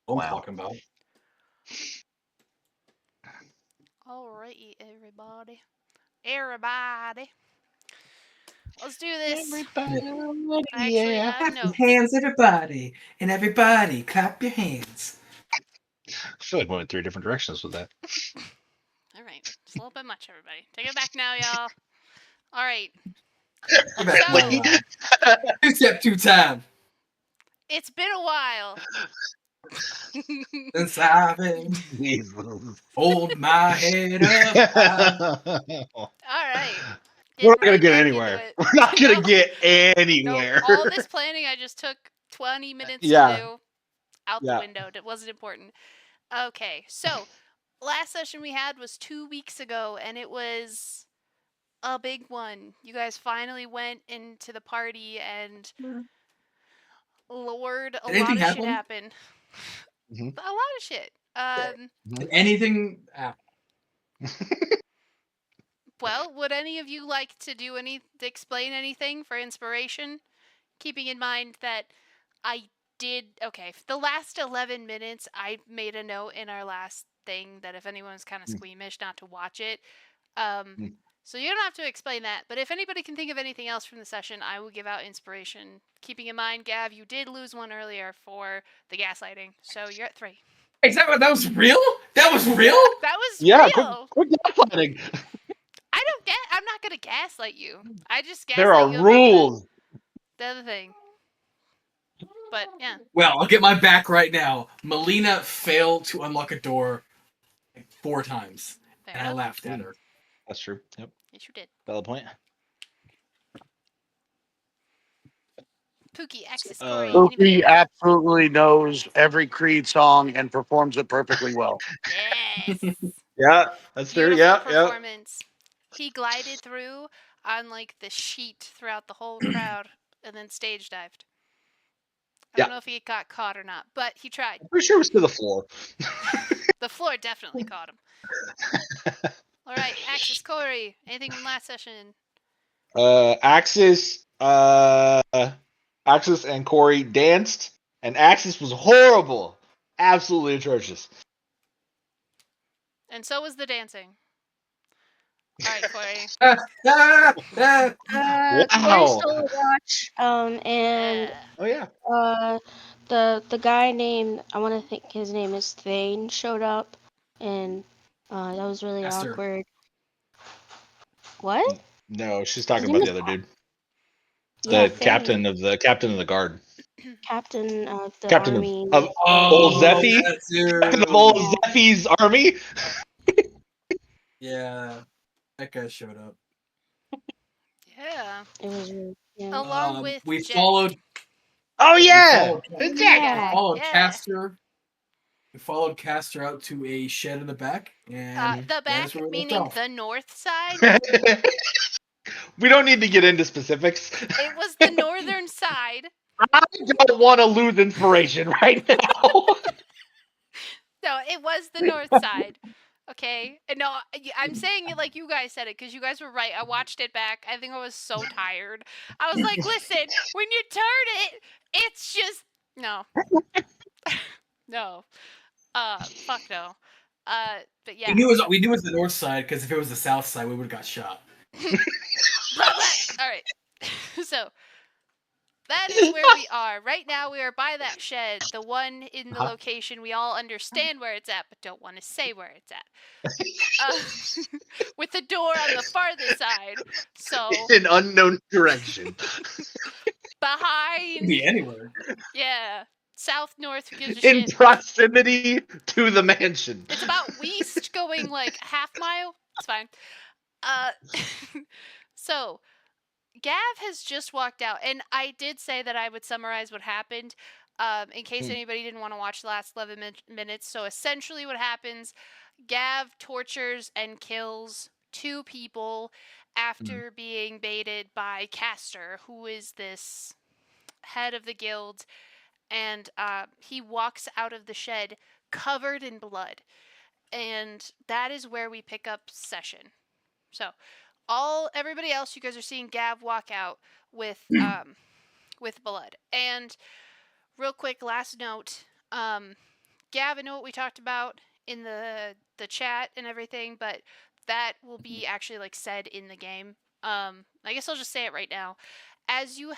I'm Wow. talking about. Alrighty, everybody. Everybody. Let's do this. Everybody, I actually yeah. have Clap your notes. hands, everybody, and everybody, clap your hands. I feel like we went 3 different directions with that. Alright. It's a little bit much, everybody. Take it back now, y'all. Alright. Get back So, now. 2 step 2 time. it's been a while. Since I've been Jesus. hold my head up high. Alright. We're not Getting gonna right get back anywhere. into it. We're not gonna No. get Nope. anywhere. All this planning I just took 20 minutes Yeah. to do. Out the Yeah. window. It wasn't important. Okay, so last session we had was 2 weeks ago, and it was a big one. You guys finally went into the party, and Lord, a Did anything lot of shit happen? happened. Mhm. A lot of shit. Did anything happen? Well, would any of you like to explain anything for inspiration? Keeping in mind that I did, okay, for the last 11 minutes, I made a note in our last thing that if anyone's kind of squeamish, not to watch it. So you don't have to explain that, but if anybody can think of anything else from the session, I will give out inspiration. Keeping in mind, Gav, you did lose one earlier for the gaslighting, so you're at 3. Is that was real? That was real? That was Yeah, real. quick gaslighting. I'm not gonna gaslight you. I just There are gaslight you about rules. the other thing. But yeah. Well, I'll get my back right now. Melina failed to unlock a door like 4 times, Fair and I enough. laughed at her. That's true. Yep. Yes, you did. Valid point. Pookie, Axis, Corey. Uh, Anybody? Pookie absolutely knows every Creed song and performs it perfectly well. Yes. yeah, that's true. Beautiful Yeah, yeah. performance. He glided through on like the sheet throughout the whole crowd and then stage dived. I don't know if he got caught or not, but he tried. I'm pretty sure it was to the floor. The floor definitely caught him. All right, Axis, Corey. Anything from last session? Axis and Corey danced, and Axis was horrible. Absolutely atrocious. And so was the dancing. All right, Corey. Wow. Corey stole a watch, and Oh yeah. the guy named, I want to think his name is Thane, showed up, and that was really Esther. awkward. What? No, she's talking His about name the is- other dude. Yeah, The Thane, captain of the guard. captain of the Captain army. of Oh, old Zeffy. that dude. Captain of old Zeffy's army. Yeah, that guy showed up. Yeah. It was really, yeah. Along with we Jet. followed. Oh We yeah. followed, It's Yeah. Jack. we followed Yeah. Castor. We followed Castor out to a shed in the back, and The that back, is where we left meaning off. the north side. We don't need to get into specifics. It was the northern side. I don't want to lose inspiration right now. No, it was the north side. Okay? And no, I'm saying it like you guys said it because you guys were right. I watched it back. I think I was so tired. I was like, listen, when you turn it, it's just. No. No. Fuck no. But yeah. We knew it was the north side because if it was the south side, we would have got shot. All right. So that is where we are. Right now, we are by that shed, the one in the location we all understand where it's at, but don't want to say where it's at. With the door on the farthest side. So In an unknown direction. behind. Could be anywhere. Yeah. South, north, who gives a In shit. proximity to the mansion. It's about west going like half mile. It's fine. So Gav has just walked out, and I did say that I would summarize what happened in case anybody didn't want to watch the last 11 minutes. So essentially what happens, Gav tortures and kills 2 people after being baited by Castor, who is this head of the guild, and he walks out of the shed covered in blood. And that is where we pick up session. So everybody else, you guys are seeing Gav walk out with blood. And real quick, last note, Gav, I know what we talked about in the chat and everything, but that will be actually like said in the game. I guess I'll just say it right now. As you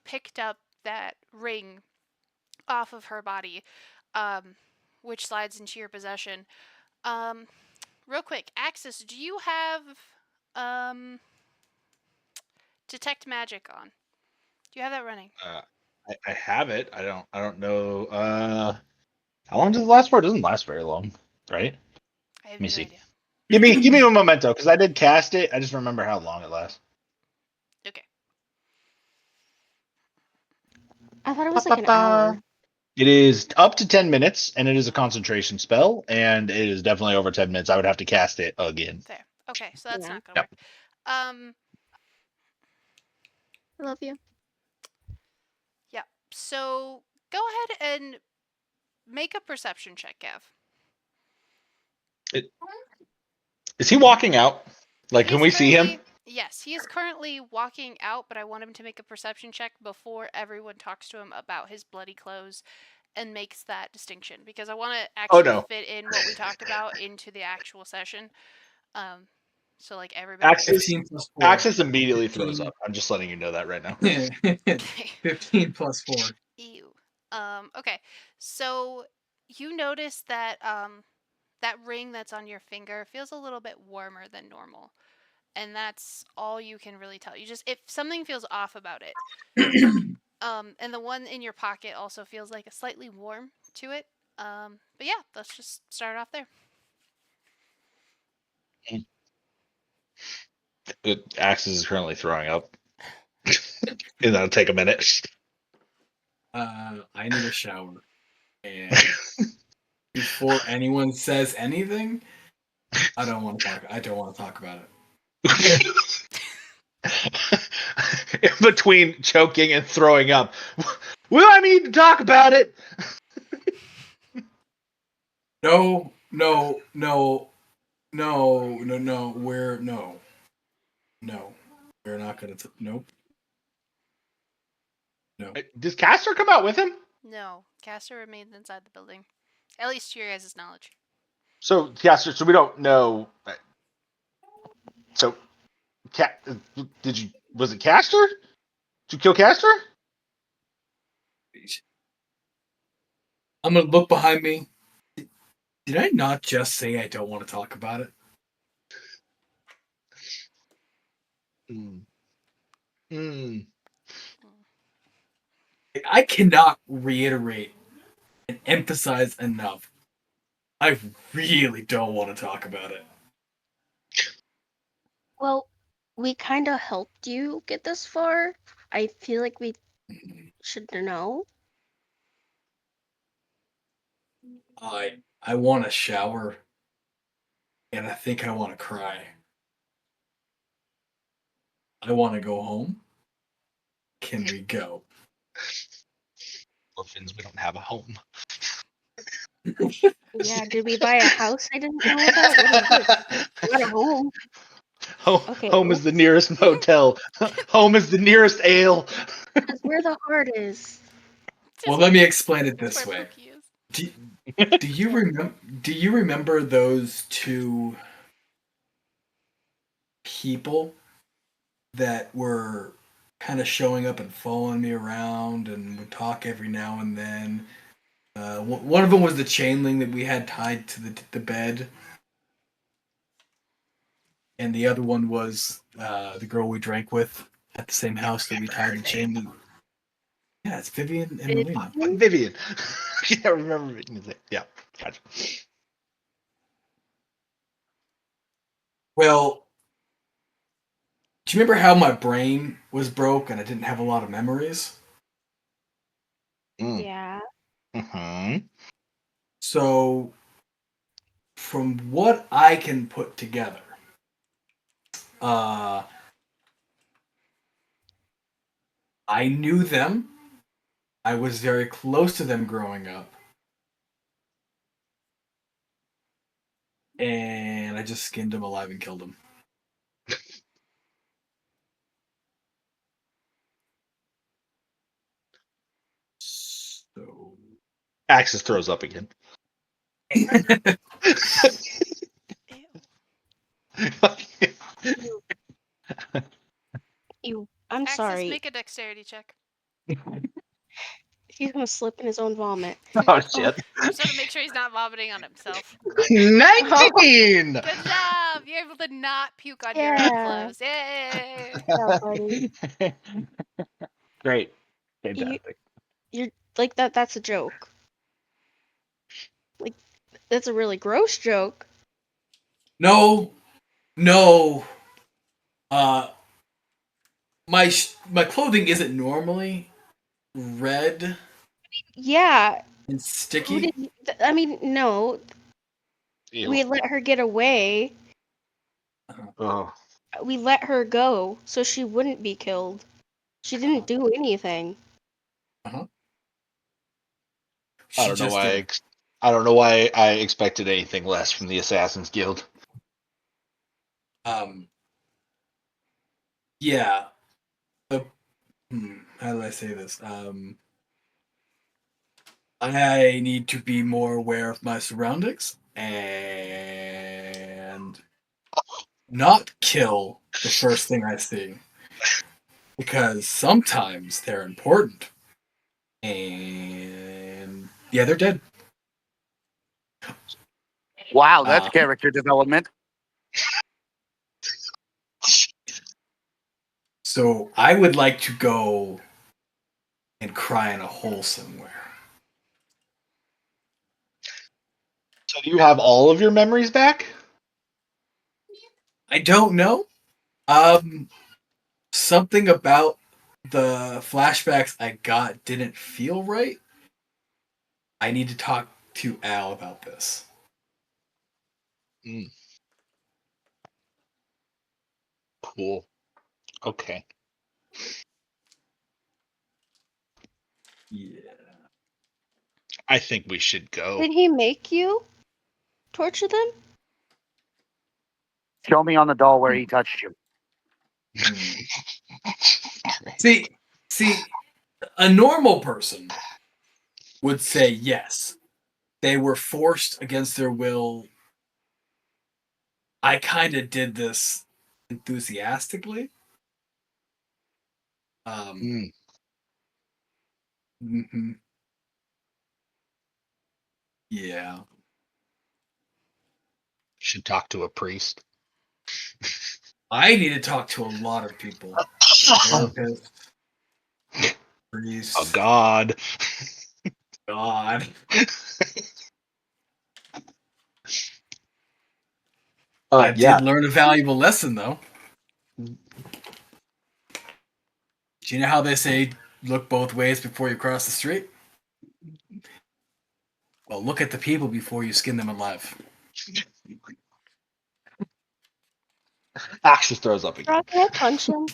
picked up that ring off of her body, um, which slides into your possession. Real quick, Axis, do you have um detect magic on? Do you have that running? I have it. I don't know. How long does it last for? It doesn't last very long, right? I have Let me no see. idea. Give me a memento because I did cast it. I just remember how long it lasts. Okay. I thought it was like an hour. It is up to 10 minutes, and it is a concentration spell, and it is definitely over 10 minutes. I would have to cast it again. Fair. Okay, so that's Yeah. not gonna work. I love you. Yeah. So go ahead and make a perception check, Gav. Is he walking out? Like, can He's we see him? currently- Yes, he is currently walking out, but I want him to make a perception check before everyone talks to him about his bloody clothes and makes that distinction because I want to actually no. fit in what we talked about into the actual session. So like everybody. Axis, 15 plus 4. Axis immediately 15. throws up. I'm just letting you know that right now. 15 plus 4. Ew. Okay. So you notice that that ring that's on your finger feels a little bit warmer than normal. And that's all you can really tell. You just if something feels off about it. And the one in your pocket also feels like a slightly warm to it. But yeah, let's just start off there. Axis is currently throwing up. And that'll take a minute. I need a shower. And before anyone says anything, I don't want to talk about it. In between choking and throwing up. Will I need to talk about it? No. We're not gonna. Nope. No. Does Castor come out with him? No, Castor remains inside the building. At least to your guys' knowledge. So Castor, so we don't know. So, was it Castor? Did you kill Castor? I'm gonna look behind me. Did I not just say I don't want to talk about it? I cannot reiterate and emphasize enough. I really don't want to talk about it. Well, we kind of helped you get this far. I feel like we should know. I want to shower, and I think I want to cry. I want to go home. Can we go? Orphans, we don't have a home. Yeah, did we buy a house I didn't know about? What is this? Not a home. Okay. Home is the nearest motel. Home is the nearest ale. That's where the heart is. Well, let me explain it this Where way. Pookie is. Do you remember? Do you remember those two people that were kind of showing up and following me around and would talk every now and then? One of them was the chain link that we had tied to the bed, and the other one was the girl we drank with at the same house that we tied the chain link. Yeah, it's Vivian and Melina. Vivian. I can't remember Vivian's name. Yeah, gotcha. Well, do you remember how my brain was broke and I didn't have a lot of memories? Yeah. Mm-hmm. So, from what I can put together, I knew them. I was very close to them growing up. And I just skinned them alive and killed them. So, Axis throws up again. Ew. I'm Axis, sorry. make a dexterity check. He's gonna slip in his own vomit. Oh shit! Just want to make sure he's not vomiting on himself. 19. Good job! You're able to not puke on your own Yeah. clothes. Yay! Yeah, buddy. Great, fantastic. You're like that. That's a joke. Like that's a really gross joke. No. My clothing isn't normally red Yeah. and Who sticky. did? I mean, no. Ew. We let her get away. Oh. We let her go so she wouldn't be killed. She didn't do anything. I She don't know just why. did. I don't know why I expected anything less from the Assassin's Guild. Yeah. How do I say this? I need to be more aware of my surroundings and not kill the first thing I see. Because sometimes they're important. And yeah, they're dead. Wow, that's character development. So I would like to go and cry in a hole somewhere. So do you have all of your memories back? I don't know. Something about the flashbacks I got didn't feel right. I need to talk to Al about this. Cool. Okay. Yeah. I think we should go. Did he make you torture them? Show me on the doll where he touched you. See, a normal person would say yes. They were forced against their will. I kind of did this enthusiastically. Mhm. Yeah. Should talk to a priest. I need to talk to a lot of people. Therapist, priest, Oh God. God. I Yeah. did learn a valuable lesson, though. Do you know how they say look both ways before you cross the street? Well, look at the people before you skin them alive. Axis throws up again. Rock, can I punch him?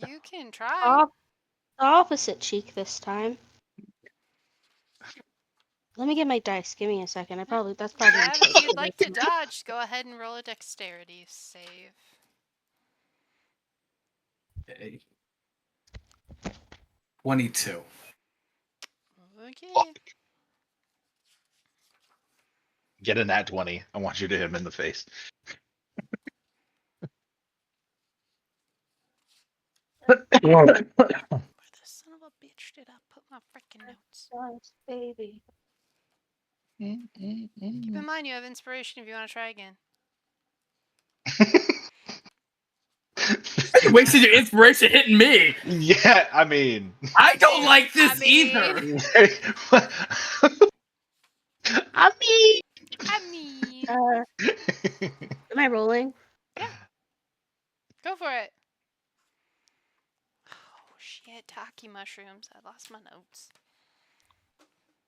You can try. Off the opposite cheek this time. Let me get my dice. Give me a second. That's probably. Gav, if you'd like to dodge, go ahead and roll a dexterity save. Okay. 22. Okay. Fuck. Get a nat 20. I want you to hit him in the face. Where the son of a bitch did I put my freaking notes? Nice, baby. Keep in mind you have inspiration if you want to try again. You wasted your inspiration hitting me. Yeah, I mean. I don't like this I mean- either. I mean. Am I rolling? Go for it. Oh shit, Taki mushrooms. I lost my notes.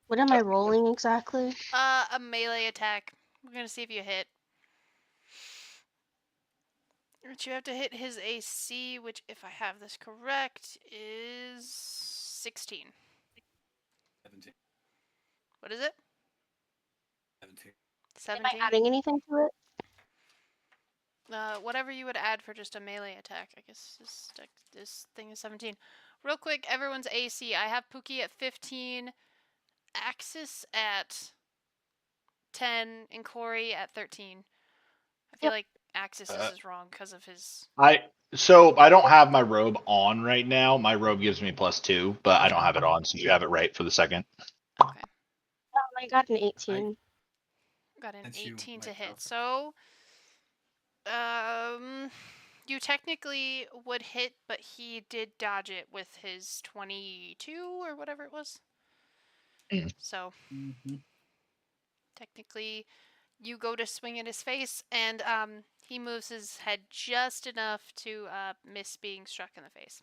What am I rolling exactly? A melee attack. We're gonna see if you hit. But you have to hit his AC, which, if I have this correct, is 16. 17. What is it? 17. 17? Am I adding anything to it? Whatever you would add for just a melee attack. I guess this thing is 17. Real quick, everyone's AC. I have Pookie at 15, Axis at 10, and Corey at 13. I feel Yep. like Axis is wrong because of his. So I don't have my robe on right now. My robe gives me +2, but I don't have it on, so you have it right for the second. Okay. I got an 18. Got an That's you, 18 to Mike hit. Falcon. So, you technically would hit, but he did dodge it with his 22 or whatever it was. So, technically, you go to swing at his face, and he moves his head just enough to miss being struck in the face.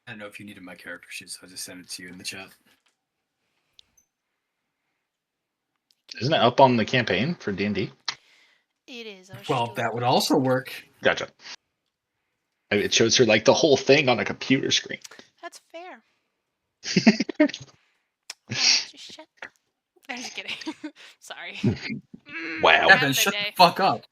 I don't know if you needed my character sheet, so I just sent it to you in the chat. Isn't it up on the campaign for D&D? It is. Well, that would also work. Gotcha. I mean, it shows her like the whole thing on a computer screen. That's fair. Just shut. I'm just kidding. Sorry. Wow. Evan, shut the fuck up.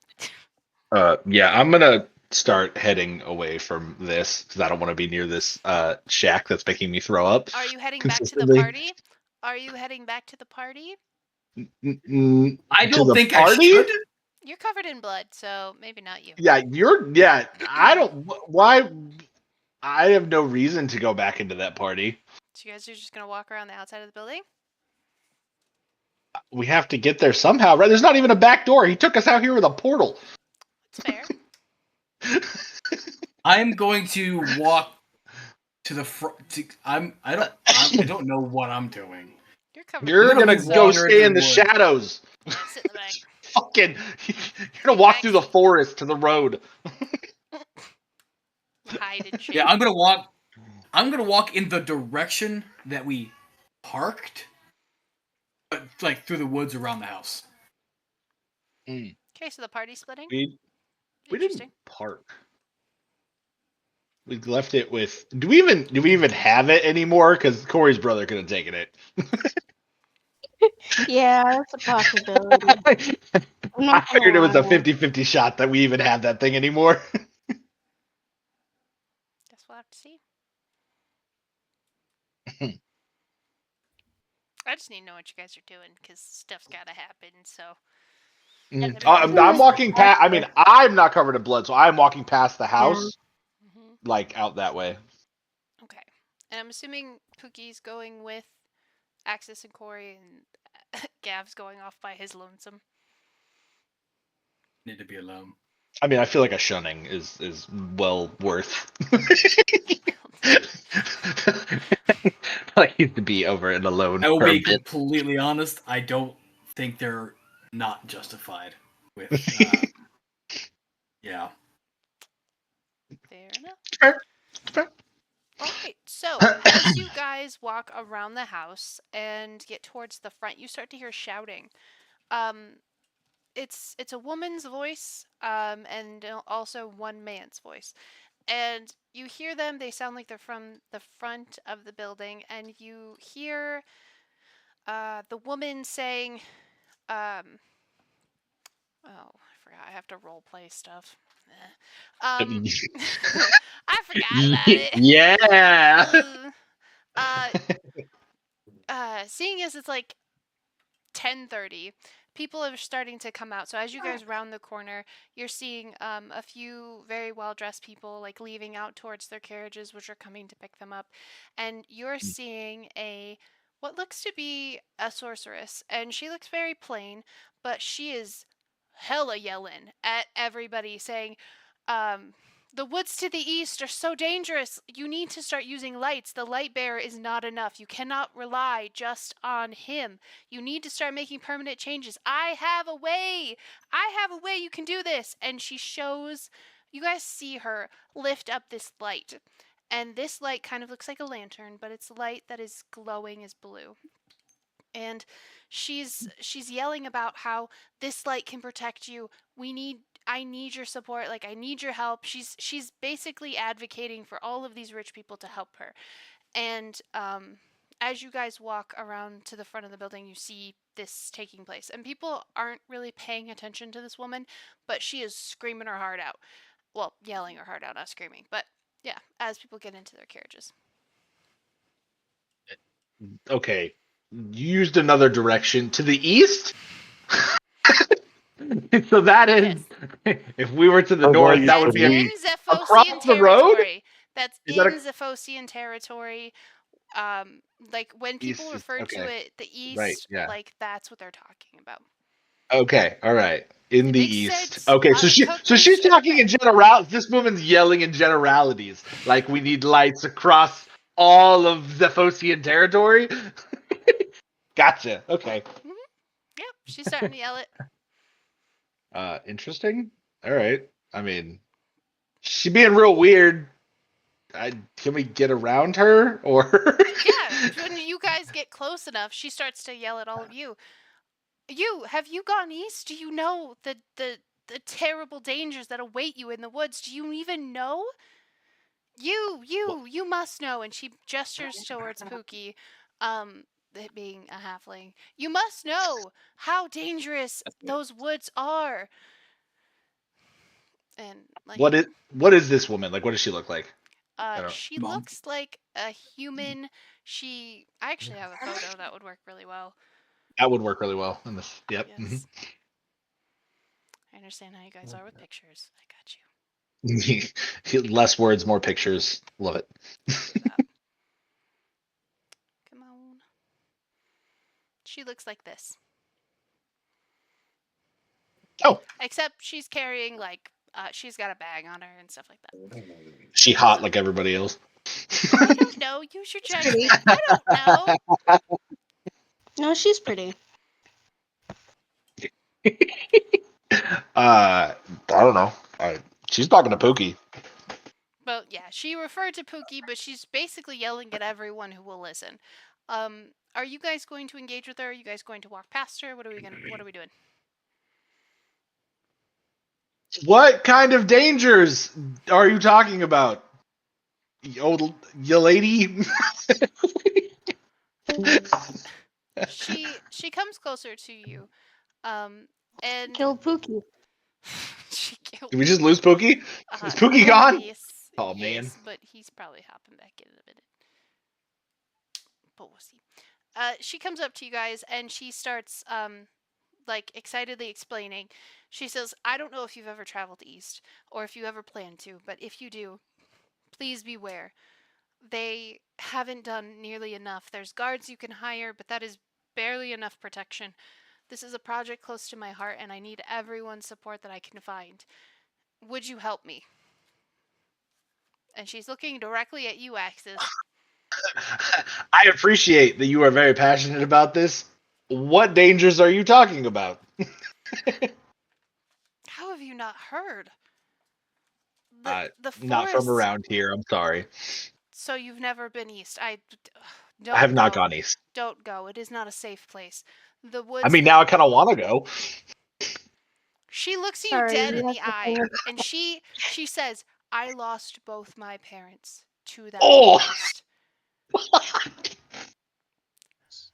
Yeah, I'm gonna start heading away from this because I don't want to be near this shack that's making me throw up. Are you heading back to the consistently. party? Are you heading back to the party? I To don't the think party? I should. You're covered in blood, so maybe not you. Yeah, I don't. Why? I have no reason to go back into that party. So you guys are just gonna walk around the outside of the building? We have to get there somehow, right? There's not even a back door. He took us out here with a portal. That's fair. I'm going to walk to the front. I don't know what I'm doing. You're covered. You're I'm gonna gonna be go wandering stay in in the the woods. shadows. Sit in the back. Fucking, you're gonna walk through the forest to the road. Hide and shit. Yeah, I'm gonna walk. I'm gonna walk in the direction that we parked, but like through the woods around the house. Okay, so the party's splitting. We Interesting. didn't park. We left it with. Do we even have it anymore? Because Corey's brother could have taken it. Yeah, that's a possibility. I'm I not gonna figured it was a lie. 50-50 shot that we even have that thing anymore. Guess we'll have to see. I just need to know what you guys are doing because stuff's gotta happen. So I'm walking past. I mean, I'm not covered in blood, so I'm walking past the house, like out that way. Okay, and I'm assuming Pookie's going with Axis and Corey, and Gav's going off by his lonesome. Need to be alone. I mean, I feel like a shunning is well worth. Like to be over and alone. I will for a be bit. completely honest. I don't think they're not justified with. Yeah. Fair enough. Fair. Alright, so as you guys walk around the house and get towards the front, you start to hear shouting. It's a woman's voice, and also one man's voice. And you hear them, they sound like they're from the front of the building, and you hear the woman saying, oh, I forgot, I have to role play stuff. I forgot about it. Yeah. Seeing as it's like 10:30, people are starting to come out. So as you guys round the corner, you're seeing a few very well-dressed people like leaving out towards their carriages, which are coming to pick them up, and you're seeing what looks to be a sorceress, and she looks very plain, but she is hella yelling at everybody, saying, the woods to the east are so dangerous. You need to start using lights. The light bearer is not enough. You cannot rely just on him. You need to start making permanent changes. I have a way. You can do this. And she shows, you guys see her lift up this light. And this light kind of looks like a lantern, but it's light that is glowing as blue. And she's yelling about how this light can protect you. I need your support, like I need your help. She's basically advocating for all of these rich people to help her. And as you guys walk around to the front of the building, you see this taking place. And people aren't really paying attention to this woman, but she is screaming her heart out. well, yelling her heart out, not screaming. But yeah, as people get into their carriages. Okay, you used another direction to the east. So that is, if we were to the Oh, boy, north, you that would That's be in across Zephosian the road. territory. That's Is that in Zephosian territory. Like when people East is- refer to okay. it the Right, east, yeah. like that's what they're talking about. Okay, all right. In It the makes east. sense. Okay, I'm so she's Caucasian. talking in general. This woman's yelling in generalities, like we need lights across all of Zephosian territory. Gotcha. Okay. Yep, she's starting to yell it. Interesting. All right. I mean, she being real weird. Can we get around her or? Yeah, when you guys get close enough, she starts to yell at all of you. Have you gone east? Do you know the terrible dangers that await you in the woods? Do you even know? You must know. And she gestures towards Pookie, it being a halfling. You must know how dangerous those woods are. And like, What is this woman like? What does she look like? she Mom. looks like a human. I actually have a photo that would work really well. That would work really well in this. Yep. Yes. I understand how you guys are with pictures. I got you. Less words, more pictures. Love it. True that. Come on. She looks like this. Oh, Except she's carrying she's got a bag on her and stuff like that. she hot like everybody else. I don't know. Use your judgment. I don't know. No, she's pretty. I don't know. She's talking to Pookie. But yeah, she referred to Pookie, but she's basically yelling at everyone who will listen. Are you guys going to engage with her? Are you guys going to walk past her? What are we doing? What kind of dangers are you talking about, you lady? She comes closer to you. And Kill Pookie. she killed. Did we just lose Pookie? Is Pookie gone? Yes. Oh, man. Yes, but he's probably hopping back in a minute. But we'll see. She comes up to you guys and she starts excitedly explaining. She says, "I don't know if you've ever traveled east or if you ever plan to, but if you do, please beware. They haven't done nearly enough. There's guards you can hire, but that is barely enough protection. This is a project close to my heart, and I need everyone's support that I can find. Would you help me?" And she's looking directly at you, Axis. I appreciate that you are very passionate about this. What dangers are you talking about? How have you not heard? Uh, The forest. Not from around here. I'm sorry. So you've never been east. Don't I have not go. gone east. Don't go. It is not a safe place. The woods. I mean, now I kind of want to go. She looks you Sorry, dead he in has the the eye, thing and she says, "I lost both my parents to that Oh. forest."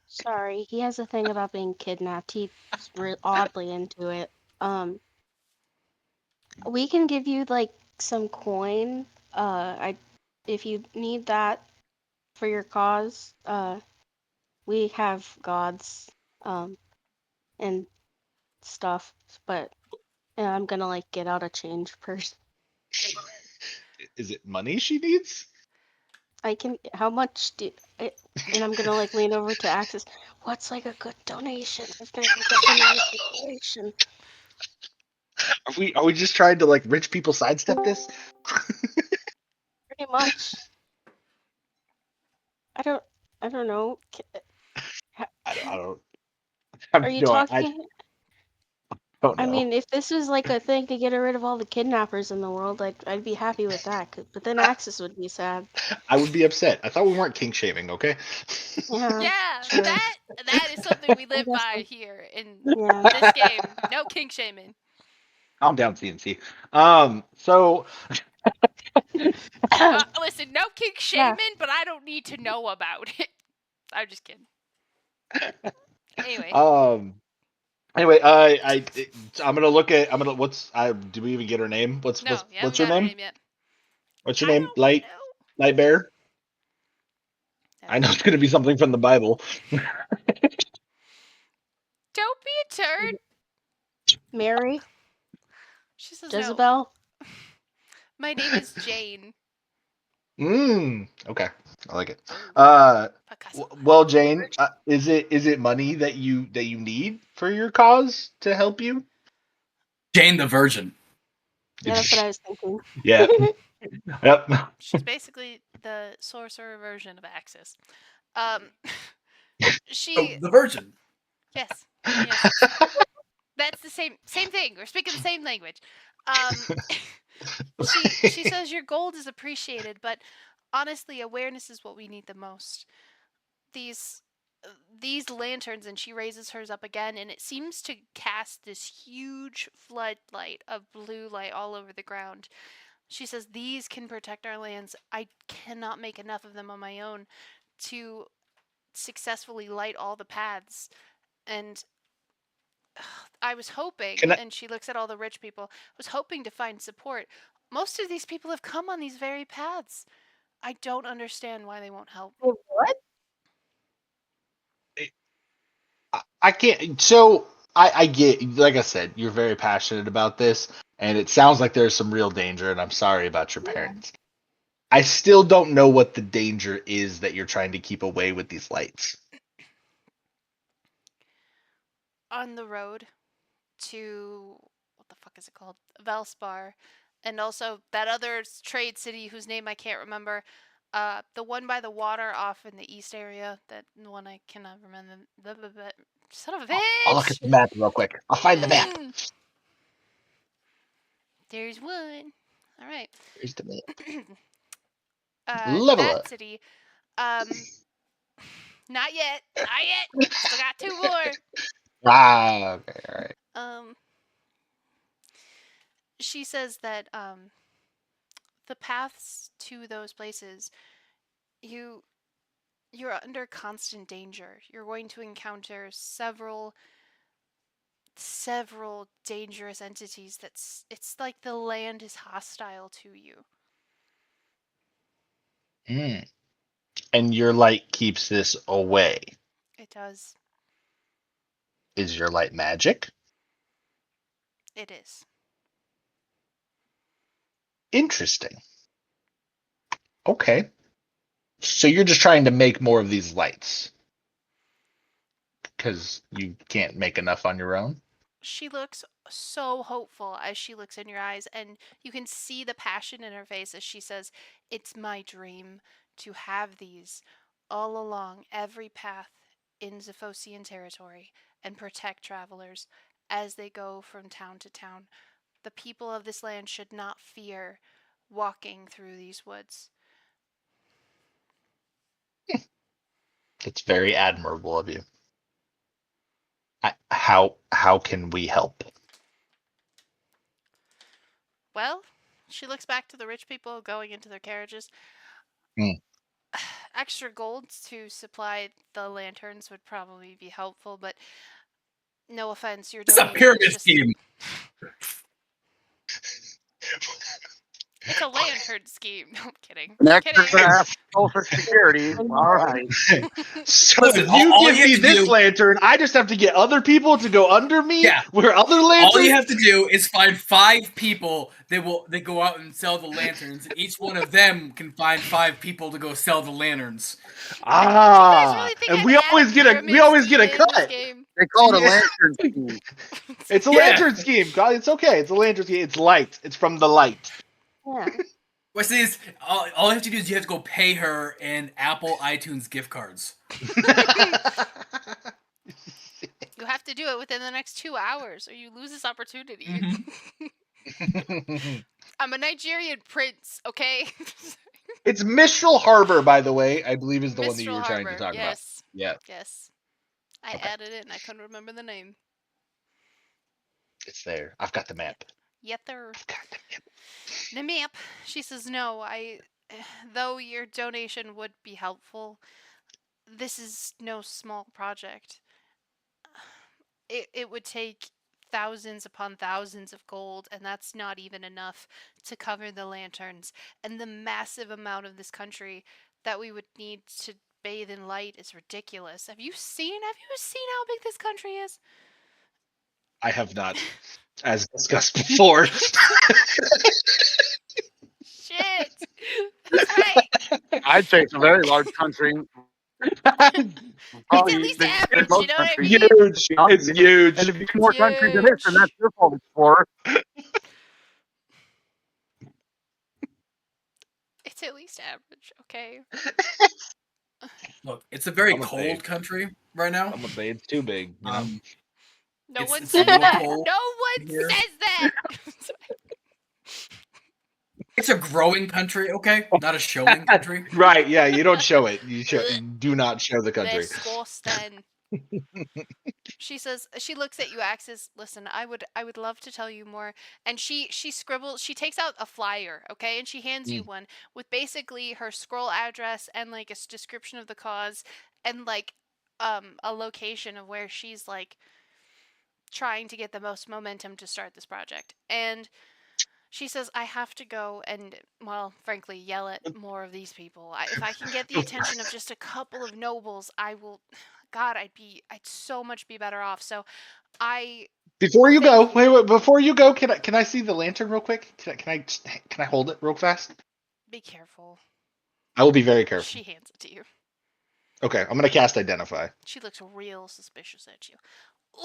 Sorry, he has a thing about being kidnapped. He's oddly into it. We can give you like some coin. If you need that for your cause, we have gods, and stuff. But I'm gonna like get out a change purse. Is it money she needs? I can. How much do? And I'm gonna like lean over to Axis. What's like a good donation? I've never been in this situation. Are we just trying to like rich people sidestep this? Pretty much. I don't know. I don't. Are you No, talking? don't know. I mean, if this was like a thing to get rid of all the kidnappers in the world, I'd be happy with that. But then Axis would be sad. I would be upset. I thought we weren't king shaming, okay? Yeah. Yeah, True. that is something we live guess by so. here in Yeah. this game. No king shaming. Calm down, CNC. So Listen, no king Yeah. shaming, but I don't need to know about it. I'm just kidding. Anyway. Anyway, I'm gonna look at. I'm gonna. Do we even get her name? What's No, what's you haven't what's her got her name? name yet. What's your I name? don't know. Light Bear. Never I know mind. it's gonna be something from the Bible. Don't be a turd. Mary, She says no. Jezebel. My name is Jane. Okay, I like it. Ooh, Picasso. Well, Jane, is it money that you need for your cause to help you? Jane the Virgin. Yeah, that's what I was thinking. Yeah. Yep. She's basically the sorcerer version of Axis. She Oh, the Virgin. yes. That's the same thing. We're speaking the same language. She says your gold is appreciated, but honestly, awareness is what we need the most. These these lanterns, and she raises hers up again, and it seems to cast this huge floodlight of blue light all over the ground. She says these can protect our lands. I cannot make enough of them on my own to successfully light all the paths. And I was hoping, Can I? and she looks at all the rich people, was hoping to find support. Most of these people have come on these very paths. I don't understand why they won't help. What? I can't. So I get. Like I said, you're very passionate about this, and it sounds like there's some real danger. And I'm sorry about your parents. I still don't know what the danger is that you're trying to keep away with these lights. On the road to what the fuck is it called? Valspar, and also that other trade city whose name I can't remember. The one by the water off in the east area. That one I cannot remember. Son of a I'll look at bitch! the map real quick. I'll find the map. There's one. All right. Here's the map. Level That up. city. Not yet. Not yet. Still got two more. Okay, all right. She says that the paths to those places, you're under constant danger. You're going to encounter several dangerous entities. It's like the land is hostile to you. And your light keeps this away. It does. Is your light magic? It is. Interesting. Okay. So you're just trying to make more of these lights because you can't make enough on your own? She looks so hopeful as she looks in your eyes, and you can see the passion in her face as she says, "It's my dream to have these all along every path in Zephosian territory and protect travelers as they go from town to town. The people of this land should not fear walking through these woods." It's very admirable of you. How can we help? Well, she looks back to the rich people going into their carriages. Mm. Extra gold to supply the lanterns would probably be helpful, but no offense, your It's a donation pyramid is just scheme. it's a lantern scheme. No, I'm kidding. An I'm extra kidding. half Social Security. All right. So Listen, if you all give you have me to this do- lantern, I just have to get other people to go under me. Yeah. Where other All lanterns. you have to do is find 5 people that go out and sell the lanterns, and each one of them can find 5 people to go sell the lanterns. Do you guys really think And I'd we add always get a pyramid scheme in this cut. game? They call it a Yeah. lantern scheme. It's a Yeah. lantern scheme. God, it's okay. It's a lantern scheme. It's light. It's from the light. Yeah. What's this? All you have to do is you have to go pay her in Apple iTunes gift cards. You have to do it within the next 2 hours, or you lose this opportunity. I'm a Nigerian prince, okay? It's Mistral Harbor, by the way. I believe is the one that you Mistral were trying to Harbor, talk about. yes. Yeah, Yes. I Okay. added it and I couldn't remember the name. it's there. I've got the map. Yetter. I've got the map. The map. She says, no, though your donation would be helpful, this is no small project. it would take thousands upon thousands of gold, and that's not even enough to cover the lanterns. And the massive amount of this country that we would need to bathe in light is ridiculous. Have you seen how big this country is? I have not, as discussed before. Shit. That's right. I'd say it's a very large country. It's at Probably least the average, most you know what I countries. mean? Huge. It's huge. And if you get more countries than this, then that's your fault, explorer. It's at least average, okay? Look, it's a very I'm a cold babe. country right now. I'm gonna say it's too big. You know? No It's- one it's says a little that. cold No one here. says that. It's a growing country, okay? Not a showing country. Right? Yeah. You don't show it. You do not show the country. Disgusting. She looks at you, Axis. Listen, I would love to tell you more. And she scribbles, she takes out a flyer, okay, and she hands you one with basically her scroll address and like a description of the cause and like a location of where she's like trying to get the most momentum to start this project. And she says, I have to go and, well, frankly, yell at more of these people. If I can get the attention of just a couple of nobles, I will. God, I'd so much be better off. So, Before you go, Thank you. wait. Before you go, can I see the lantern real quick? Can I hold it real fast? be careful. I will be very careful. She hands it to you. Okay, I'm gonna cast Identify. She looks real suspicious at you.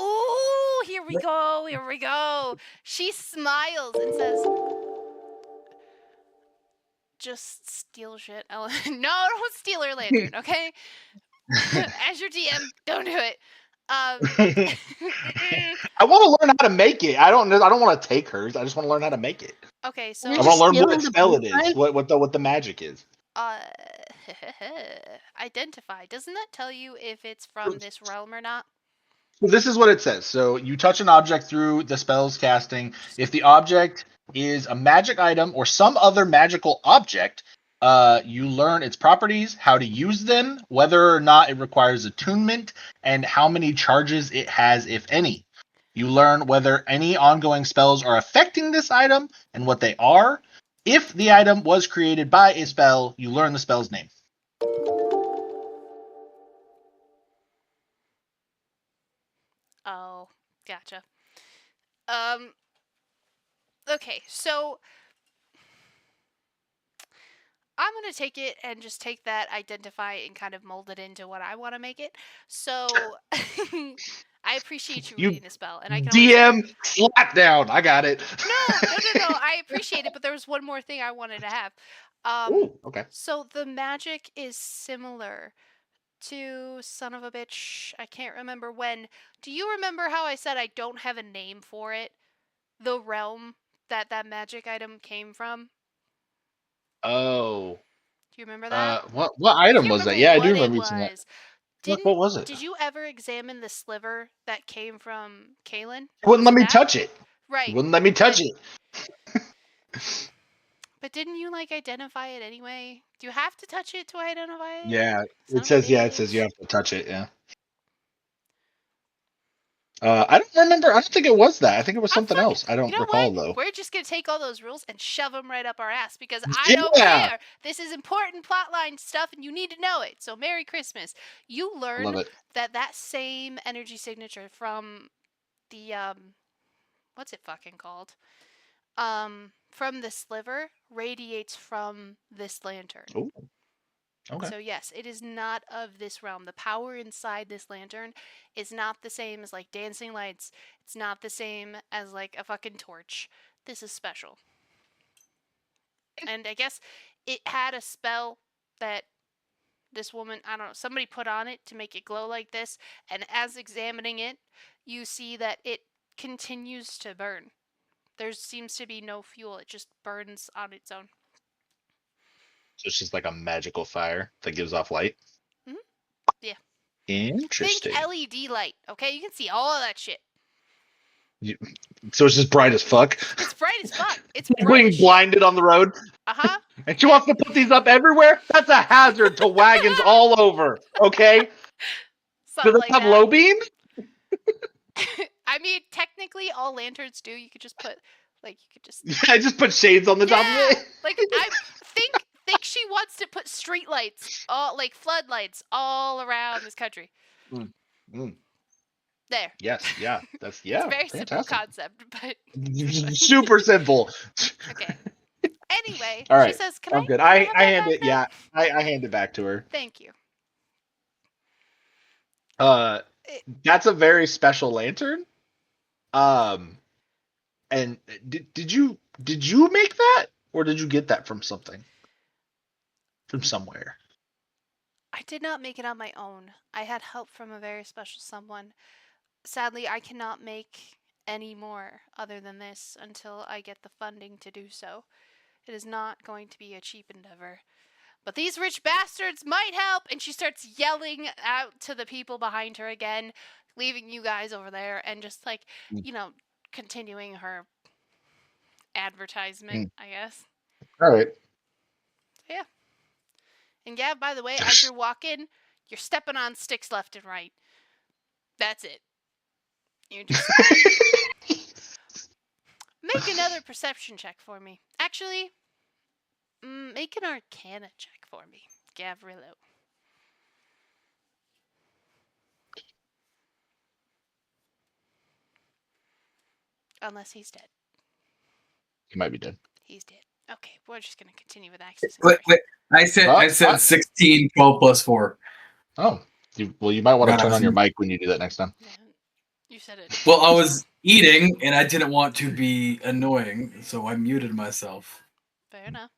Ooh, here we go. Here we go. She smiles and says, just steal shit. No, don't steal her lantern, okay? As your DM, don't do it. I want to learn how to make it. I don't want to take hers. I just want to learn how to make it. Okay, so I You're want just to learn what stealing the spell it blueprint? is. What the magic is. Identify. Doesn't that tell you if it's from this realm or not? So this is what it says. So you touch an object through the spell's casting. If the object is a magic item or some other magical object, you learn its properties, how to use them, whether or not it requires attunement, and how many charges it has, if any. You learn whether any ongoing spells are affecting this item and what they are. If the item was created by a spell, you learn the spell's name. Oh, gotcha. Okay, so I'm going to take it and just take that identify and kind of mold it into what I want to make it. So I appreciate you You reading the spell, and I can only say, DM slap down. I got it. no. I appreciate it, but there was one more thing I wanted to have. Ooh, okay. So the magic is similar to son of a bitch. I can't remember when. Do you remember how I said I don't have a name for it? The realm that magic item came from. Oh. Do you remember that? What I item can't was that? remember Yeah, I what do it remember using that. was. What was it? Did you ever examine the sliver that came from Kaylin? It wouldn't let me that? touch it. Right. It wouldn't let me touch it. But didn't you like identify it anyway? Do you have to touch it to identify it? Yeah, Son of it a says you bitch. have to touch it. Yeah. I don't remember. I don't think it was that. I think it was something else. I don't You know recall what? though. We're just gonna take all those rules and shove them right up our ass because I don't Yeah. care. This is important plotline stuff, and you need to know it. So Merry Christmas. You I learn love it. that same energy signature from the what's it fucking called? From the sliver radiates from this lantern. Oh. Okay. So yes, it is not of this realm. The power inside this lantern is not the same as like dancing lights. It's not the same as like a fucking torch. This is special. And I guess it had a spell that this woman, I don't know, somebody put on it to make it glow like this, and as examining it, you see that it continues to burn. There seems to be no fuel. It just burns on its own. So it's just like a magical fire that gives off light. Mhm. Yeah. Interesting. Think LED light, okay? You can see all of that shit. So it's just bright as fuck. It's bright as fuck. It's bright Being as shit. blinded on the road. Uh-huh. And she wants to put these up everywhere? That's a hazard to wagons all over. Okay? Do Something they like have that. low beams? I mean, technically, all lanterns do. You could just put, like, you could just. I just put shades on the top of Yeah, it. like I think she wants to put street lights, all like floodlights, all around this country. Mm, There. yes, yeah, It's a very simple fantastic. concept, but Super simple. okay. Anyway, All she right, says, I'm good. can I I have that hand back it. now?" Yeah, I hand it back to her. Thank you. That's a very special lantern. And did you make that, or did you get that from something, from somewhere? I did not make it on my own. I had help from a very special someone. Sadly, I cannot make any more other than this until I get the funding to do so. It is not going to be a cheap endeavor. But these rich bastards might help! And she starts yelling out to the people behind her again, leaving you guys over there, and just like, continuing her advertisement, I guess. All right. So, yeah. And yeah, by the way, as you're walking, you're stepping on sticks left and right. That's it. You're just. Make another perception check for me. Actually, make an arcana check for me, Gavrilo. Unless he's dead. He might be dead. He's dead. Okay, we're just going to continue with access. Wait. I said 16, 12 plus 4. Oh, you might want to Right, turn on your mic when you do that next time. Yeah, you said it. Well, I was eating, and I didn't want to be annoying, so I muted myself. Fair enough.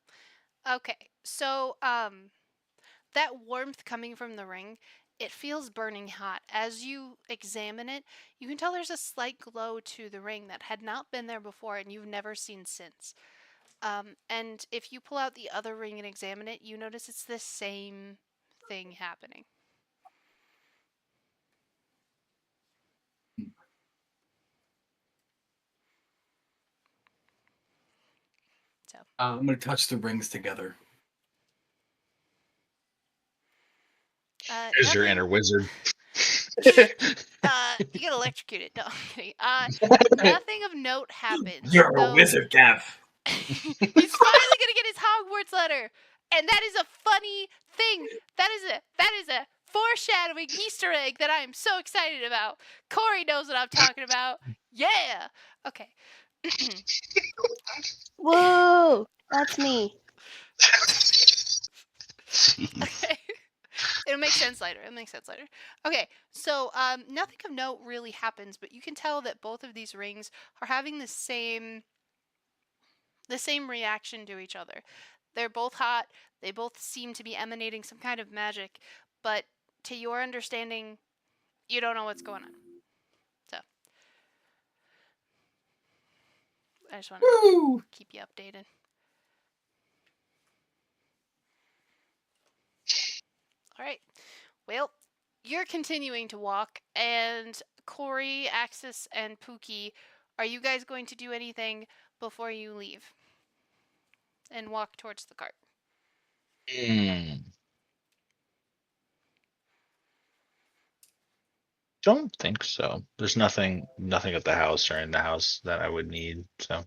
Okay, so that warmth coming from the ring, it feels burning hot. As you examine it, you can tell there's a slight glow to the ring that had not been there before and you've never seen since. And if you pull out the other ring and examine it, you notice it's the same thing happening. So I'm going to touch the rings together. There's your inner wizard. You get electrocuted. No, I'm kidding. Nothing of note happens. You're a wizard, Gav. He's finally gonna get his Hogwarts letter, and that is a funny thing. That is a foreshadowing Easter egg that I am so excited about. Corey knows what I'm talking about. Yeah. Okay. Whoa, that's me. Okay. It'll make sense later. Okay, so nothing of note really happens, but you can tell that both of these rings are having the same reaction to each other. They're both hot. They both seem to be emanating some kind of magic, but to your understanding, you don't know what's going on. So I just want to keep you updated. All right. Well, you're continuing to walk, and Corey, Axis, and Pookie, are you guys going to do anything before you leave and walk towards the cart? Don't think so. There's nothing at the house or in the house that I would need. So I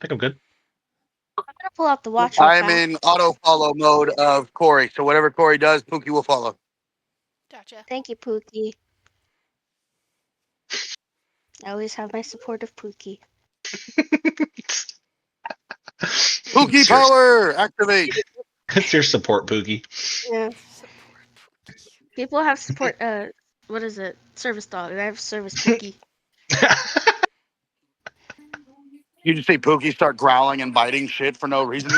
think I'm good. I'm gonna pull out the watch. I'm in auto follow mode of Corey, so whatever Corey does, Pookie will follow. Gotcha. Thank you, Pookie. I always have my support of Pookie. Pookie power, activate. It's your support, Pookie. Yeah. Support Pookie. People have support. What is it? Service dog. I have service Pookie. You just see Pookie start growling and biting shit for no reason.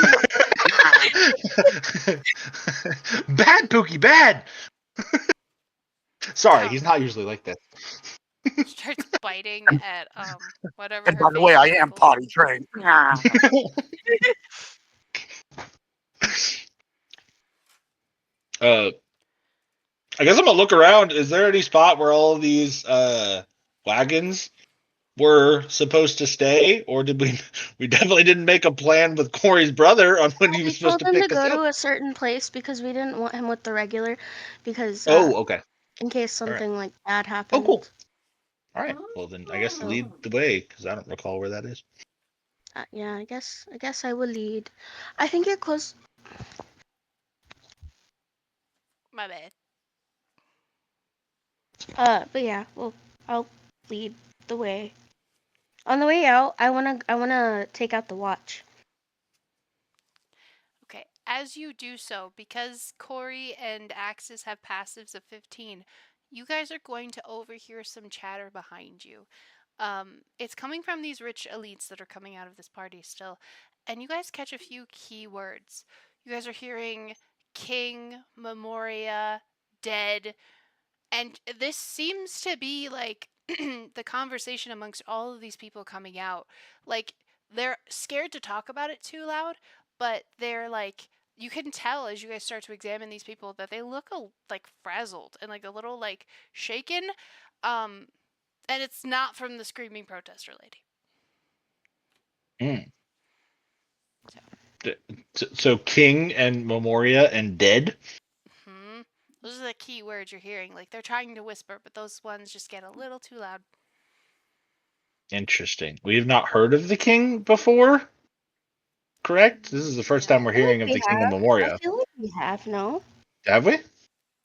Bad Pookie, bad. Sorry, he's not usually like that. Starts biting at whatever. And by the way, I am potty trained. I guess I'm gonna look around. Is there any spot where all of these wagons were supposed to stay, or did we definitely didn't make a plan with Corey's brother on when he was supposed to told him pick to us go up? to a certain place because we didn't want him with the regular, because Oh, okay. in case something like bad happened. Oh, cool. All right. Well, then I guess lead the way because I don't recall where that is. Yeah, I guess I will lead. I think you're close. My bad. But yeah, well, I'll lead the way. On the way out, I wanna take out the watch. Okay, as you do so, because Corey and Axis have passives of 15, you guys are going to overhear some chatter behind you. It's coming from these rich elites that are coming out of this party still, and you guys catch a few key words. You guys are hearing king, memoria, dead, and this seems to be like the conversation amongst all of these people coming out. Like, they're scared to talk about it too loud, but they're like, you can tell as you guys start to examine these people that they look like frazzled and like a little like shaken. Um, and it's not from the screaming protester lady. So King and Memoria and Dead. Hmm. Those are the key words you're hearing. Like, they're trying to whisper, but those ones just get a little too loud. Interesting. We have not heard of the King before. Correct. This is the first time we're I feel like hearing of we the King and have. I Memoria. feel like we have. No. Have we?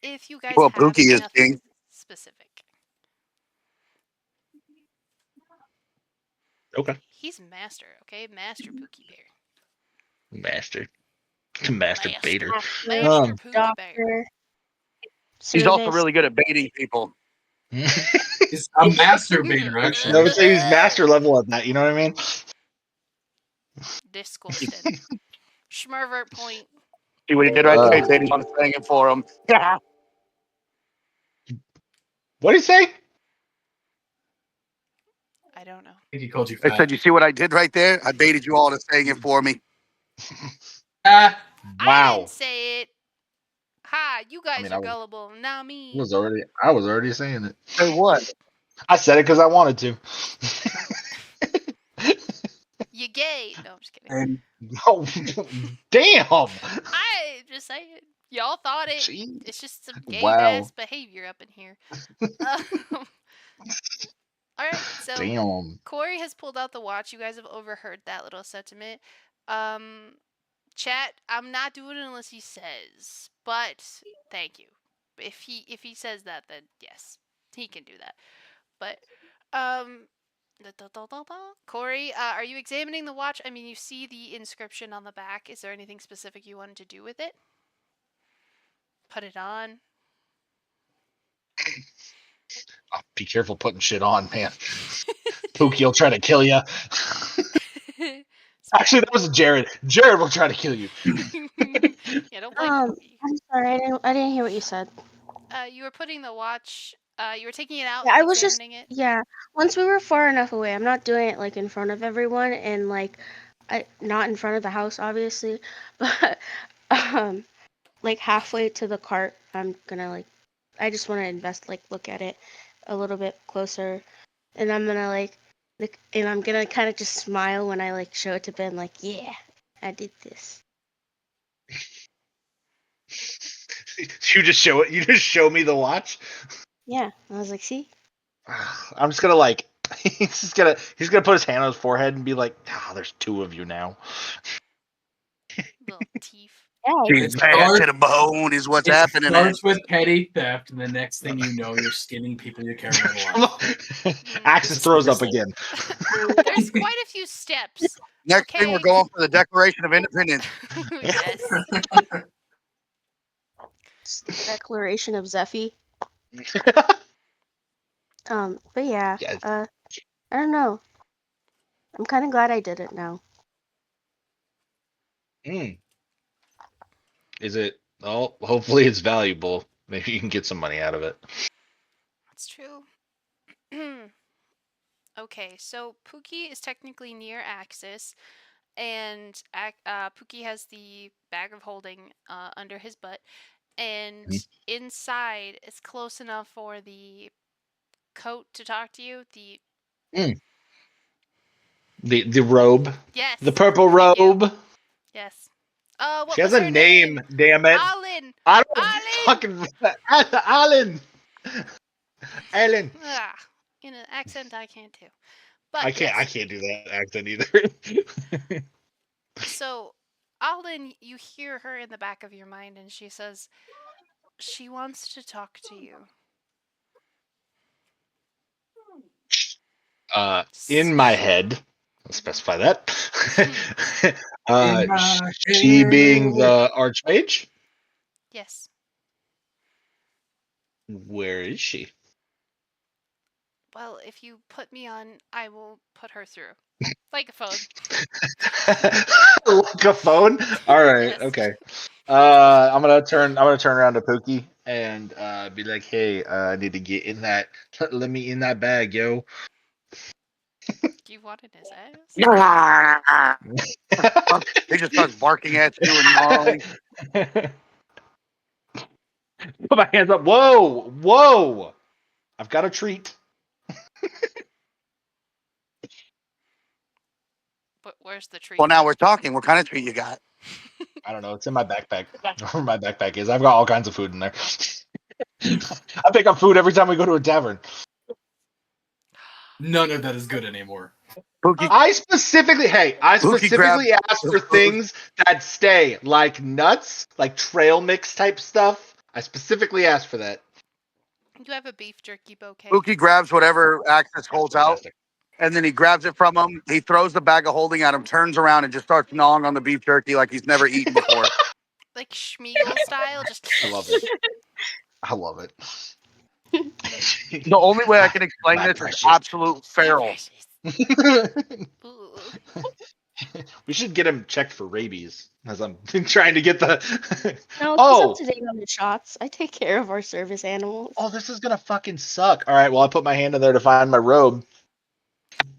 If you guys Well, have Pookie is nothing king. specific. Okay. He's master, okay? Master Pookie Bear. Master Master. Bader. Master Um, Pookie Bear. Doctor. He's also Service. really good at baiting people. He's a masturbator, I actually. would say he's master level at that. You know what I mean? Disgusting. Schmervert point. See what he did right there? Sadie's on singing for him. What did he say? I don't know. I think he called you I fat. said, you see what I did right there? I baited you all to saying it for me. Ah, I Wow. didn't say it. Ha, you guys I are was- gullible, not me. I was already saying it. Say what? I said it because I wanted to. You gay. No, I'm just kidding. and Oh, damn. I just saying. Y'all thought it. Jeez. It's just some gay Wow. ass behavior up in here. Alright, so Damn. Corey has pulled out the watch. You guys have overheard that little sentiment. Chat, I'm not doing it unless he says. But thank you. If he says that, then yes, he can do that. But Corey, are you examining the watch? I mean, you see the inscription on the back. Is there anything specific you wanted to do with it? Put it on. Oh, be careful putting shit on, man. Pookie will try to kill you. Actually, that was Jared. Jared will try to kill you. Yeah, don't blame Pookie. I'm sorry. I didn't hear what you said. You were putting the watch. You were taking it out. Yeah, I and was just examining it. yeah. Once we were far enough away, I'm not doing it like in front of everyone and like, not in front of the house, obviously, but like halfway to the cart, I'm gonna like, I just want to look at it a little bit closer, and I'm gonna and I'm gonna kind of just smile when I like show it to Ben, like, yeah, I did this. You just show it. You just show me the watch. Yeah, I was like, see, I'm just gonna like. He's gonna put his hand on his forehead and be like, "Ah, there's two of you now." Little teeth. yeah, He's bad to the bone is what's it happening. starts with petty theft, and the next thing you know, you're skinning people you care about alive. Axis throws up again. There's quite a few steps. Next thing, we're Okay. going for the Declaration of Independence. Yes. it's the Declaration of Zephy. But yeah, Yes. I don't know. I'm kind of glad I did it now. Is it? Oh, hopefully it's valuable. Maybe you can get some money out of it. That's true. Okay, so Pookie is technically near Axis, and Pookie has the bag of holding under his butt, and inside is close enough for the coat to talk to you. The robe. Yes. The purple Thank you. robe. Yes. What She has was a her name, damn it. Alan. I don't Alan! fucking Alan. Alan. Ah. in an accent I can't do. But I can't. yes. I can't do that accent either. So, Alden, you hear her in the back of your mind, and she says, "She wants to talk to you." In my head, let's specify that. In my She being head. the archmage. Yes. Where is she? Well, if you put me on, I will put her through. Like a phone. Like a phone. All right. Yes. Okay. I'm gonna turn around to Pookie and be like, "Hey, I need to get in that. Let me in that bag, yo." You wanted his ass? He just starts barking at you and gnarling. Put my hands up. Whoa, whoa! I've got a treat. But where's the treat? Well, now we're talking. What kind of treat you got? I don't know. It's in my backpack. Where my backpack is. I've got all kinds of food in there. I pick up food every time we go to a tavern. None of that is good anymore. Pookie, I specifically grabbed ask the for food. things that stay, like nuts, like trail mix type stuff. I specifically asked for that. You have a beef jerky bouquet. Pookie grabs whatever Axis holds out, Fantastic. and then he grabs it from him. He throws the bag of holding at him, turns around, and just starts gnawing on the beef jerky like he's never eaten before. Like Schmiegel style, just. I love it. I love it. The only way I can explain My this precious. is absolute feral. Ooh. We should get him checked for rabies, as I'm trying to get the. No, Oh! he's up to date on the shots. I take care of our service animals. Oh, this is gonna fucking suck. All right, well, I put my hand in there to find my robe.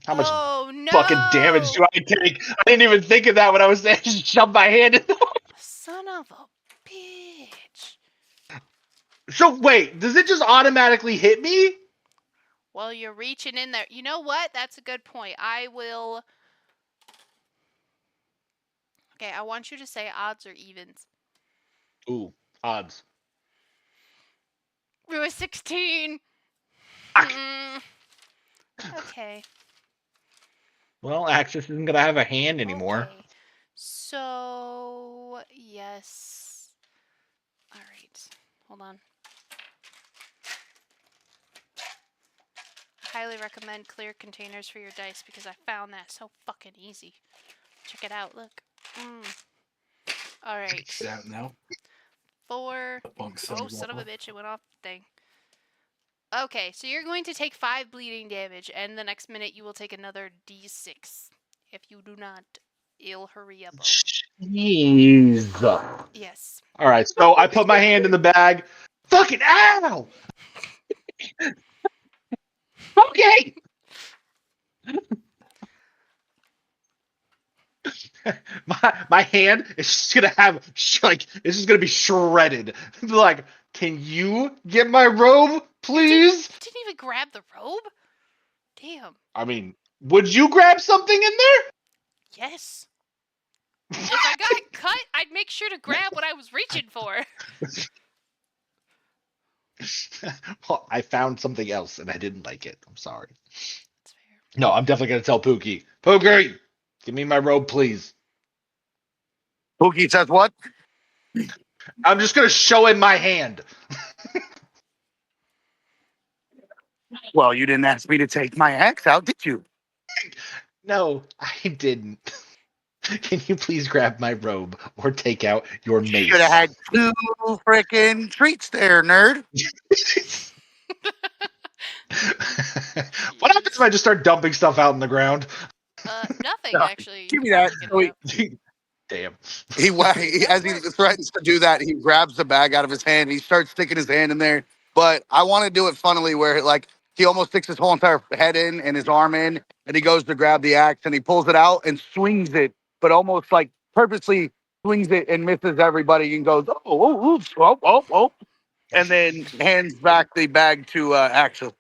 How much Oh no! fucking damage do I take? I didn't even think of that when I was saying just shove my hand in. Son of a bitch. So wait, does it just automatically hit me? Well, you're reaching in there. You know what? That's a good point. I will. Okay, I want you to say odds or evens. Ooh, odds. We were 16. Fuck. Okay. Well, Axis isn't gonna have a hand anymore. Okay. So, yes. All right. Hold on. I highly recommend clear containers for your dice because I found that so fucking easy. Check it out. Look. All right. Get out now. 4. Oh, son of a bitch! It went off the thing. Okay, so you're going to take 5 bleeding damage, and the next minute you will take another d6 if you do not hurry up. Jeez. Yes. All right, so I put my hand in the bag. Fucking ow! Okay. my hand is just gonna have like it's just gonna be shredded. Like, can you get my robe, please? You didn't even grab the robe? Damn. I mean, would you grab something in there? Yes. If I got cut, I'd make sure to grab what I was reaching for. Well, I found something else and I didn't like it. I'm sorry. That's fair. No, I'm definitely gonna tell Pookie. Pookie, give me my robe, please. Pookie says what? I'm just gonna show him my hand. Well, you didn't ask me to take my axe out, did you? No, I didn't. Can you please grab my robe or take out your mace? Should have had 2 freaking treats there, nerd. What happens if I just start dumping stuff out in the ground? Nothing, No, actually. give me You that. can So get it Damn. as he threatens to do that, he grabs the bag out of his hand. He starts sticking his hand in there. But I want to do it funnily, where like he almost sticks his whole entire head in and his arm in, and he goes to grab the axe and he pulls it out and swings it, but almost like purposely swings it and misses everybody and goes, oops, oh, and then hands back the bag to Axel.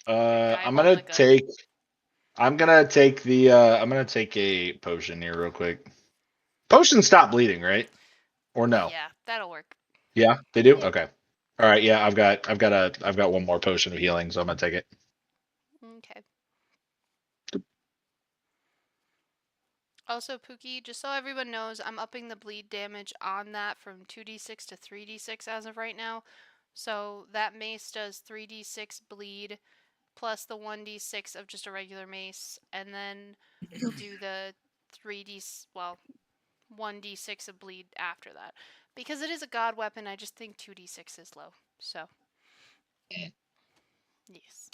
I'm gonna take a potion here real quick. Potions stop bleeding, right? Or no? Yeah, that'll work. Yeah, they do. Okay. All right. Yeah, I've got one more potion of healing, so I'm gonna take it. Also, Pookie, just so everyone knows, I'm upping the bleed damage on that from 2d6 to 3d6 as of right now. So that mace does 3d6 bleed plus the 1d6 of just a regular mace, and then we'll do the 3d, well, 1d6 of bleed after that. Because it is a god weapon, I just think 2d6 is low. So, yes.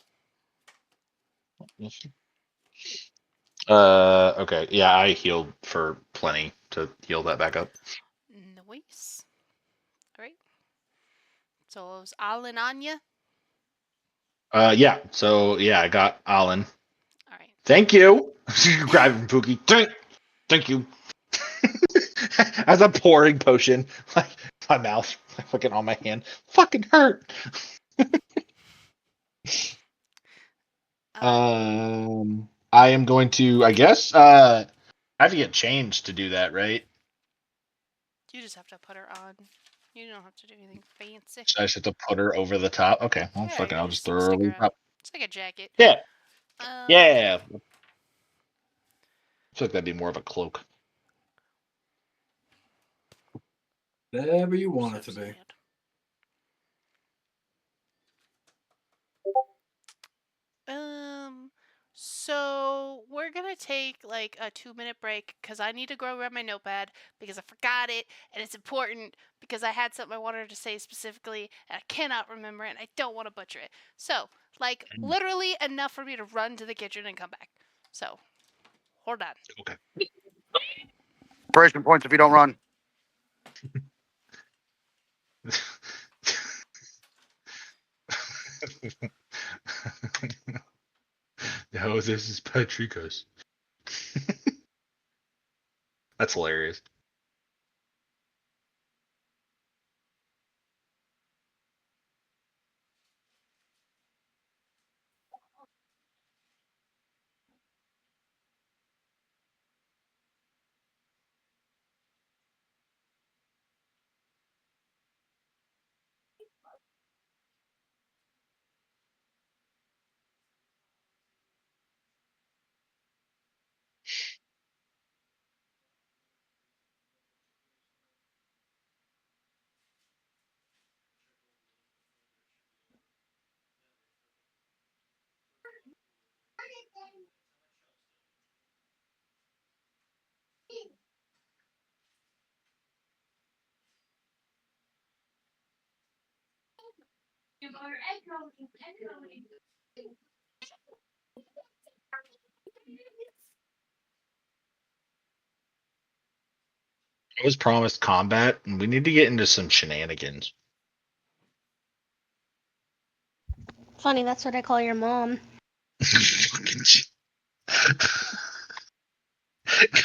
Okay. Yeah, I healed for plenty to heal that back up. Nice. Alright. So it was Alan Anya. Yeah. So yeah, I got Alan. Alright. Thank you. Grab him, Pookie. Thank you. As I'm pouring potion, like my mouth, like fucking on my hand, fucking hurt. I am going to, I guess, I have to get changed to do that, right? You just have to put her on. You don't have to do anything fancy. So I just have to put her over the top. Okay, well, Yeah, fucking, you I'll just just throw her stick over her the on. top. It's like a jacket. Yeah, Okay. yeah. I feel like that'd be more of a cloak. Whatever you want it So to be. sad. So we're gonna take like a 2-minute break because I need to go grab my notepad because I forgot it and it's important because I had something I wanted to say specifically and I cannot remember it and I don't want to butcher it. So, like, literally enough for me to run to the kitchen and come back. So, hold on. Okay. Inspiration points if you don't run. No, this is Patrica's. That's hilarious. I was promised combat, and we need to get into some shenanigans. Funny, that's what I call your mom.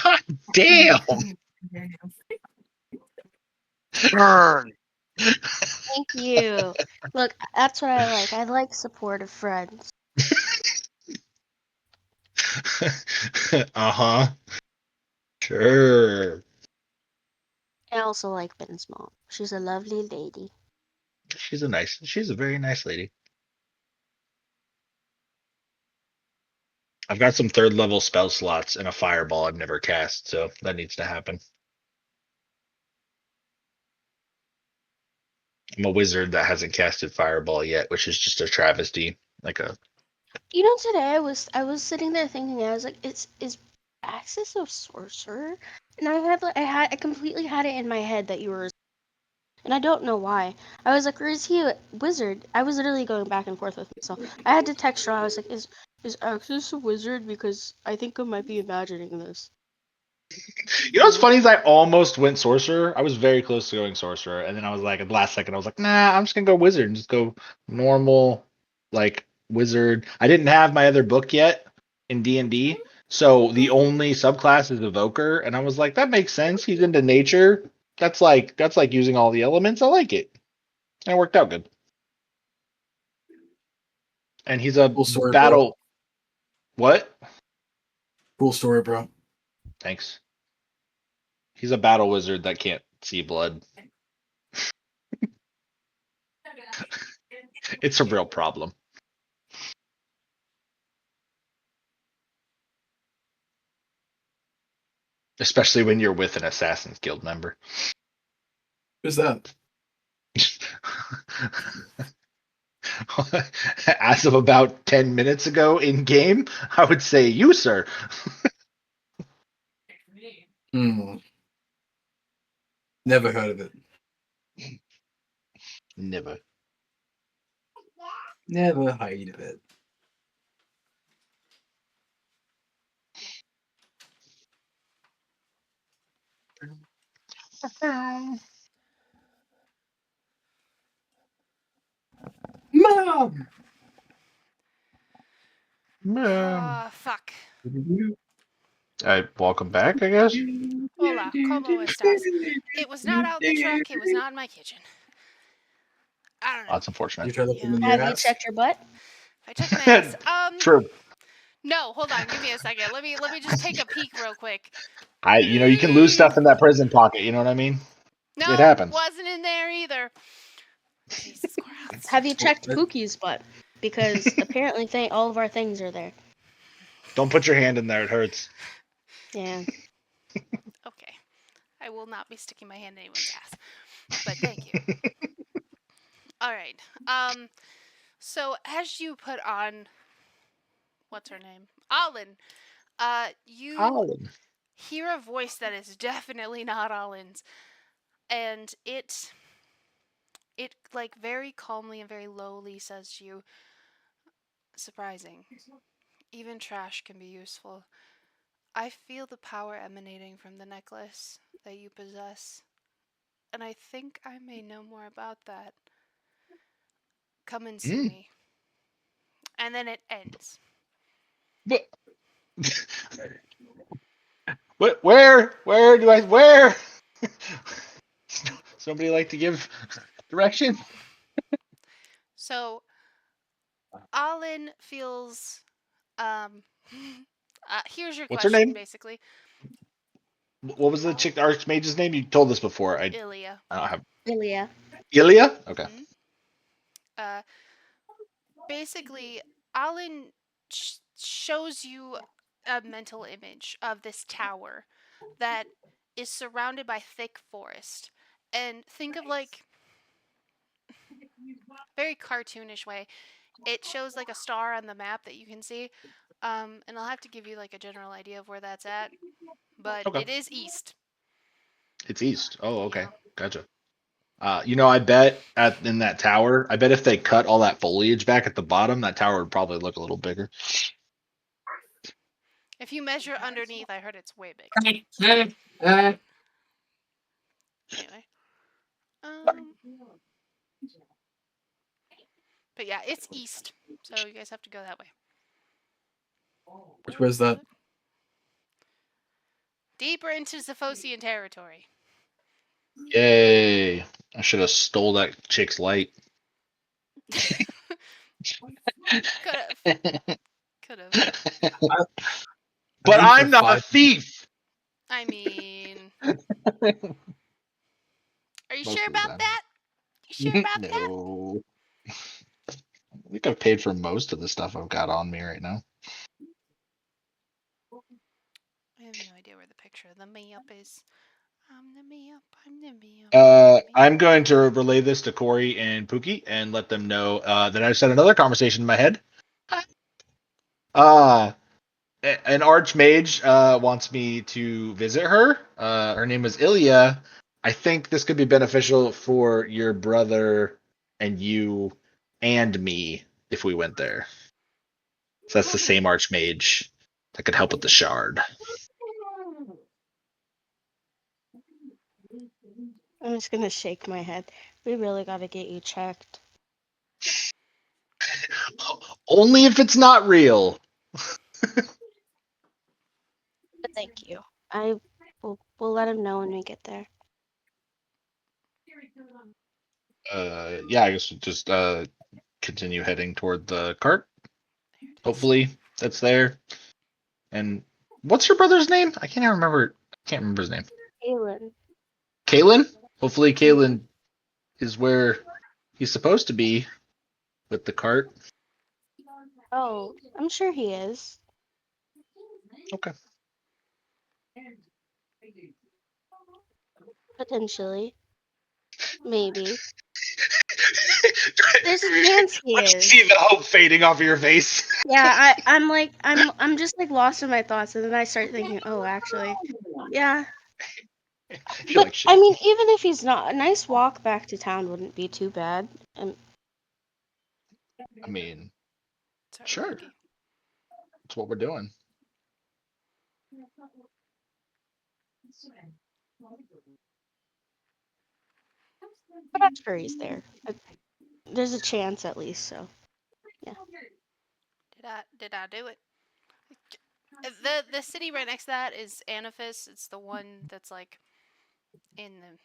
God damn! Burn. Thank you. Look, that's what I like. I like supportive friends. Uh-huh. Sure. I also like Ben's mom. She's a lovely lady. She's a very nice lady. I've got some third level spell slots and a fireball I've never cast, so that needs to happen. I'm a wizard that hasn't casted fireball yet, which is just a travesty. Like a You know, today I was sitting there thinking, I was like, is Axis a sorcerer? And I completely had it in my head that you were, and I don't know why. I was like, or is he a wizard? I was literally going back and forth with myself. I had to text her. I was like, is Axis a wizard? Because I think I might be imagining this. You know what's funny is I almost went sorcerer. I was very close to going sorcerer, and then I was like, at the last second, I was like, nah, I'm just gonna go wizard and just go normal, like wizard. I didn't have my other book yet in D&D, so the only subclass is evoker, and I was like, that makes sense. He's into nature. That's like using all the elements. I like it. And it worked out good. And he's a Cool story, bro. battle. What? Cool story, bro. Thanks. He's a battle wizard that can't see blood. It's a real problem. especially when you're with an Assassin's Guild member. Who's that? As of about 10 minutes ago in game, I would say you, sir. Hmm. Never heard of it. Never. Never heard of it. Mom. Oh, fuck. Welcome back, I guess. Hola, ¿cómo estás? It was not out in the truck. It was not in my kitchen. I don't know. That's unfortunate. You try looking in Yeah. your Have you ass? checked your butt? I checked my ass. True. No, hold on. Give me a second. Let me just take a peek real quick. You can lose stuff in that prison pocket. You know what I mean? No, It happens. wasn't in there either. Jesus Christ. Have you checked Well, Pookie's butt? Because apparently all of our things are there. Don't put your hand in there. It hurts. Yeah. Okay. I will not be sticking my hand in anyone's ass. But thank you. All right. So as you put on what's her name? Alin. You Alan. hear a voice that is definitely not Alin's. And it like very calmly and very lowly says to you, surprising. Even trash can be useful. I feel the power emanating from the necklace that you possess, and I think I may know more about that. Come and see me. And then it ends. But where do I where? Somebody like to give direction? So Alin feels here's your What's her question name? basically. What was the chick archmage's name? You told us before. I Ilya. don't have Ilya. Ilya? Okay. Mm-hmm. Basically, Alin shows you a mental image of this tower that is surrounded by thick forest. And think of like very cartoonish way. It shows like a star on the map that you can see. And I'll have to give you like a general idea of where that's at. But Okay. it is east. It's east. Oh, okay. Yeah. Gotcha. I bet in that tower, I bet if they cut all that foliage back at the bottom, that tower would probably look a little bigger. If you measure underneath, I heard it's way big. Anyway. But yeah, it's east. So you guys have to go that way. Which was that? Deeper into Zephosian territory. Yay! I should have stole that chick's light. Could have. Could have. But I I'm not a thief. I mean, are you Most sure of the about time. that? You sure about that? No. I think I've paid for most of the stuff I've got on me right now. I have no idea where the picture of the map is. I'm the map. I'm the map. I'm going to relay this to Corey and Pookie and let them know that I just had another conversation in my head. An archmage wants me to visit her. Her name is Ilya. I think this could be beneficial for your brother and you and me if we went there. So that's the same archmage that could help with the shard. I'm just gonna shake my head. We really gotta get you checked. Only if it's not real. But thank you. We'll let him know when we get there. Yeah, I guess we'll just continue heading toward the cart. There it is. Hopefully that's there. And what's your brother's name? I can't even remember. I can't remember his name. Aylin. Kalen? Hopefully Kalen is where he's supposed to be with the cart. Oh, I'm sure he is. Okay. Potentially. Maybe. There's a chance he Let's is. see the hope fading off of your face. Yeah, I'm just like lost in my thoughts, and then I start thinking, oh, actually, yeah. I feel But like I shit. mean, even if he's not, a nice walk back to town wouldn't be too bad. I mean, Sorry, sure. Cookie. That's what we're doing. But I'm sure he's there. There's a chance at least. So Did I do it? The city right next to that is Anaphis. It's the one that's like in the.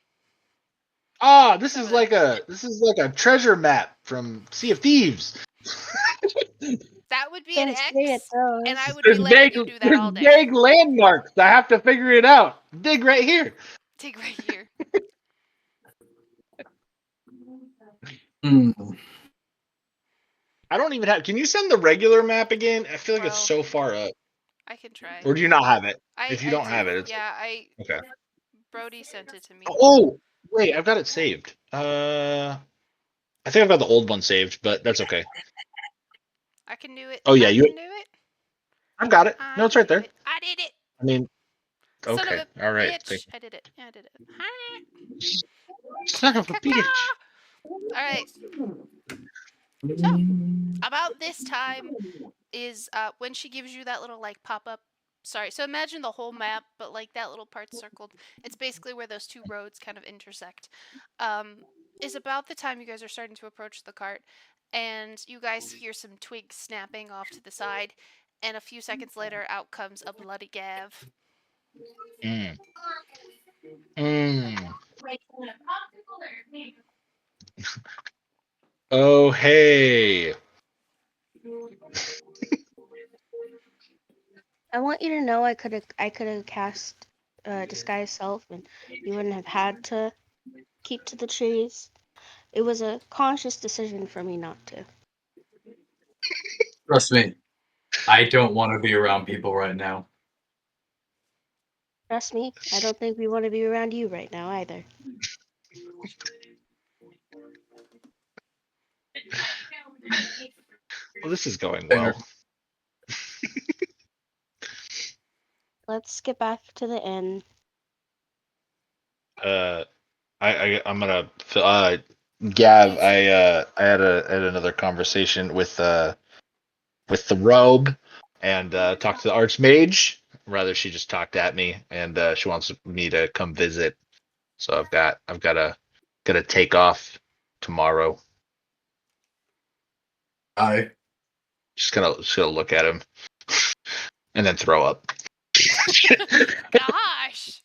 Ah, this Over is there. like a treasure map from Sea of Thieves. That would be an can't say it X, and I does. would be letting you do that all day. vague landmarks. I have to figure it out. Dig right here. Take right here. Hmm. I don't even have. Can you send the regular map again? I feel like it's Bro. so far up. I can try. Or do you not have it? I If you don't do. have it, it's Yeah, okay. Brody sent it to me. Oh, wait, I've got it saved. I think I've got the old one saved, but that's okay. I can do it. Oh yeah, I can do it. I've got it. I No, it's can right do there. it. I did it. I mean, Son of okay, a all right. bitch. I did it. Yeah, I did it. Son of a bitch. All right. So about this time is when she gives you that little like pop up. Sorry. So imagine the whole map, but like that little part circled. It's basically where those two roads kind of intersect. Is about the time you guys are starting to approach the cart, and you guys hear some twigs snapping off to the side, and a few seconds later, out comes a bloody Gav. Mm. Mm. Oh hey. I want you to know I could have cast disguise self, and you wouldn't have had to keep to the trees. It was a conscious decision for me not to. Trust me, I don't want to be around people right now. Trust me, I don't think we want to be around you right now either. Well, this is going Fair. well. Let's get back to the inn. I'm gonna Gav. Yes. I had another conversation with the robe and talked to the archmage. Rather, she just talked at me, and she wants me to come visit. So I've got to take off tomorrow. I Just gonna look at him and then throw up. Gosh.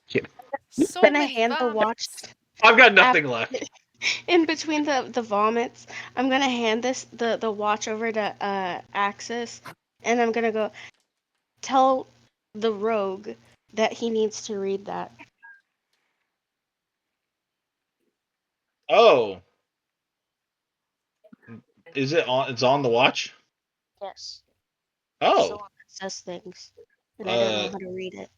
So Gonna many hand the watch I've got nothing left. in between the vomits. I'm gonna hand the watch over to Axis, and I'm gonna go tell the rogue that he needs to read that. Oh, is it on? It's on the watch. Yes. It's the Oh, one that says things, and I don't know uh, how to read it.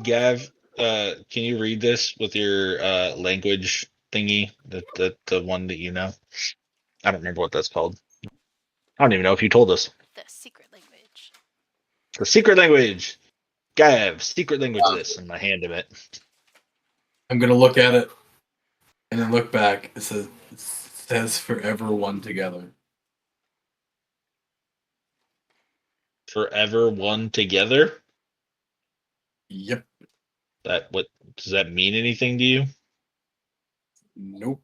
Gav, can you read this with your language thingy? The one that you know. I don't remember what that's called. I don't even know if you told us. The secret language. The secret language. Gav, secret language this. I'm gonna hand him it. I'm gonna look at it and then look back. It says forever one together. Forever one together. Yep. What does that mean anything to you? Nope.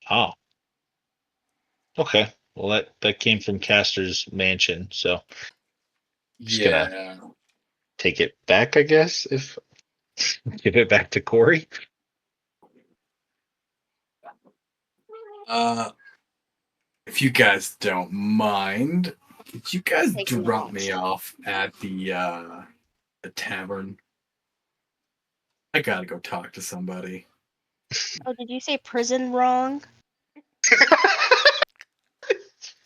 Oh. Okay. Well that came from Castor's mansion, so just gonna Yeah. take it back, I guess, if give it back to Corey. If you guys don't mind, could you guys Take drop notes. me off at the tavern? I gotta go talk to somebody. Oh, did you say prison wrong?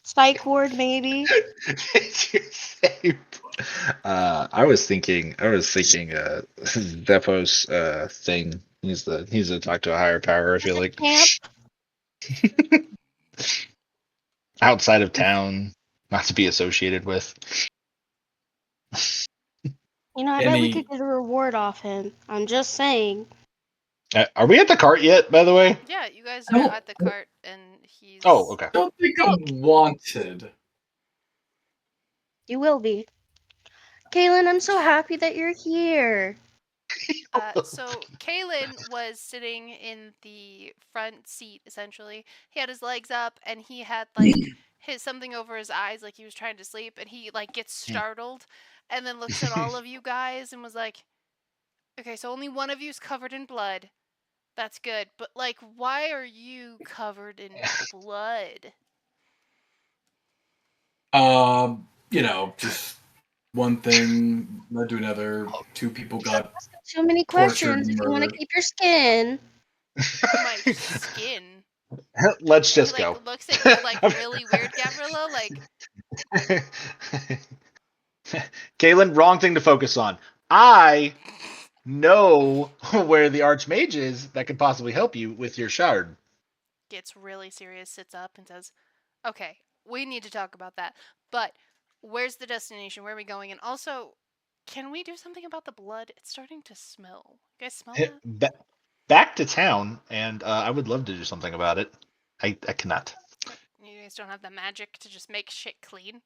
Psych ward, maybe? Did you say I was thinking Depo's thing. He's to talk to a higher power, I feel like. Camp. Outside of town, not to be associated with. You know, I bet we could get a reward off him. I'm just saying. Are we at the cart yet, by the way? Yeah, you guys I are don't- at the cart, and he's. Oh, okay. I don't think I'm wanted. You will be. Kaylin, I'm so happy that you're here. So Kalen was sitting in the front seat essentially. He had his legs up and he had like his something over his eyes like he was trying to sleep, and he like gets startled and then looks at all of you guys and was like, "Okay, so only one of you's covered in blood. That's good. But like why are you covered in blood?" Just one thing led to another. Two people got Too many tortured questions and if you want to murdered. keep your skin. My skin. Let's He just like go. looks at you like really weird, Gavrilo, like Kaylin, wrong thing to focus on. I know where the Archmage is that could possibly help you with your shard. gets really serious, sits up and says, "Okay, we need to talk about that. But where's the destination? Where are we going? And also, can we do something about the blood? It's starting to smell. You guys smell that? Back to town, and I would love to do something about it. I cannot. You guys don't have the magic to just make shit clean?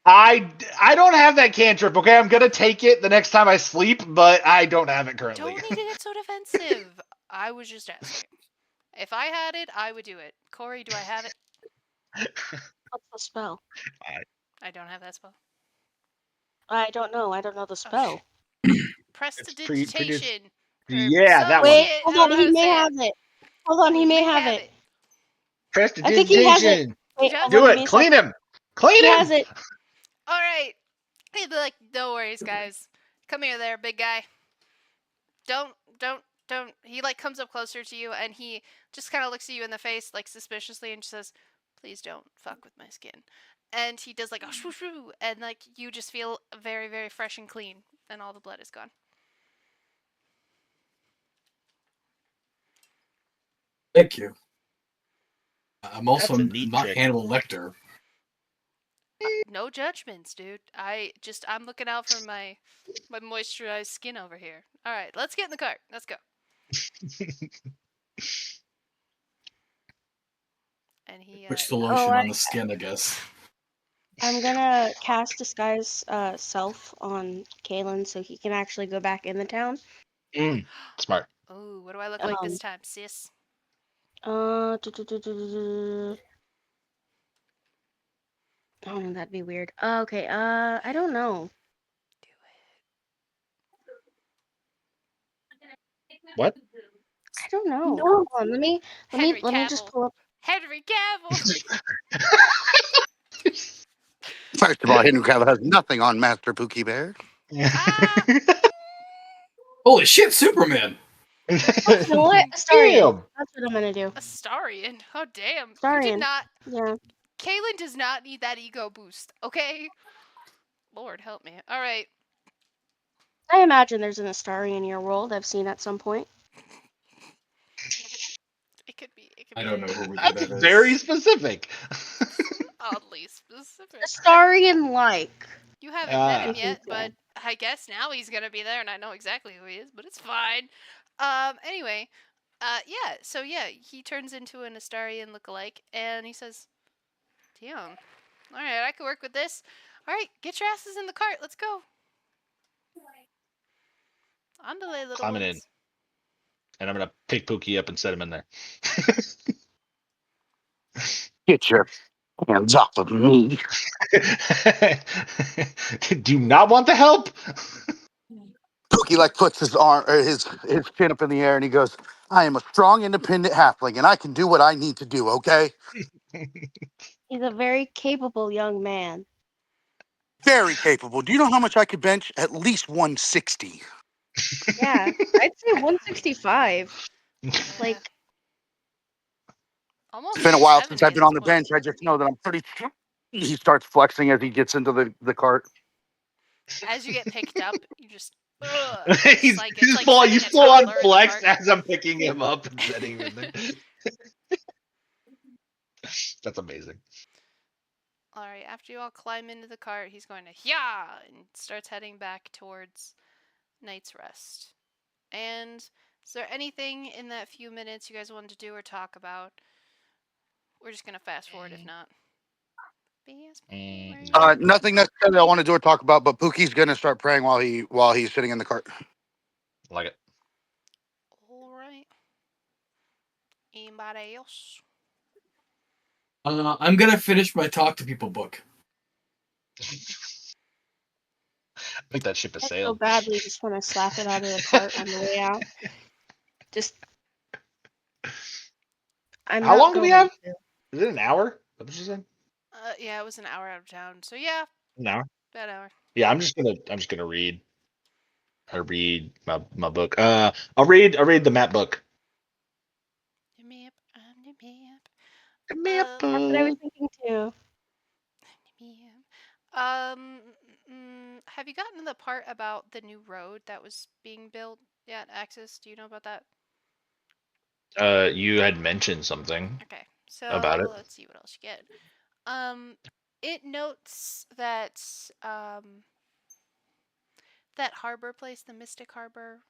I don't have that cantrip. Okay, I'm gonna take it the next time I sleep, but I don't have it currently. Don't need to get so defensive. I was just asking. If I had it, I would do it. Corey, do I have it? What's the spell? I don't have that spell. I don't know. I don't know the spell. Prestidigitation. Yeah, that one. Wait, Shit, hold I don't on. know how He to may say have it. Hold on, he may have it. I think he has it. Wait, Just hold Do on, give it. me a Clean second. him. Clean He him. has it. All right. He'd be like, "No worries, guys. Come here, there, big guy. Don't." He like comes up closer to you and he just kind of looks at you in the face like suspiciously and just says, "Please don't fuck with my skin." And he does like a shoo shoo, and like you just feel very very fresh and clean, and all the blood is gone. Thank you. I'm also That's a neat not trick. Hannibal Lecter. No judgments, dude. I'm looking out for my moisturized skin over here. All right, let's get in the cart. Let's go. And he Switch the lotion I- on the skin, I guess. I'm gonna cast disguise self on Kalen so he can actually go back in the town. Smart. Oh, what do I look like this time, sis? Oh, that'd be weird. Okay, I don't know. Do What? I don't know. Hold on, Henry let me just Cavill. pull up. Henry Cavill. First of all, Henry Cavill has nothing on Master Pookie Bear. Ah. Holy shit, Superman! You know what? Astarian. Damn. That's what I'm gonna do. Astarian. Oh damn. You Astarian. did not. Yeah. Kaylin does not need that ego boost. Okay. Lord help me. All right. I imagine there's an Astarian in your world I've seen at some point. It could be. I don't know who That's that is. very specific. Oddly specific. Astarian like. You haven't met him I think yet, so. but I guess now he's gonna be there, and I know exactly who he is. But it's fine. Anyway. Yeah. So yeah, he turns into an Astarian lookalike, and he says, "Damn. All right, I could work with this. All right, get your asses in the cart. Let's go. On delay, little Climbing ones." in. And I'm gonna pick Pookie up and set him in there. Get your hands off of me. Do not want the help. Pookie like puts his arm or his chin up in the air and he goes, "I am a strong, independent halfling, and I can do what I need to do. Okay, He's a very capable young man. very capable. Do you know how much I could bench? At least 160. Yeah, I'd say 165. Like, Almost It's been a while 170 since I've at been this on the point. bench. I just know that I'm pretty. He starts flexing as he gets into the cart. as you get picked up, you just He's like it's just like full, setting you a full on toddler in the flex cart. as I'm picking him up and setting him in there. That's amazing. All right, after you all climb into the cart, he's going to yeah and starts heading back towards Night's Rest. And is there anything in that few minutes you guys wanted to do or talk about? We're just gonna fast forward if not. Nothing necessarily I want to do or talk about, but Pookie's gonna start praying while he's sitting in the cart. Like it. All right. Anybody else? I'm gonna finish my talk to people book. I think that ship has I so sailed. badly just want to slap it out of the cart on the way out. Just, I'm How not long do we going have? to. Is it an hour? What did you say? Yeah, it was an hour out of town. So yeah, An hour. about an hour. Yeah, I'm just gonna read. I read my book. I'll read the map book. The map on the map. The map That's what I was book. thinking too. Have you gotten to the part about the new road that was being built yet, Axis? Do you know about that? You had mentioned something Okay, about it. so let's see what else you get. It notes that that harbor place, the Mystic Harbor,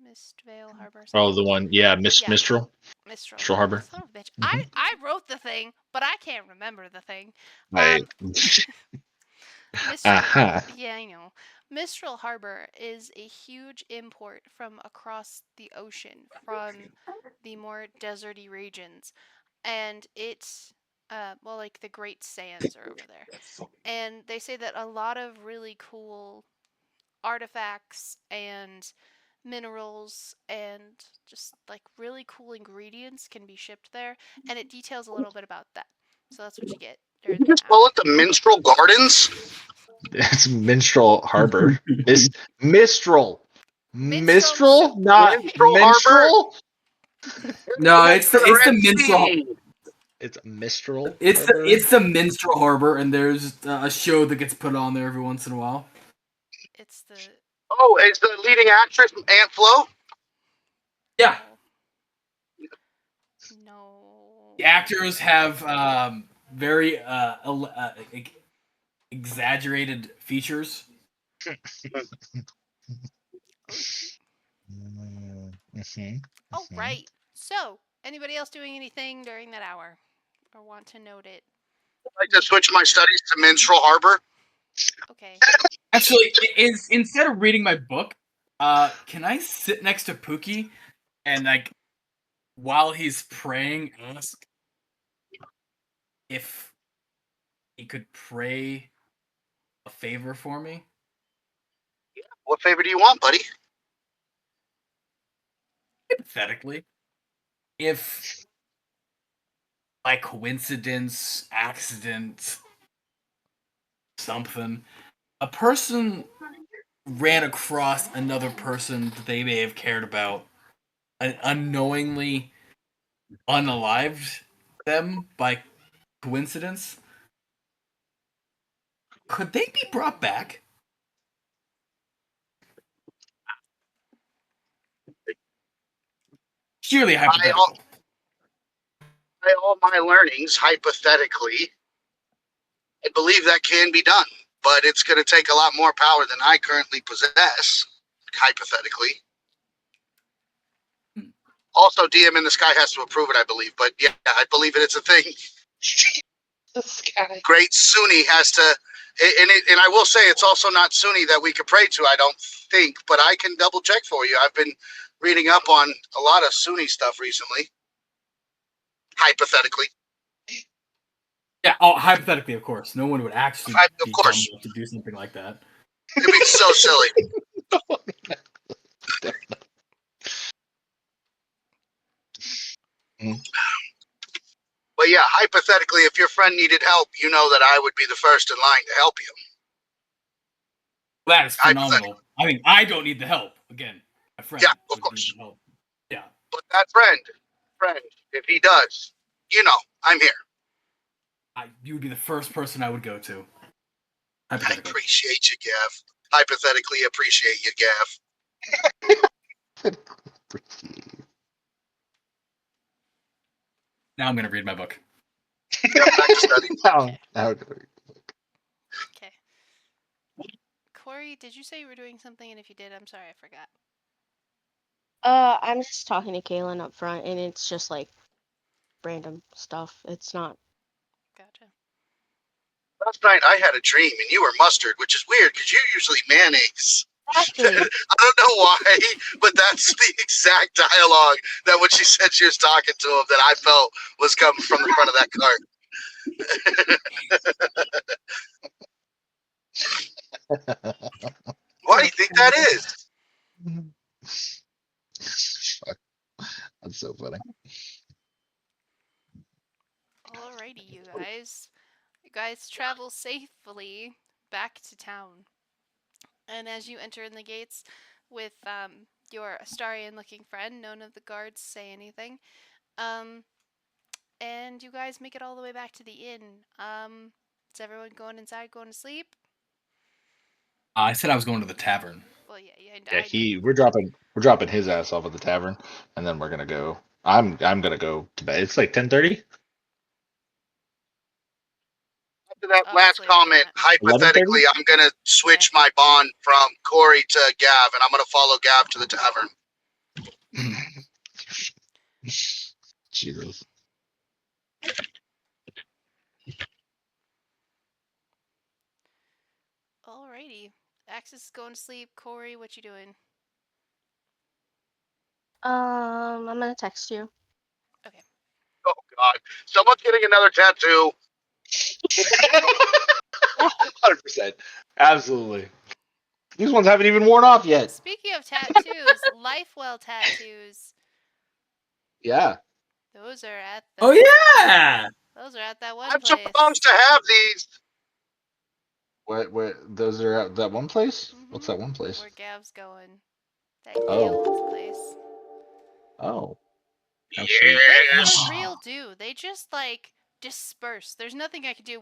Mistvale Harbor, Oh, something. the one, yeah, Yeah. Mistral Mistral Harbor. Son of a bitch. Mhm. I wrote the thing, but I can't remember the thing. I, Mistral. aha. Yeah, I know. Mistral Harbor is a huge import from across the ocean, from the more deserty regions, and it's well, like the Great Sands are over there, and they say that a lot of really cool artifacts and minerals and just like really cool ingredients can be shipped there, and it details a little bit about that. So that's what you get Did during you the just call map. it the Minstrel Gardens? It's Minstrel Harbor. Mistral. Minstrel Mistral, soup. not Minstrel Harbor? Minstrel. No, it's the Red minstrel. Sea. It's Mistral It's Harbor. the minstrel harbor, and there's a show that gets put on there every once in a while. It's the Oh, is the leading actress Aunt Flo? Yeah, no. the actors have very exaggerated features. Okay. Mm-hmm. All right. So, anybody else doing anything during that hour, or want to note it? I'd like to switch my studies to Minstrel Harbor. Okay. Actually, instead of reading my book, can I sit next to Pookie and like while he's praying ask if he could pray a favor for me? What favor do you want, buddy? Hypothetically, if by coincidence, accident, something, a person ran across another person that they may have cared about and unknowingly unalived them by coincidence, could they be brought back? Surely hypothetical. By all my learnings, hypothetically, I believe that can be done, but it's going to take a lot more power than I currently possess, hypothetically. Also, DM in the Sky has to approve it, I believe. But yeah, I believe it's a thing. The sky. Great Sunni has to, and I will say it's also not Sunni that we could pray to, I don't think, but I can double check for you. I've been reading up on a lot of Sunni stuff recently, hypothetically. Yeah, oh, hypothetically, of course. No one would actually Of be dumb course. enough to do something like that. It'd be so silly. But yeah, hypothetically, if your friend needed help, you know that I would be the first in line to help you. That is Hypothetically. phenomenal. I mean, I don't need the help. Again, my friend Yeah, of would course. need the help. Yeah. But that friend, if he does, you know, I'm here. You would be the first person I would go to. I Hypothetically. appreciate you, Gav. hypothetically appreciate you, Gav. Now I'm gonna read my book. Back to study. Okay. Corey, did you say you were doing something? And if you did, I'm sorry, I forgot. I'm just talking to Kaylin up front, and it's just like random stuff. It's not. Gotcha. Last night I had a dream and you were mustard, which is weird because you're usually mayonnaise. Exactly. I don't know why, but that's the exact dialogue that when she said she was talking to him that I felt was coming from the front of that cart. Why do you think that is? That's so funny. Alrighty, you guys. You guys travel safely back to town. And as you enter in the gates with your Astarian-looking friend, none of the guards say anything. And you guys make it all the way back to the inn. Is everyone going inside, going to sleep? I said I was going to the tavern. Well, yeah, Yeah, we're dropping his ass off at the tavern, and then we're gonna go. I'm gonna go to bed. It's like 10:30. After that Oh, last it's later than comment, that now. hypothetically, I'm going to switch my bond from Corey to Gav, and I'm going to follow Gav to the tavern. Jesus. Alrighty. Axis is going to sleep. Corey, what you doing? I'm gonna text you. Okay. Oh, God. Someone's getting another tattoo. 100%. Absolutely. These ones haven't even worn off yet. Speaking of tattoos, Lifewell tattoos. Yeah. Those are at the. Oh yeah. Those are at that one I'm place. supposed to have these. What? Those are at that one place? Mhm. What's that one place? Where Gav's going. That Oh. Galen's place. Oh. How They sweet. for real do. They just like disperse. There's nothing I could do.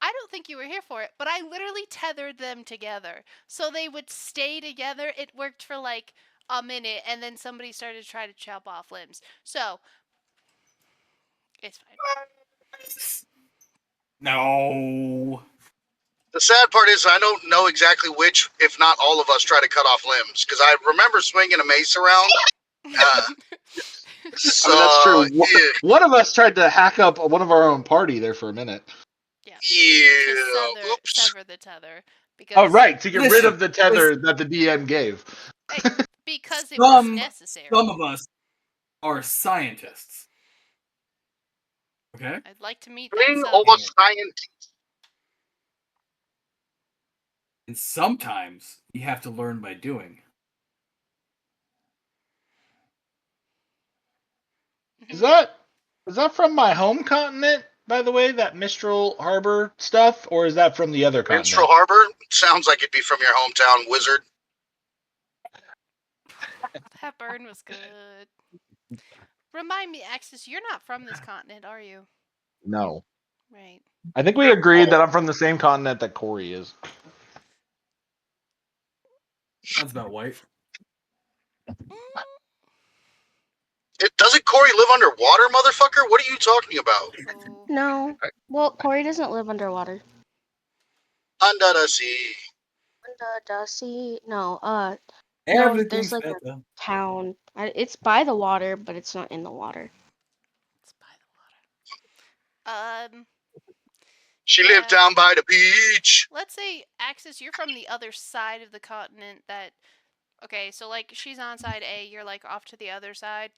I don't think you were here for it, but I literally tethered them together so they would stay together. It worked for like a minute, and then somebody started to try to chop off limbs. So it's fine. No. The sad part is I don't know exactly which, if not all of us, try to cut off limbs. Because I remember swinging a mace around. So, I mean, that's true. yeah. One of us tried to hack up one of our own party there for a minute. Yeah. Yeah. To Oops. sever the tether. Because, Oh, right. To get rid Listen, of the tether that the DM gave. because it was necessary. Some of us are scientists. Okay? I'd like to meet Bring that over some. science. And sometimes you have to learn by doing. Is that from my home continent, by the way, that Mistral Harbor stuff, or is that from the other Minstrel continent? Harbor? Sounds like it'd be from your hometown, wizard. That burn was good. Remind me, Axis, you're not from this continent, are you? No. Right. I think we agreed that I'm from the same continent that Corey is. Sounds about white. Doesn't Corey live underwater, motherfucker? What are you talking about? Oh. No. Well, Corey doesn't live underwater. Under the sea. Under the sea. No. No. Everything's There's like a better. town. It's by the water, but it's not in the water. It's by the water. She lived down by the beach. Let's say, Axis, you're from the other side of the continent that. Okay, so like she's on side A, you're like off to the other side.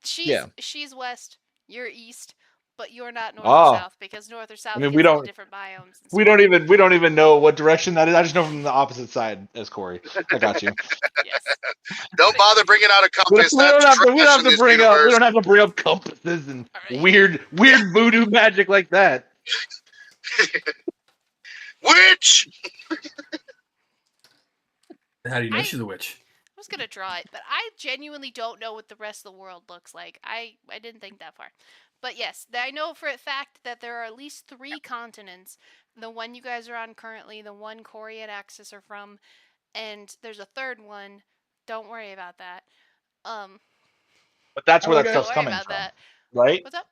She's west, you're east, but you're not north or south because north or south gets into different biomes. And we don't even know what direction that is. I just know from the opposite side as Corey. I got you. Yes. Don't bother bringing out a compass. We don't That's have trash in to this bring up. We universe. don't have to bring up compasses and weird voodoo magic like that. Witch. How do you know she's a witch? I was gonna draw it, but I genuinely don't know what the rest of the world looks like. I didn't think that far. But yes, I know for a fact that there are at least 3 continents. The one you guys are on currently, the one Corey and Axis are from, and there's a third one. Don't worry about that. But that's where that Okay. stuff's Don't worry coming about from, that. right? What's up?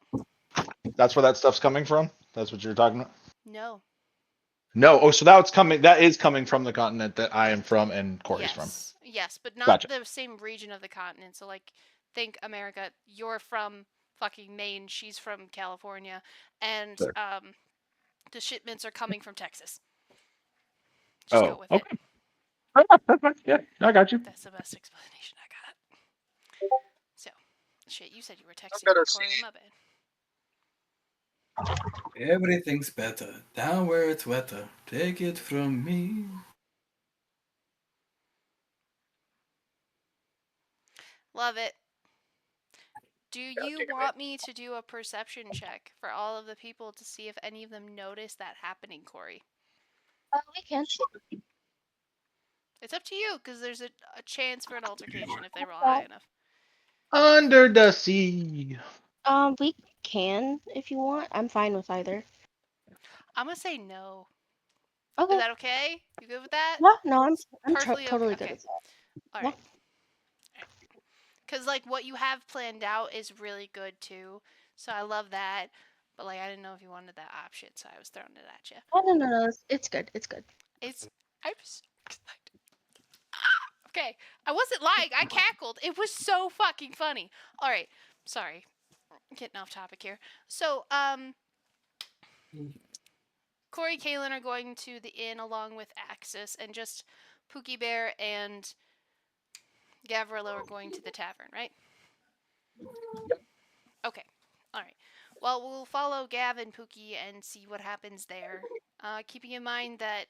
That's where that stuff's coming from. That's what you're talking about. No. No. Oh, so that's coming. That is coming from the continent that I am from and Corey's from. Yes, but not Gotcha. the same region of the continent. So, like, think America. You're from fucking Maine. She's from California, and Sure. the shipments are coming from Texas. Just Oh, go with okay. it. That's fine. Yeah, I got you. That's the best explanation I got. So, shit, you said you were texting better me, Corey. see. My bad. Everything's better down where it's wetter. Take it from me. Love it. Do you want me to do a perception check for all of the people to see if any of them notice that happening, Corey? We can. It's up to you, because there's a chance for an altercation if they roll high enough. Under the sea. We can if you want. I'm fine with either. I'm gonna say no. Okay. Is that okay? You good with that? Yeah, no, I'm Perfectly totally okay. good with that. All Yeah. right. Because, like, what you have planned out is really good, too. So I love that. But, like, I didn't know if you wanted that option, so I was throwing it at you. Oh no, it's good. It's good. I'm so excited. Okay. I wasn't lying. I cackled. It was so fucking funny. All right. Sorry. Getting off topic here. So, Corey Kalen are going to the inn along with Axis, and just Pookie Bear and Gavrilo are going to the tavern, right? Okay. All right. Well, we'll follow Gav and Pookie and see what happens there. Keeping in mind that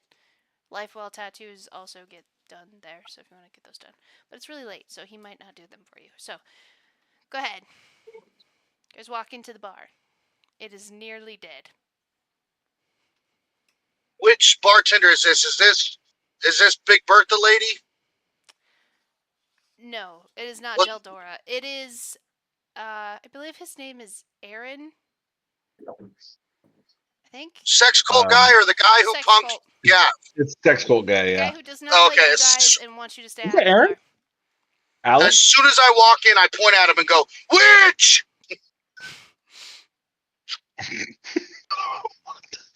Life Well tattoos also get done there, so if you want to get those done. But it's really late, so he might not do them for you. So, go ahead. You guys walk into the bar. It is nearly dead. Which bartender is this? Is this Big Bertha lady? No, it is not What? Geldora. It is, I believe his name is Aaron. I think. Sex cult guy or the guy who Sex punked? cult. Yeah. It's Sex Cult guy. The Yeah. guy who does not like Okay, you it's- guys and wants you to stay Is out of that his Aaron? bar. Alex. As soon as I walk in, I point at him and go, "Witch!"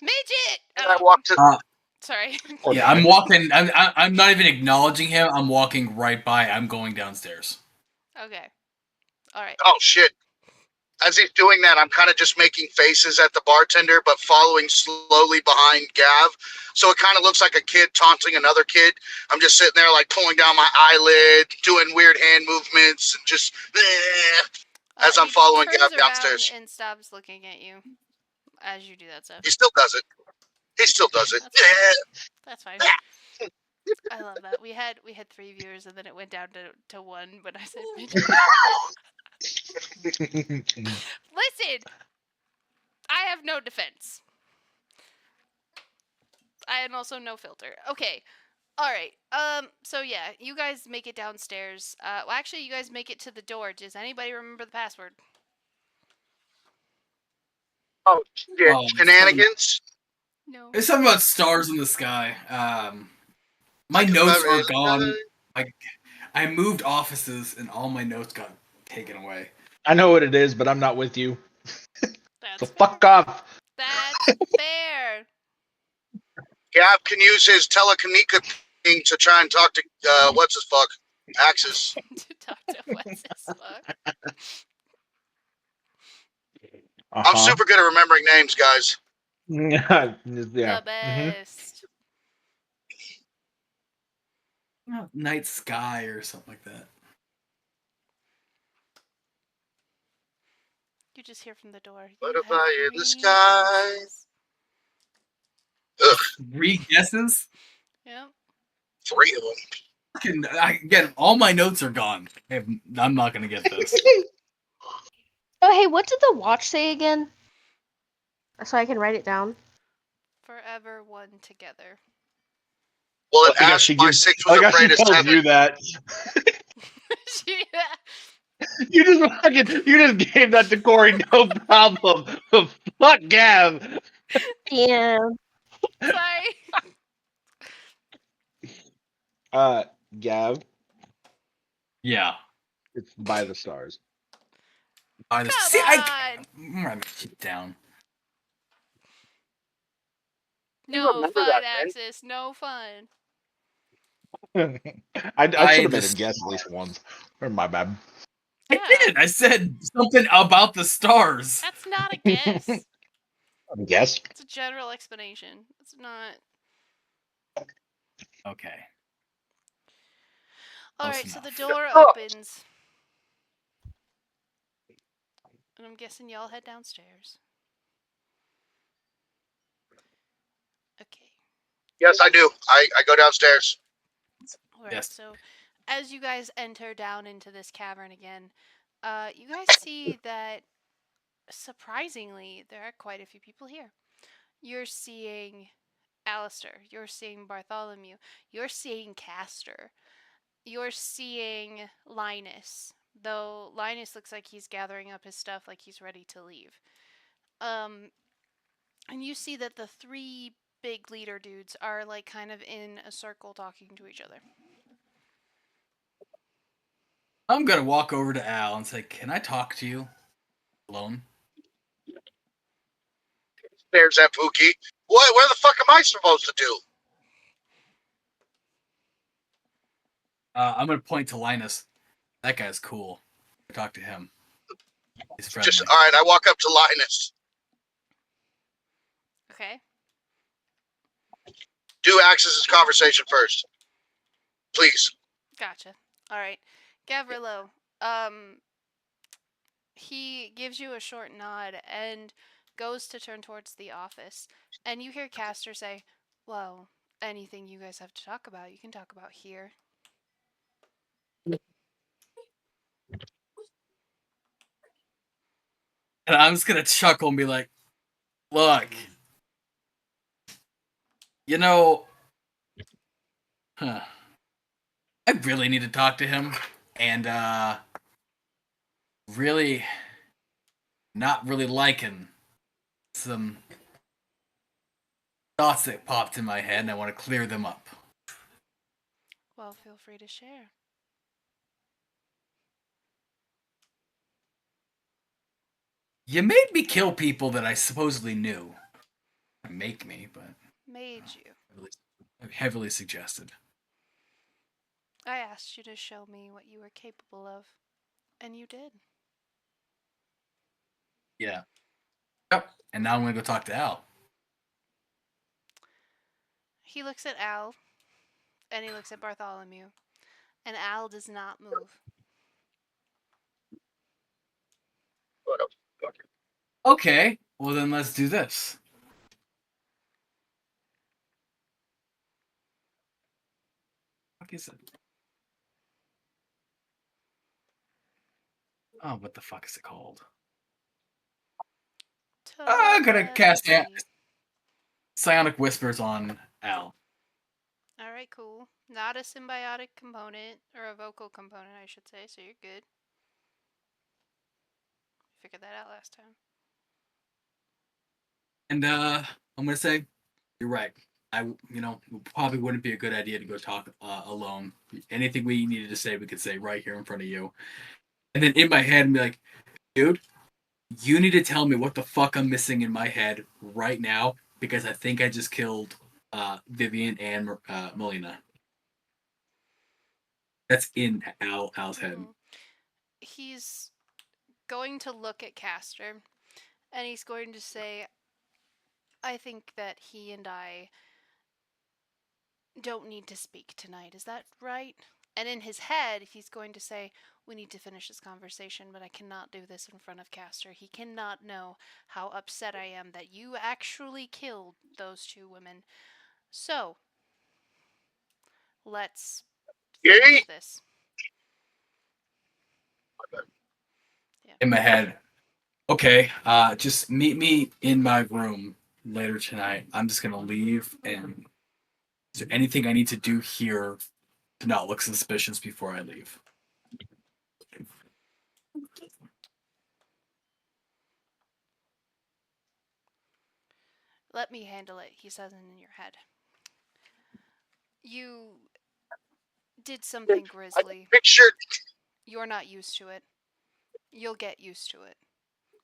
Midget! And I walk to. Sorry. Yeah, I'm walking. I'm not even acknowledging him. I'm walking right by. I'm going downstairs. Okay. All right. Oh shit! As he's doing that, I'm kind of just making faces at the bartender, but following slowly behind Gav. So it kind of looks like a kid taunting another kid. I'm just sitting there, like pulling down my eyelid, doing weird hand movements, and just as I'm He following turns Gav around downstairs. and stops looking at you as you do that stuff. He still does it. He still does it. That's fine. I love that. We had 3 viewers and then it went down to 1, but I said midget. Listen, I have no defense. And also no filter. Okay. All right. So yeah, you guys make it downstairs. Well, actually, you guys make it to the door. Does anybody remember the password? Oh shit! Shenanigans. No. It's something about stars in the sky. My notes are gone. I moved offices and all my notes got taken away. I know what it is, but I'm not with you. That's So fair. fuck off. That's fair. Gav can use his telekinetica thing to try and talk to what's his fuck Axis. To talk to what's his fuck. I'm super good at remembering names, guys. Yeah. The best. Night sky or something like that. You just hear from the door. What You if I have in the 3 sky? guesses. Ugh, 3 guesses? Yep. 3 of them. Again, all my notes are gone. I'm not gonna get this. Oh hey, what did the watch say again? So I can write it down. Forever one together. Well, it I guess asked she my gives. 6 I was guess she afraid of tells 7. you that. You just gave that to Corey, no problem. Fuck Gav. Yeah. Sorry. Gav, Yeah. it's by the stars. Come See, on! I'm writing my shit down. No fun, Axis. No fun. I should have made him just- guess at least once. Or my bad. I did. I said something about the stars. That's not a guess. Guess. It's a general explanation. It's not. Okay. Alright, Close so the enough. door opens. And I'm guessing y'all head downstairs. Okay. Yes, I do. I go downstairs. Alright, Yes. so as you guys enter down into this cavern again, you guys see that surprisingly there are quite a few people here. You're seeing Alistair, you're seeing Bartholomew, you're seeing Castor, you're seeing Linus, though Linus looks like he's gathering up his stuff like he's ready to leave. And you see that the three big leader dudes are like kind of in a circle talking to each other. I'm gonna walk over to Al and say, "Can I talk to you alone?" Stares at Pookie. What? Where the fuck am I supposed to do? I'm gonna point to Linus. That guy's cool. Talk to him. He's friendly. Just all right. I walk up to Linus. Okay. Do Axis's conversation first, please. Gotcha. All right. Gavrilo, he gives you a short nod and goes to turn towards the office. And you hear Castor say, "Well, anything you guys have to talk about, you can talk about here." And I'm just gonna chuckle and be like, "Look, you know, I really need to talk to him, and really not really liking some thoughts that popped in my head, and I want to clear them up." Well, feel free to share. You made me kill people that I supposedly knew. Make me, but Made you. heavily suggested. I asked you to show me what you were capable of, and you did. Yeah. Yep. And now I'm gonna go talk to Al. He looks at Al, and he looks at Bartholomew, and Al does not move. Okay. Well, then let's do this. What is it? Oh, what the fuck is it called? I'm gonna cast Telepathy. Psionic Whispers on Al. Alright, cool. Not a symbiotic component, or a vocal component, I should say, so you're good. Figured that out last time. And I'm gonna say, you're right. Probably wouldn't be a good idea to go talk alone. Anything we needed to say, we could say right here in front of you. And then in my head, be like, dude, you need to tell me what the fuck I'm missing in my head right now, because I think I just killed Vivian and Melina. That's in Al's head. He's going to look at Castor, and he's going to say, "I think that he and I don't need to speak tonight. Is that right?" And in his head, he's going to say, "We need to finish this conversation, but I cannot do this in front of Castor. He cannot know how upset I am that you actually killed those two women. So, let's finish this." In my head, okay, just meet me in my room later tonight. I'm just gonna leave, and is there anything I need to do here to not look suspicious before I leave? "Let me handle it," he says in your head. You did something I grisly. pictured. You're not used to it. You'll get used to it.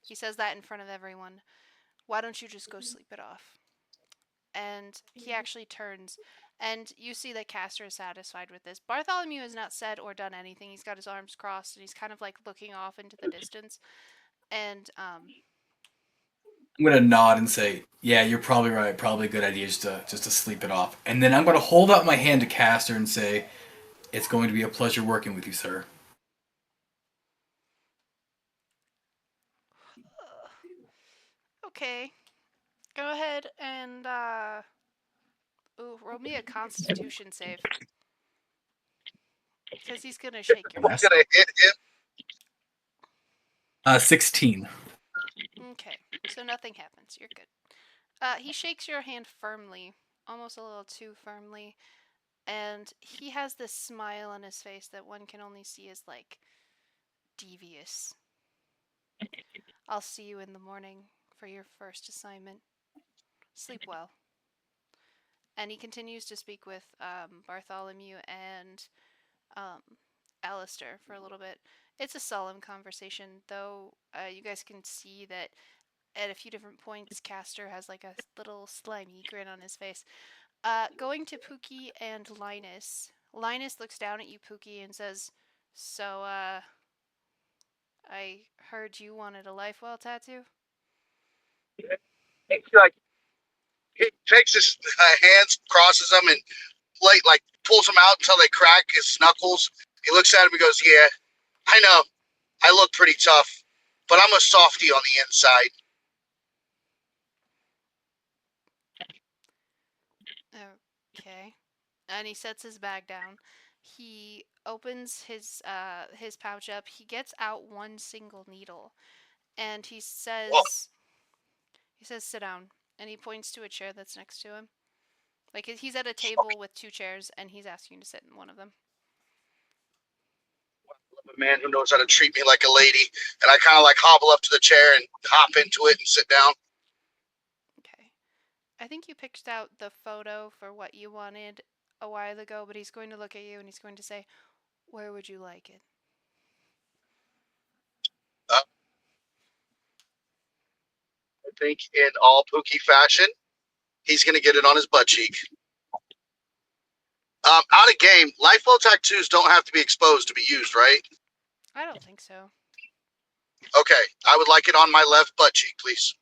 He says that in front of everyone. Why don't you just go sleep it off? And he actually turns, and you see that Castor is satisfied with this. Bartholomew has not said or done anything. He's got his arms crossed, and he's kind of like looking off into the distance. And I'm gonna nod and say, "Yeah, you're probably right. Probably a good idea just to sleep it off." And then I'm gonna hold out my hand to Castor and say, "It's going to be a pleasure working with you, sir." okay, go ahead and roll me a Constitution save, because he's gonna shake your I'm hand. gonna hit him. 16. Okay, so nothing happens. You're good. He shakes your hand firmly, almost a little too firmly, and he has this smile on his face that one can only see as like devious. I'll see you in the morning for your first assignment. Sleep well. And he continues to speak with Bartholomew and um, Alistair for a little bit. It's a solemn conversation, though you guys can see that at a few different points, Castor has like a little slimy grin on his face. Going to Pookie and Linus. Linus looks down at you, Pookie, and says, "So, I heard you wanted a life well tattoo?" He's like, he takes his hands, crosses them, and like pulls them out until they crack his knuckles. He looks at him and goes, "Yeah, I know. I look pretty tough, but I'm a softie on the inside." Okay. And he sets his bag down. He opens his pouch up. He gets out one single needle, and Whoa. he says, "Sit down." And he points to a chair that's next to him. Like he's at a table with two chairs, and he's asking you to sit in one of them. I'm a man who knows how to treat me like a lady, and I kind of like hobble up to the chair and hop into it and sit down. Okay. I think you picked out the photo for what you wanted a while ago, but he's going to look at you and he's going to say, "Where would you like it?" I think in all Pookie fashion, he's gonna get it on his butt cheek. Out of game, life well tattoos don't have to be exposed to be used, right? I don't think so. Okay, I would like it on my left butt cheek, please.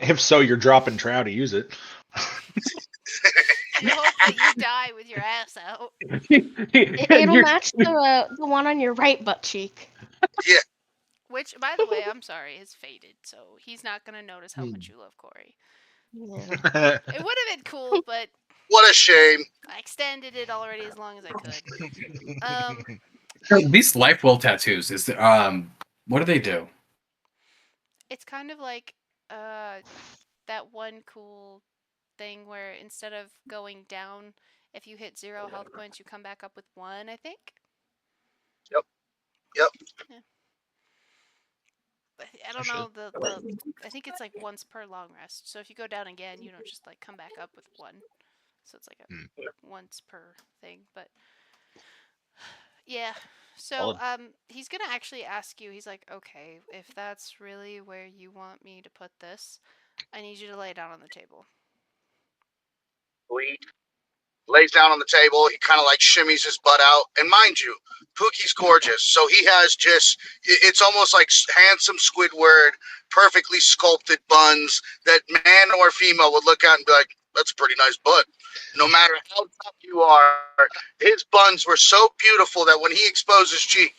If so, you're dropping trow to use it. You hope that you die with your ass out. It'll match the one on your right butt cheek. Yeah. Which, by the way, I'm sorry, is faded, so he's not gonna notice how much you love Corey. Yeah. It would have been cool, but What a shame. I extended it already as long as I could. These life well tattoos is what do they do? It's kind of like that one cool thing where instead of going down, if you hit 0 health points, you come back up with 1, I think. Yep. Yeah. I don't know the I think it's like once per long rest. So if you go down again, you don't just like come back up with 1. So it's like a once per thing, but yeah. So he's gonna actually ask you. He's like, "Okay, if that's really where you want me to put this, I need you to lay down on the table." Sweet. Lays down on the table. He kind of like shimmies his butt out. And mind you, Pookie's gorgeous. So he has just, it's almost like handsome Squidward, perfectly sculpted buns that man or female would look at and be like, "That's a pretty nice butt." No matter how tough you are, his buns were so beautiful that when he exposed his cheek,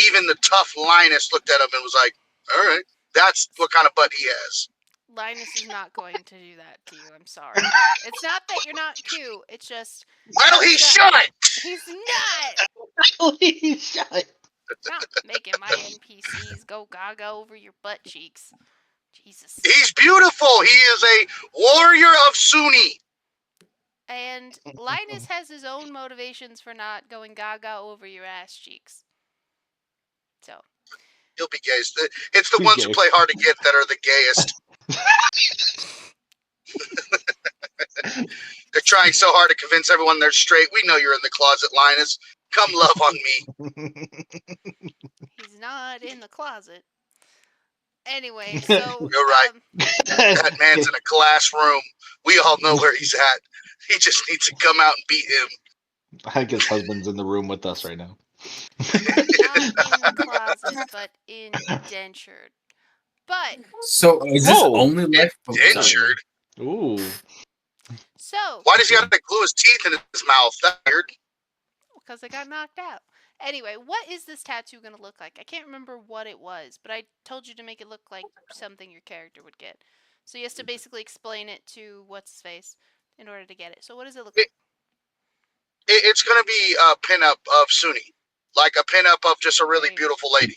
even the tough Linus looked at him and was like, "All right, that's what kind of butt he has." Linus is not going to do that to you. I'm sorry. It's not that you're not cute. It's just Well, he should. he's not. He's shy. Not making my NPCs go gaga over your butt cheeks. Jesus. He's beautiful. He is a warrior of Sunni. And Linus has his own motivations for not going gaga over your ass cheeks. So. He'll be gay. It's the He's ones gay. who play hard to get that are the gayest. They're trying so hard to convince everyone they're straight. We know you're in the closet, Linus. Come love on me. He's not in the closet. Anyway, so You're right. That man's in a classroom. We all know where he's at. He just needs to come out and beat him. I think his husband's in the room with us right now. not in the closet, but indentured. But So is this Whoa. only life? Indentured? Ooh. so Why does he have to glue his teeth in his mouth? That's weird. because I got knocked out. Anyway, what is this tattoo going to look like? I can't remember what it was, but I told you to make it look like something your character would get. So he has to basically explain it to what's his face in order to get it. So what does it look like? It's going to be a pinup of Suni. Like a pinup of just a really Right. beautiful lady.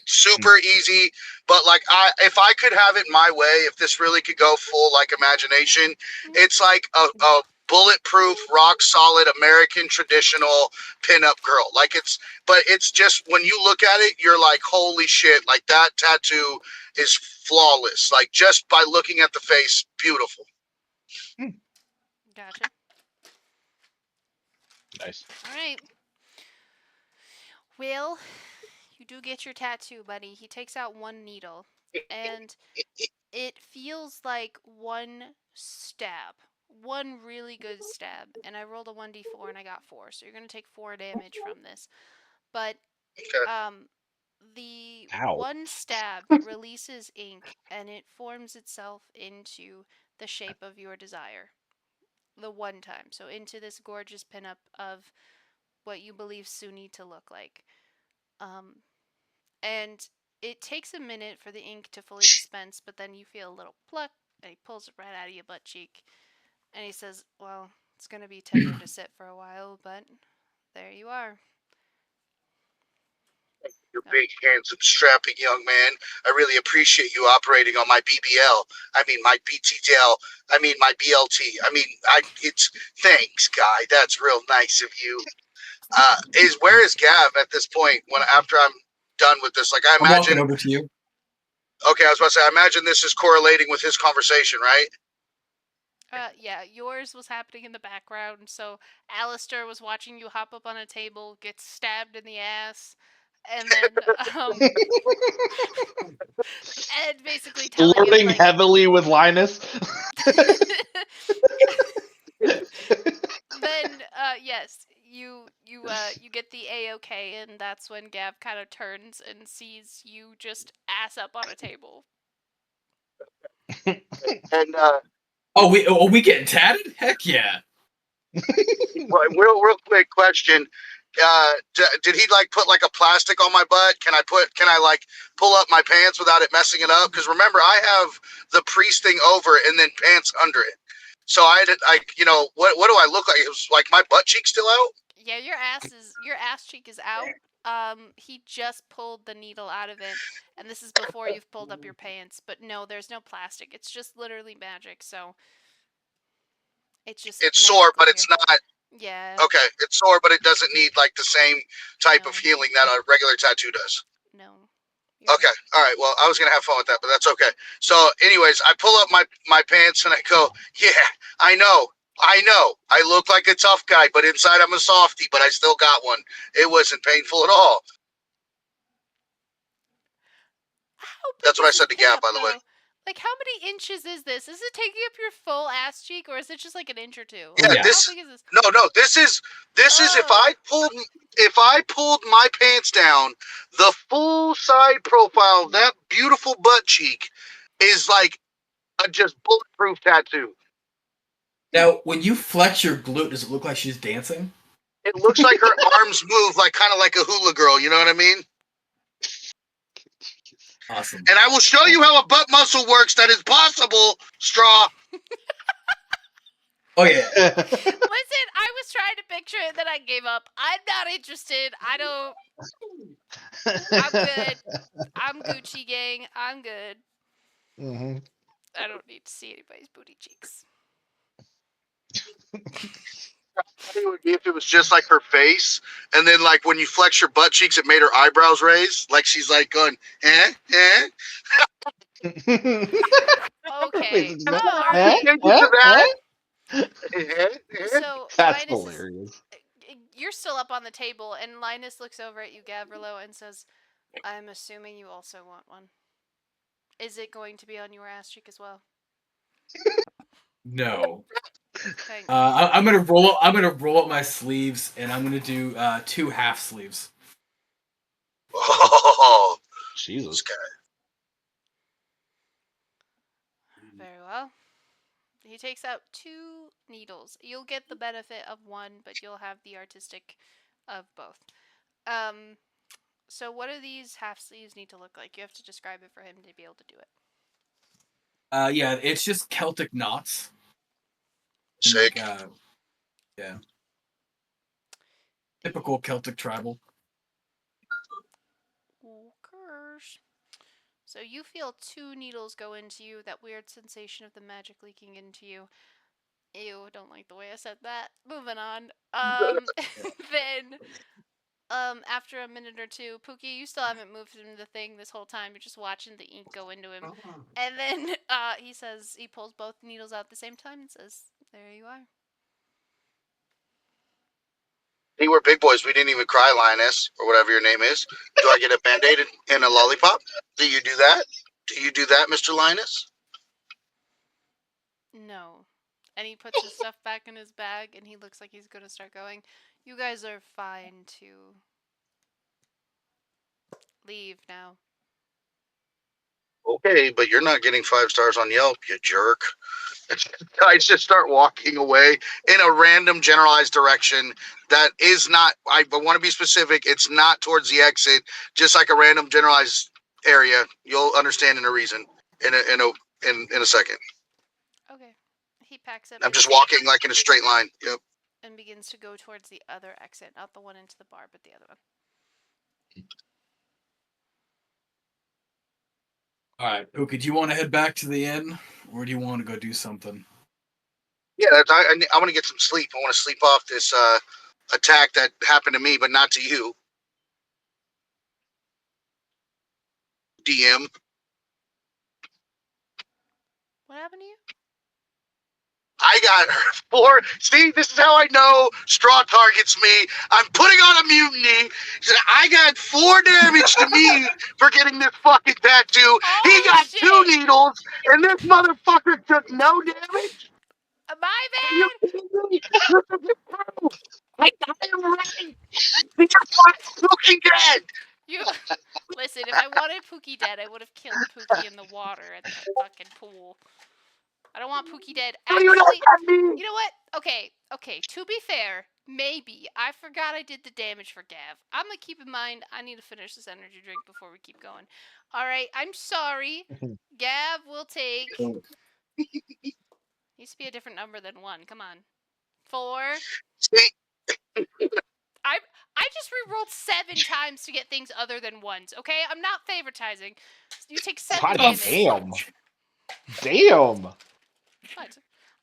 Super easy, but like if I could have it my way, if this really could go full like imagination, it's like a bulletproof, rock solid American traditional pinup girl. Like but it's just when you look at it, you're like, holy shit! Like that tattoo is flawless. Like just by looking at the face, beautiful. Gotcha. Nice. All right. Well, you do get your tattoo, buddy. He takes out one needle, and it feels like one stab. One really good stab. And I rolled a 1d4 and I got 4. So you're going to take 4 damage from this. But Okay. the Ow. one stab releases ink and it forms itself into the shape of your desire. The one time. So into this gorgeous pinup of what you believe Suni to look like. And it takes a minute for the ink to fully dispense, but then you feel a little pluck, and he pulls it right out of your butt cheek. And he says, well, it's going to be tender to sit for a while, but there you are. You're big, handsome, strapping young man. I really appreciate you operating on my BBL. I mean, my BTL. I mean, my BLT. I mean, it's thanks, guy. That's real nice of you. Where is Gav at this point? After I'm done with this, like I I'm walking imagine. over to you. Okay, I was about to say. I imagine this is correlating with his conversation, right? Yeah, yours was happening in the background. So Alistair was watching you hop up on a table, get stabbed in the ass, and then and basically telling Flirting him like heavily with Linus. then yes, you get the A-OK, and that's when Gav kind of turns and sees you just ass up on a table. And we getting tatted? Heck yeah. real quick question. Did he like put like a plastic on my butt? Can I like pull up my pants without it messing it up? Because remember, I have the priest thing over and then pants under it. So I what do I look like? It was like my butt cheek still out. Yeah, your ass cheek is out. He just pulled the needle out of it, and this is before you've pulled up your pants. But no, there's no plastic. It's just literally magic. So it's just It's sore, but magically it's here. not. Yeah. Okay, it's sore, but it doesn't need like the same type No. of healing that a regular tattoo does. No. Okay, all right. Well, I was gonna have fun with that, but that's okay. So, anyways, I pull up my pants and I go, yeah, I know. I look like a tough guy, but inside I'm a softie. But I still got one. It wasn't painful at all. That's what I said to Gav, by the way. Like, how many inches is this? Is it taking up your full ass cheek, or is it just like an inch or two? Yeah, Like, this. How big is this? No. This is if I pulled my pants down, the full side profile of that beautiful butt cheek is like a just bulletproof tattoo. Now, when you flex your glute, does it look like she's dancing? It looks like her arms move like kind of like a hula girl. You know what I mean? Awesome. And I will show you how a butt muscle works. That is possible. Straw. Oh yeah. Listen, I was trying to picture it, then I gave up. I'm not interested. I'm good. I'm Gucci gang. I'm good. Mm-hmm. I don't need to see anybody's booty cheeks. It would be if it was just like her face, and then like when you flex your butt cheeks, it made her eyebrows raise, like she's like going, eh. Okay. Huh? All right. Changes to that. So That's Linus is, hilarious. you're still up on the table, and Linus looks over at you, Gavrilo, and says, "I'm assuming you also want one. Is it going to be on your ass cheek as well?" No. Thank I'm gonna roll up. I'm gonna roll up my sleeves, and I'm gonna do 2 half sleeves. Oh, this Jesus. guy. Very well. He takes out 2 needles. You'll get the benefit of one, but you'll have the artistic of both. Um, so what do these half sleeves need to look like? You have to describe it for him to be able to do it. Yeah, it's just Celtic knots. And Sick. yeah, typical Celtic tribal. Curse. So you feel 2 needles go into you, that weird sensation of the magic leaking into you. Ew, don't like the way I said that. Moving on. Then after a minute or two, Pookie, you still haven't moved into the thing this whole time. You're just watching the ink go into him. And then he says, he pulls both needles out at the same time and says, "There you are." Hey, we're big boys. We didn't even cry, Linus, or whatever your name is. Do I get a Band-Aid and a lollipop? Do you do that? Do you do that, Mr. Linus? No. And he puts his stuff back in his bag and he looks like he's going to start going. You guys are fine to leave now. Okay, but you're not getting 5 stars on Yelp, you jerk. I just start walking away in a random generalized direction that is not, I want to be specific, it's not towards the exit, just like a random generalized area. You'll understand in a reason in a second. Okay. He packs up I'm his just stuff walking like in a straight line. Yep. and begins to go towards the other exit, not the one into the bar, but the other one. All right, Pookie, do you want to head back to the inn, or do you want to go do something? Yeah, I want to get some sleep. I want to sleep off this attack that happened to me, but not to you, DM. What happened to you? I got 4. See, this is how I know Straw targets me. I'm putting on a mutiny. I got 4 damage to me for getting this fucking tattoo. He Oh, got 2 shit! needles, and this motherfucker took no damage. My Are you bad! kidding me? This isn't true. I am right. You're fucking dead. You listen, if I wanted Pookie dead, I would have killed Pookie in the water at the fucking pool. I don't want Pookie dead. Do you know what Actually, that means? you know what? Okay, to be fair, maybe. I forgot I did the damage for Gav. I'm gonna keep in mind I need to finish this energy drink before we keep going. Alright, I'm sorry. Gav will take needs to be a different number than 1. Come on. 4. See, I just re-rolled 7 times to get things other than 1s, okay? I'm not favoritizing. You take 7 God damage. damn. Damn. What?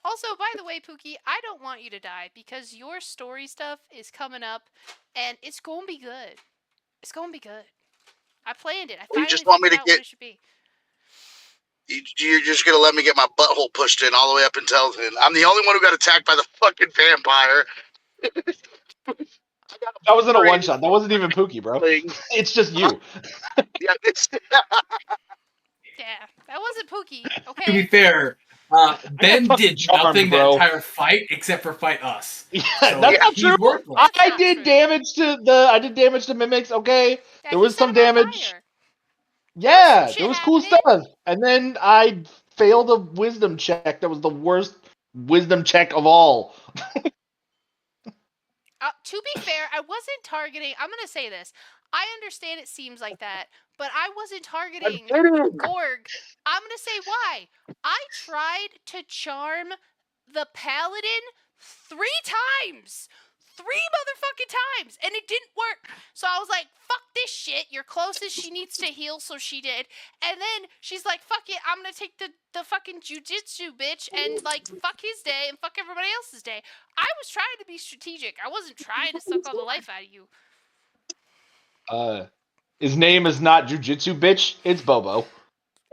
Also, by the way, Pookie, I don't want you to die because your story stuff is coming up and it's going to be good. It's going to be good. I planned it. I you finally just want me figured to out get. what it should be. You're just gonna let me get my butthole pushed in all the way up until then. I'm the only one who got attacked by the fucking vampire. That wasn't a one shot. That wasn't even Pookie, bro. It's just you. Yeah, Yeah, that wasn't Pookie, To be okay? fair, I got Ben fucking did charmed, nothing that bro. entire fight except for fight us. Yeah, So that's not he's true. worthless. That's not did true. damage to mimics. Okay, Yeah, there he was set some him on damage. fire. There was some Yeah, there shit was cool happening. stuff. And then I failed a wisdom check. That was the worst wisdom check of all. To be fair, I wasn't targeting. I'm gonna say this. I understand it seems like that, but I wasn't I'm targeting kidding. Gorg. I'm gonna say why. I tried to charm the paladin 3 times. 3 motherfucking times, and it didn't work. So I was like, fuck this shit. You're closest. She needs to heal, so she did. And then she's like, fuck it. I'm gonna take the fucking jujitsu bitch and, like, fuck his day and fuck everybody else's day. I was trying to be strategic. I wasn't trying to suck all the life out of you. His name is not Jujitsu Bitch. It's Bobo.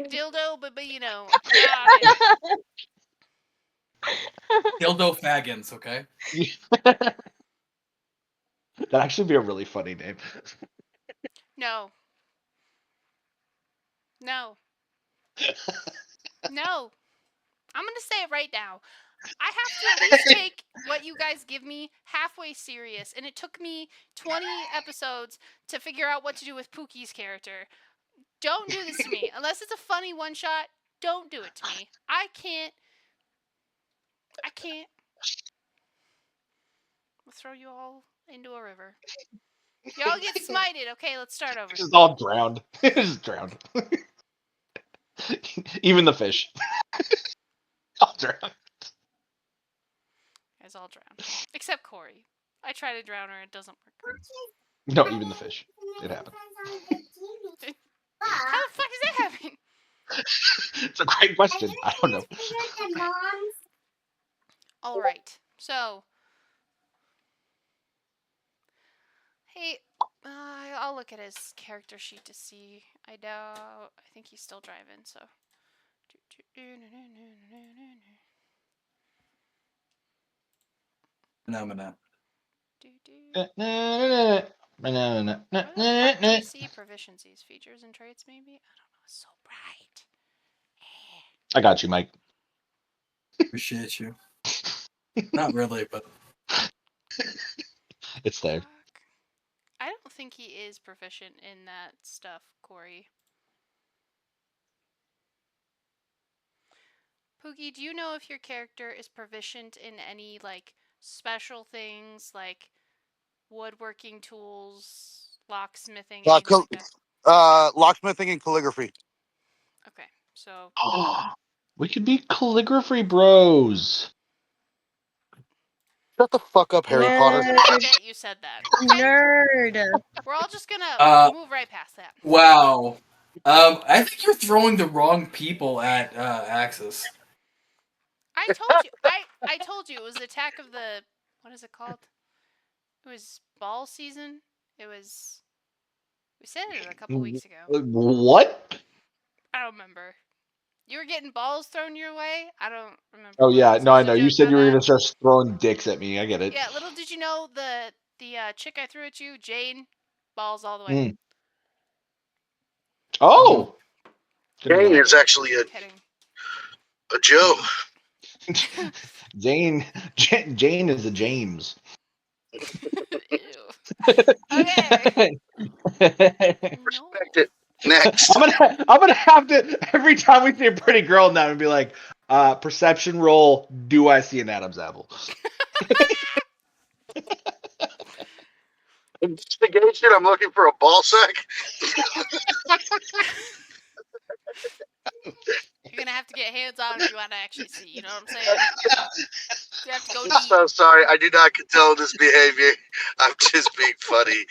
Dildo, but you know, you're on it. Dildo Faggins, okay? That'd actually be a really funny name. No. No. No. I'm gonna say it right now. I have to at least take what you guys give me halfway serious, and it took me 20 episodes to figure out what to do with Pookie's character. Don't do this to me. Unless it's a funny one shot, don't do it to me. I can't. We'll throw you all into a river. Y'all get smited. Okay, let's start over. Just all drowned. Just drowned. Even the fish. All drowned. Guys all drown. Except Corey. I try to drown her, it doesn't work. No, even the fish. It happened. How the fuck does that happen? It's a great question. I don't know. Okay. Alright, so. Hey, I'll look at his character sheet to see. I think he's still driving, so. Phenomena. Where the fuck do you see proficiencies, features, and traits? Maybe I don't know. It's so bright. I got you, Mike. Appreciate you. Not really, but It's there. Fuck. I don't think he is proficient in that stuff, Corey. Pookie, do you know if your character is proficient in any like special things like woodworking tools, locksmithing, anything like that? Locksmithing and calligraphy. Okay, so We could be calligraphy bros. Shut the fuck up, Harry I'm Potter. gonna forget you said that. Okay, Nerd. we're all just gonna move right past that. wow. I think you're throwing the wrong people at Axis. I told you. I told you it was the attack of the. What is it called? It was ball season. It was. We said it a couple weeks ago. What? I don't remember. You were getting balls thrown your way. I don't remember. Oh what yeah, was no, I the know. You joke said about you were that. gonna start throwing dicks at me. I get it. Yeah, little did you know the chick I threw at you, Jane, balls all the way. Mm. Oh. Good to Jane know. is actually Kidding. a Joe. Jane is a James. Ew. Okay. No. Respect it. Next. I'm gonna have to every time we see a pretty girl now and be like, perception roll, do I see an Adam's apple? Investigation, I'm looking for a ball sack. You're gonna have to get hands on if you want to actually see. You know what I'm saying? You have to go I'm deep. so sorry. I do not condone this behavior. I'm just being funny.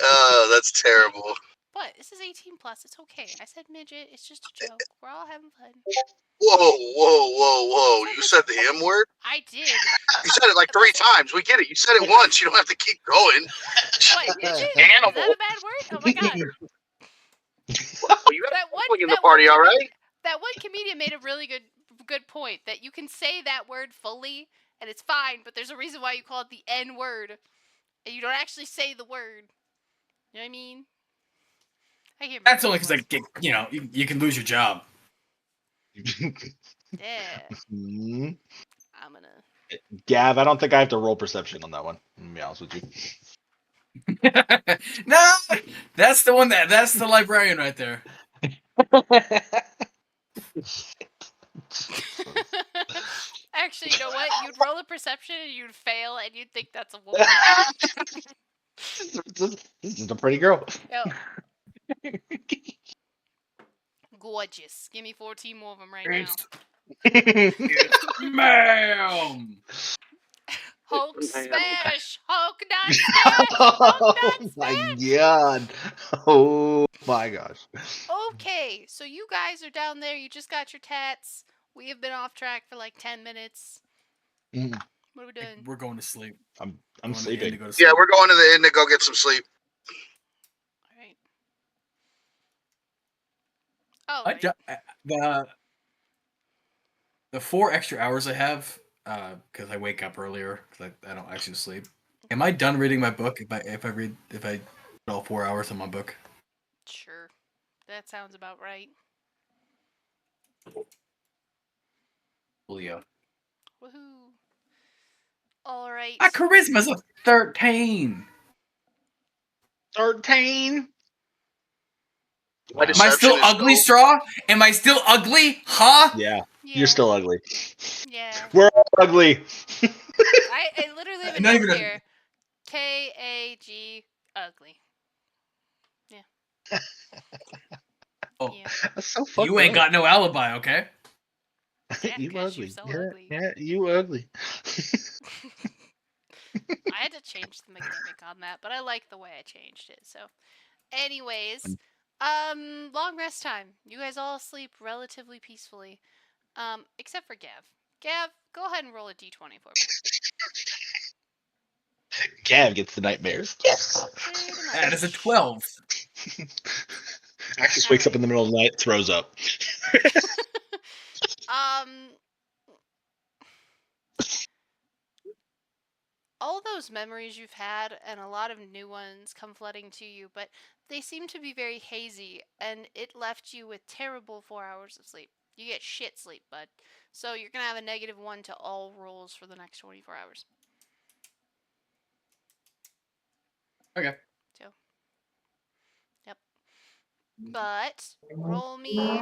Oh, that's terrible. But this is 18 plus. It's okay. I said midget. It's just a joke. We're all having fun. Whoa. You said the M word? I did. You said it like 3 times. We get it. You said it once. You don't have to keep going. What, midget? Animal. Is that a bad word? Oh my god. Well, you got That one. in the party, all right? That one comedian made a really good point that you can say that word fully and it's fine, but there's a reason why you call it the N word, and you don't actually say the word. You know what I mean? I can't remember. That's only because you can lose your job. Yeah. Hmm. I'm gonna. Gav, I don't think I have to roll perception on that one. I'm gonna be honest with you. No, that's the one that's the librarian right there. Actually, you know what? You'd roll a perception and you'd fail, and you'd think that's a woman. This is a pretty girl. Yo. Gorgeous. Give me 14 more of them right now. Ma'am. Hulk smash! Hulk not smash! Hulk not Oh smash! my god. Oh my gosh. Okay, so you guys are down there. You just got your tats. We have been off track for like 10 minutes. Mm. What are we doing? We're going to sleep. I'm Going to sleeping. go to sleep. Yeah, we're going to the inn to go get some sleep. All right. Oh, right. The 4 extra hours I have, because I wake up earlier because I don't actually sleep. Am I done reading my book if I read all 4 hours of my book? Sure. That sounds about right. Julio. Woohoo. All right. My charisma's a 13. 13. My Am I still deception is ugly, so- Straw? Am I still ugly? Huh? Yeah, Yeah. you're still ugly. Yeah. We're all ugly. I literally have a Not note even a- here. KAG ugly. Oh, Yeah. That's so fucked you ain't up. got no alibi, okay? Yeah, You 'cause you're ugly. so Yeah, ugly. yeah, you ugly. I had to change the mechanic on that, but I like the way I changed it. So, anyways, long rest time. You guys all sleep relatively peacefully, except for Gav. Gav, go ahead and roll a d20 for me. Gav gets the nightmares. Yes. Pretty much. That is a 12. Axe just wakes up in the middle of the night, throws up. um, all those memories you've had and a lot of new ones come flooding to you, but they seem to be very hazy, and it left you with terrible 4 hours of sleep. You get shit sleep, bud. So you're gonna have a -1 to all rolls for the next 24 hours. Okay. So, yep. But roll me,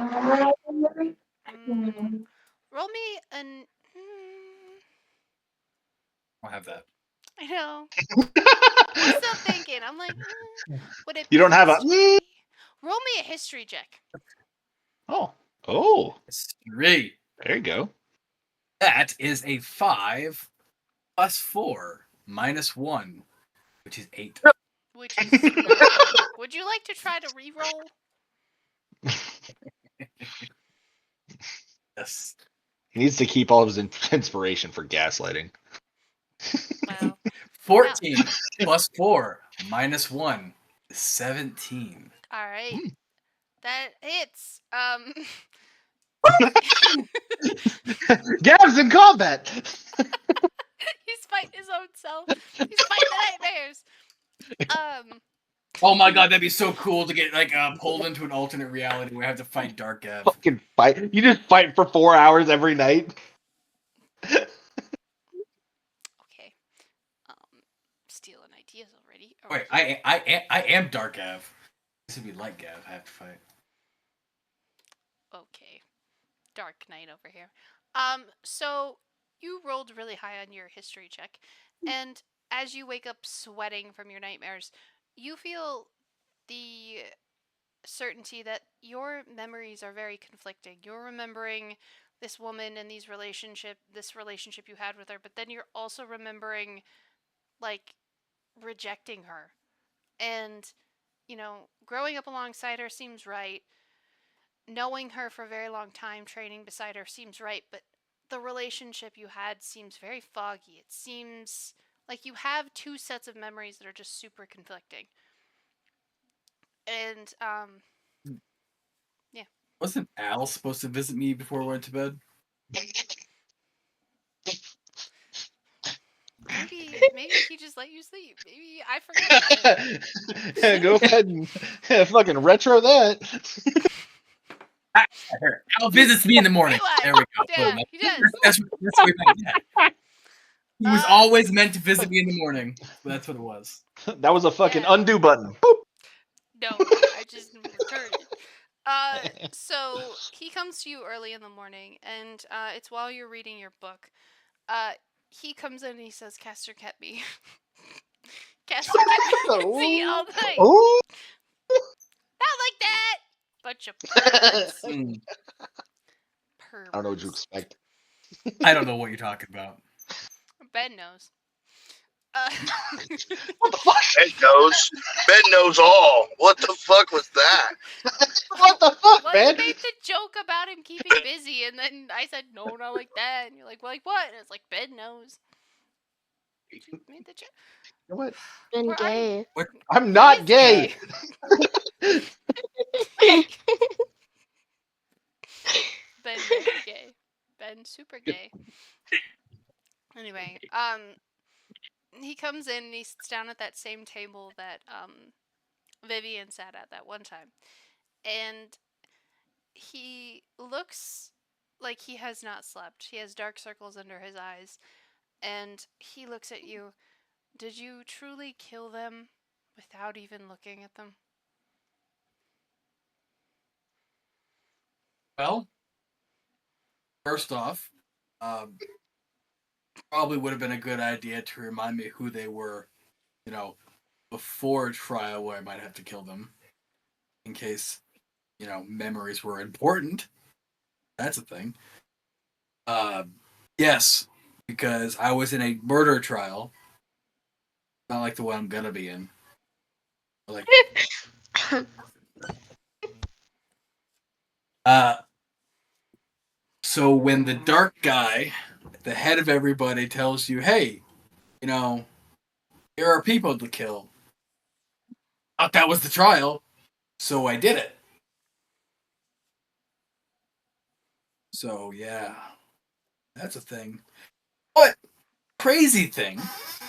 roll me an. I'll have that. I know. I'm still thinking. I'm like, would it? You Be don't have a. history? Roll me a history check. Oh, History. there you go. That is a 5 plus 4 minus 1, which is 8. Which is nothing. Would you like to try to re-roll? Yes. He needs to keep all of his inspiration for gaslighting. Well, 14 plus 4 minus 1 is 17. all right. Hmm. That hits. Gav's in combat. He's fighting his own self. He's fighting the nightmares. Oh my god, that'd be so cool to get like pulled into an alternate reality where I have to fight Dark Gav. Fucking fight. You just fight for 4 hours every night. Okay. Stealing ideas already. Wait, I am Dark Gav. This would be like Gav. I have to fight. Okay. Dark Knight over here. So you rolled really high on your history check, and as you wake up sweating from your nightmares, you feel the certainty that your memories are very conflicting. You're remembering this woman and this relationship you had with her, but then you're also remembering like rejecting her. And growing up alongside her seems right. Knowing her for a very long time, training beside her seems right, but the relationship you had seems very foggy. It seems like you have two sets of memories that are just super conflicting. And yeah. Wasn't Al supposed to visit me before we went to bed? Maybe he just let you sleep. Maybe I forgot about it. Go ahead and fucking retro that. Al visits me in the morning. Rewind. There we go. Yeah, Boom. he does. That's what we meant. Yeah. He was always meant to visit me in the morning. That's what it was. That was a fucking Yeah. undo button. Boop. No, I just returned it. So he comes to you early in the morning, and it's while you're reading your book. He comes in and he says, "Castor kept me. Castor kept me busy all night. Oh. Not like that. Bunch of perverts. Mm, Perverts. I don't know what you expect. I don't know what you're talking about. Ben knows. What the fuck? Ben knows. Ben knows all. What the fuck was that? What the fuck, Well, man? you made the joke about him keeping busy, and then I said, no, not like that. And you're like, well, like what? And it's like, Ben knows. You made the joke. You know what? Been Where are you? gay. I'm not He's gay. Ben very gay. Ben super gay. He comes in and he sits down at that same table that Vivian sat at that one time, and he looks like he has not slept. He has dark circles under his eyes, and he looks at you. Did you truly kill them without even looking at them? Well, first off, probably would have been a good idea to remind me who they were, before trial, where I might have to kill them, in case, memories were important. That's a thing. Yes, because I was in a murder trial, not like the one I'm gonna be in. Like, so when the dark guy, the head of everybody, tells you, "Hey, here are people to kill," thought that was the trial, so I did it. So yeah, that's a thing. But crazy thing,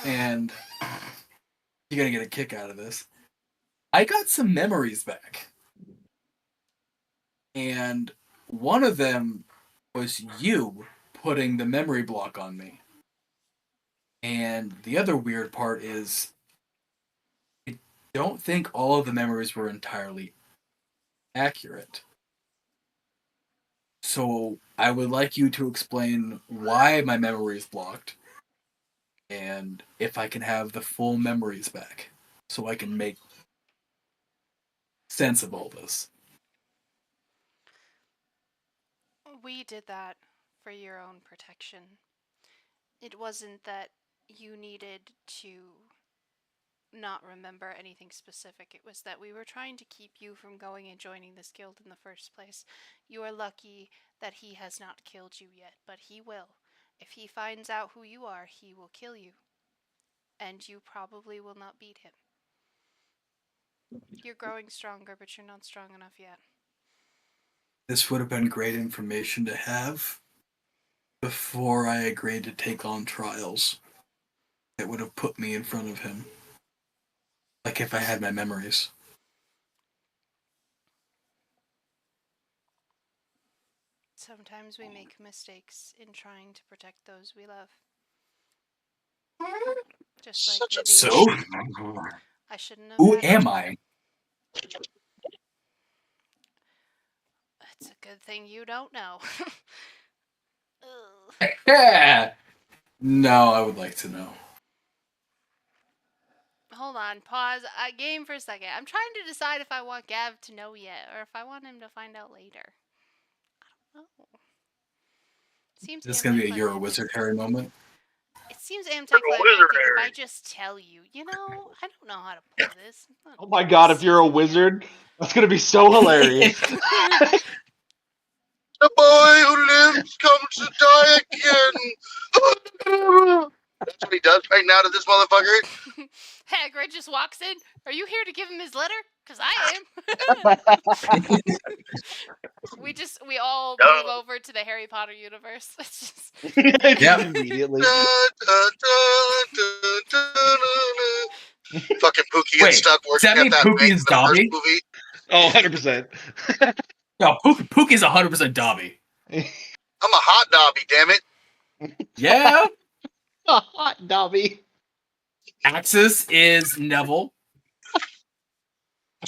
and you're gonna get a kick out of this. I got some memories back, and one of them was you putting the memory block on me. And the other weird part is, I don't think all of the memories were entirely accurate. So I would like you to explain why my memory is blocked and if I can have the full memories back so I can make sense of all this. We did that for your own protection. It wasn't that you needed to not remember anything specific. It was that we were trying to keep you from going and joining this guild in the first place. You are lucky that he has not killed you yet, but he will. If he finds out who you are, he will kill you. And you probably will not beat him. You're growing stronger, but you're not strong enough yet. This would have been great information to have before I agreed to take on trials that would have put me in front of him. Like if I had my memories. Sometimes we make mistakes in trying to protect those we love. Just like Vivian. So, I shouldn't have who had am to. I? It's a good thing you don't know. Yeah. No, I would like to know. Hold on, pause. Game for a second. I'm trying to decide if I want Gav to know yet or if I want him to find out later. I don't know. Seems This is gonna be a Amtech You're a might Wizard Harry moment. It seems Amtech might think if I just tell you, I don't know how to play this. Oh my god, if you're a wizard, that's gonna be so hilarious. The boy who lives comes to die again. That's what he does right now to this motherfucker. Hagrid just walks in. Are you here to give him his letter? Because I am. we all move over to the Harry Potter universe. It's just Yep. Immediately. Fucking Pookie Wait, gets stuck does that working mean at that Pookie bank is in the first Dobby? movie. Oh, 100%. No, Pookie's 100% Dobby. I'm a hot Dobby, damn it. Yeah. Hot Dobby. Axis is Neville.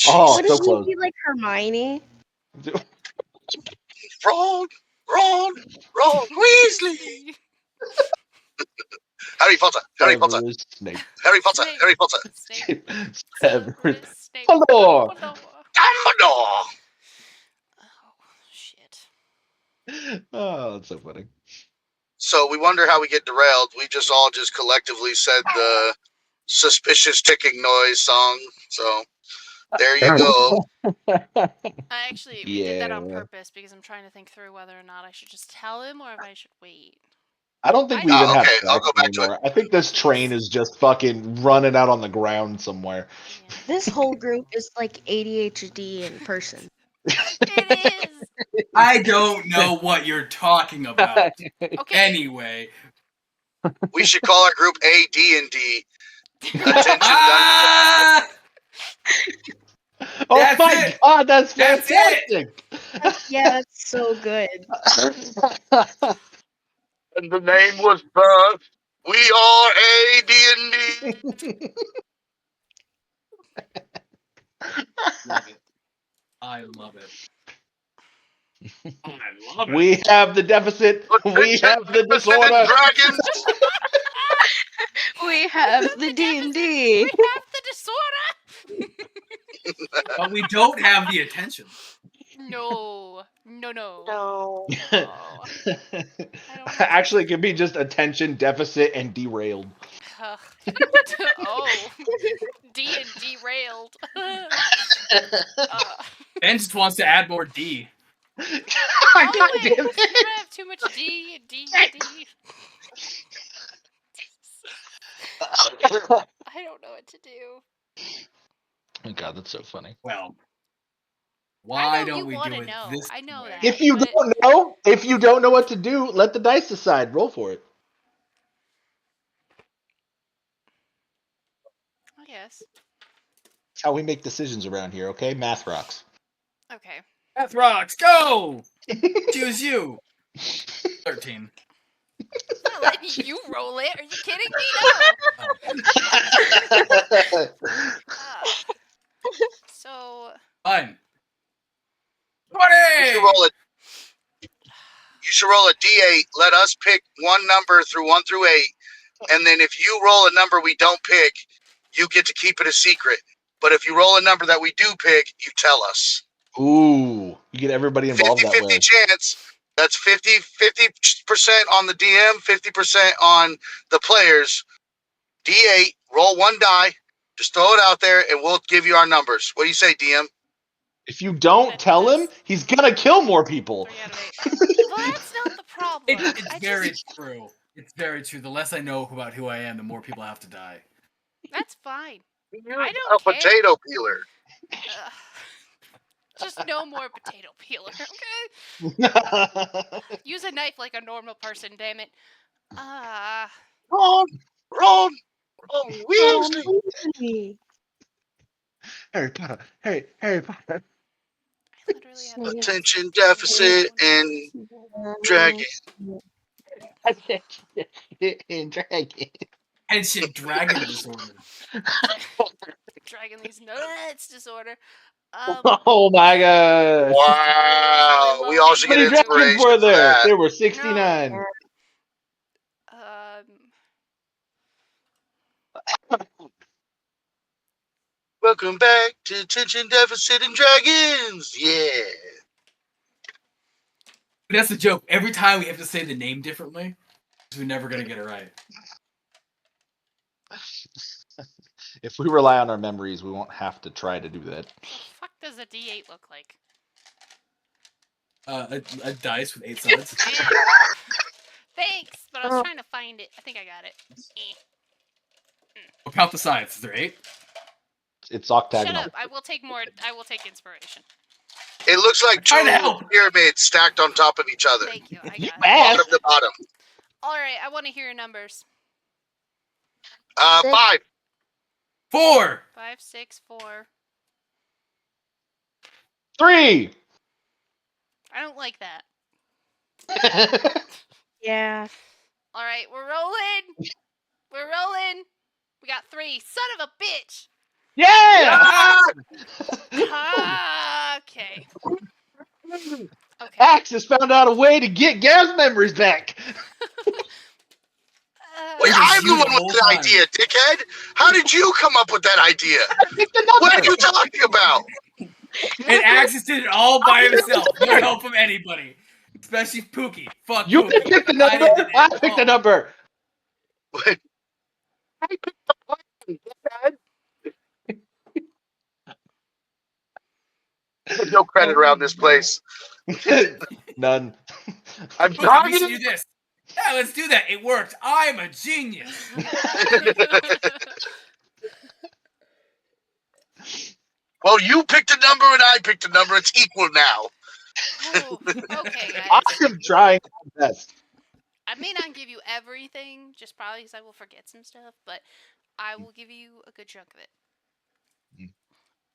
Oh, Wouldn't so he close. be like Hermione? Ron Weasley. Harry Potter. Severus Snape. Harry Potter. Snape. Severus. Snape. Hello. Dumbledore. Oh, shit. Oh, that's so funny. So we wonder how we get derailed. We just all collectively said the suspicious ticking noise song. So there you go. We did that on purpose because I'm trying to think through whether or not I should just tell him or if I should wait. I don't think we I even have okay, I'll tracks go back to anymore. I think this train is just fucking running out on the ground somewhere. Yeah. This whole group is like ADHD in person. It is. I don't know what you're talking about. Okay. Anyway, We should call our group AD&D. Attention, Ah! Oh That's my it. god, that's That's fantastic! Yeah, that's so good. and the name was first. We are AD&D. Love it. I love it. I love it. We have the deficit. We have the disorder. Dragons. We have the D&D. We have the disorder. But we don't have the attention. No. No. Oh, Actually, it could be just attention deficit and derailed. ugh. Oh. D and derailed. Ben just wants to add more D. Always. You have too much D. I don't know what to do. Oh god, that's so funny. Well, I why know don't you we wanna do it know. this I know way? that. If you but- don't know what to do, let the dice decide. Roll for it. I guess. That's how we make decisions around here, okay? Math rocks. Okay. Math rocks, go! Choose you. 13. I'm not letting you roll it. Are you kidding me? No. So. Fine. You 20! should roll a D8. Let us pick one number through 1 through 8, and then if you roll a number we don't pick, you get to keep it a secret. But if you roll a number that we do pick, you tell us. Ooh, you get everybody involved 50-50 that way. chance. That's 50% on the DM, 50% on the players. D8, roll one die. Just throw it out there, and we'll give you our numbers. What do you say, DM? If you don't tell him, he's gonna kill more people. 3 out of 8. Well, that's not the problem. It's very true. It's very true. The less I know about who I am, the more people have to die. That's fine. Use I a don't care. potato peeler. Just no more potato peeler, okay? Use a knife like a normal person, damn it. Ron, Weasley. Harry Potter, Harry Potter. I literally have to Attention deficit and dragon. Dragon. Ancient dragon disorder. dragging these nuts disorder. Oh my gosh. Wow. We all should How get many dragons inspiration were for there? that. There were 69. Welcome back to Attention Deficit and Dragons. Yeah. But that's the joke. Every time we have to say the name differently, we're never going to get it right. If we rely on our memories, we won't have to try to do that. What the fuck does a D8 look like? A dice with 8 sides. Thanks, but I was trying to find it. I think I got it. We'll count the sides. Is there 8? It's Shut octagonal. up. I will take more. I will take inspiration. It looks like trying to two help. pyramids stacked on top of each other. Thank you. I got it. Bottom to bottom. All right. I want to hear your numbers. 5. 4. 5, 6, 4. 3. I don't like that. Yeah. All right. We're rolling. We're rolling. We got 3. Son of a bitch. Yeah! Okay. Okay. Axe has found out a way to get Gav's memories back. Wait, I'm the one with the idea, dickhead. How did you come up with that idea? What are you talking about? And Axis did it all by himself. No help from anybody. Especially Pookie. Fuck You Pookie. picked the number. I picked the number. I picked the plan, dickhead. There's no credit around this place. None. I'm Pookie, we talking. should do this. Yeah, let's do that. It worked. I'm a genius. Well, you picked a number and I picked a number. It's equal now. Oh, okay, guys. I am trying my best. I may not give you everything, just probably because I will forget some stuff, but I will give you a good chunk of it. Mm.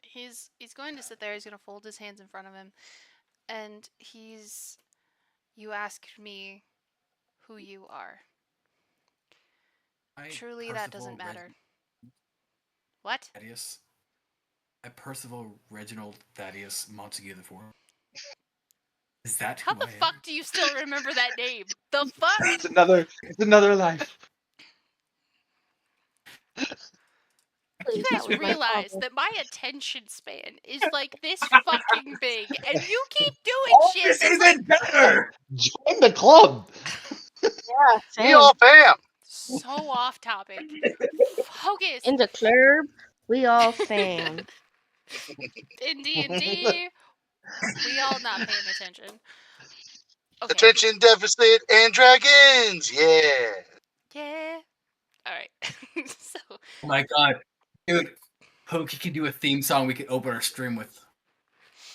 He's going to sit there. He's going to fold his hands in front of him, and you asked me who you are. Truly, that doesn't matter. What? Thaddeus. Percival Reginald Thaddeus Montague the Fourth. Is that How who the I am? fuck do you still remember that name? The fuck? It's another life. Please, You that guys was my realize father. that my attention span is like this fucking big, and you keep doing All shit this that's like isn't better. Join the club. Yeah, We same. all fam. so off topic. Focus. In the club, we all fam. In D&D, we all not paying attention. Okay. Attention deficit and dragons. Yeah. Yeah. All right. So Oh my god, dude! Pokey can do a theme song we could open our stream with.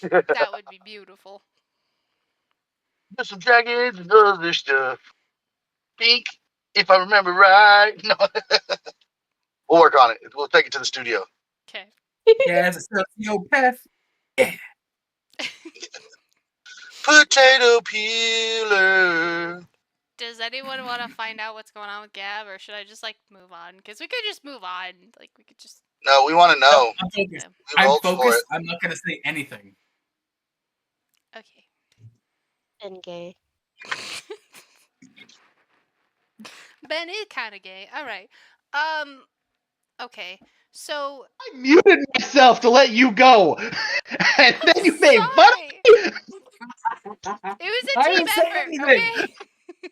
that would be beautiful. There's some dragons and other stuff. Pink, if I remember right. No. We'll work on it. We'll take it to the studio. Okay. Yeah, it's a sociopath. Yeah. Potato peeler. Does anyone want to find out what's going on with Gab, or should I just like move on? Because we could just move on. Like we could just. No, we want to know. I'm focused. We I'm rolled for focused. it. I'm not gonna say anything. Okay. And gay. Ben is kind of gay. All right. Okay. So. I muted myself to let you go, and then you made fun of Sorry. me. It was a I team didn't say effort. anything. Okay. It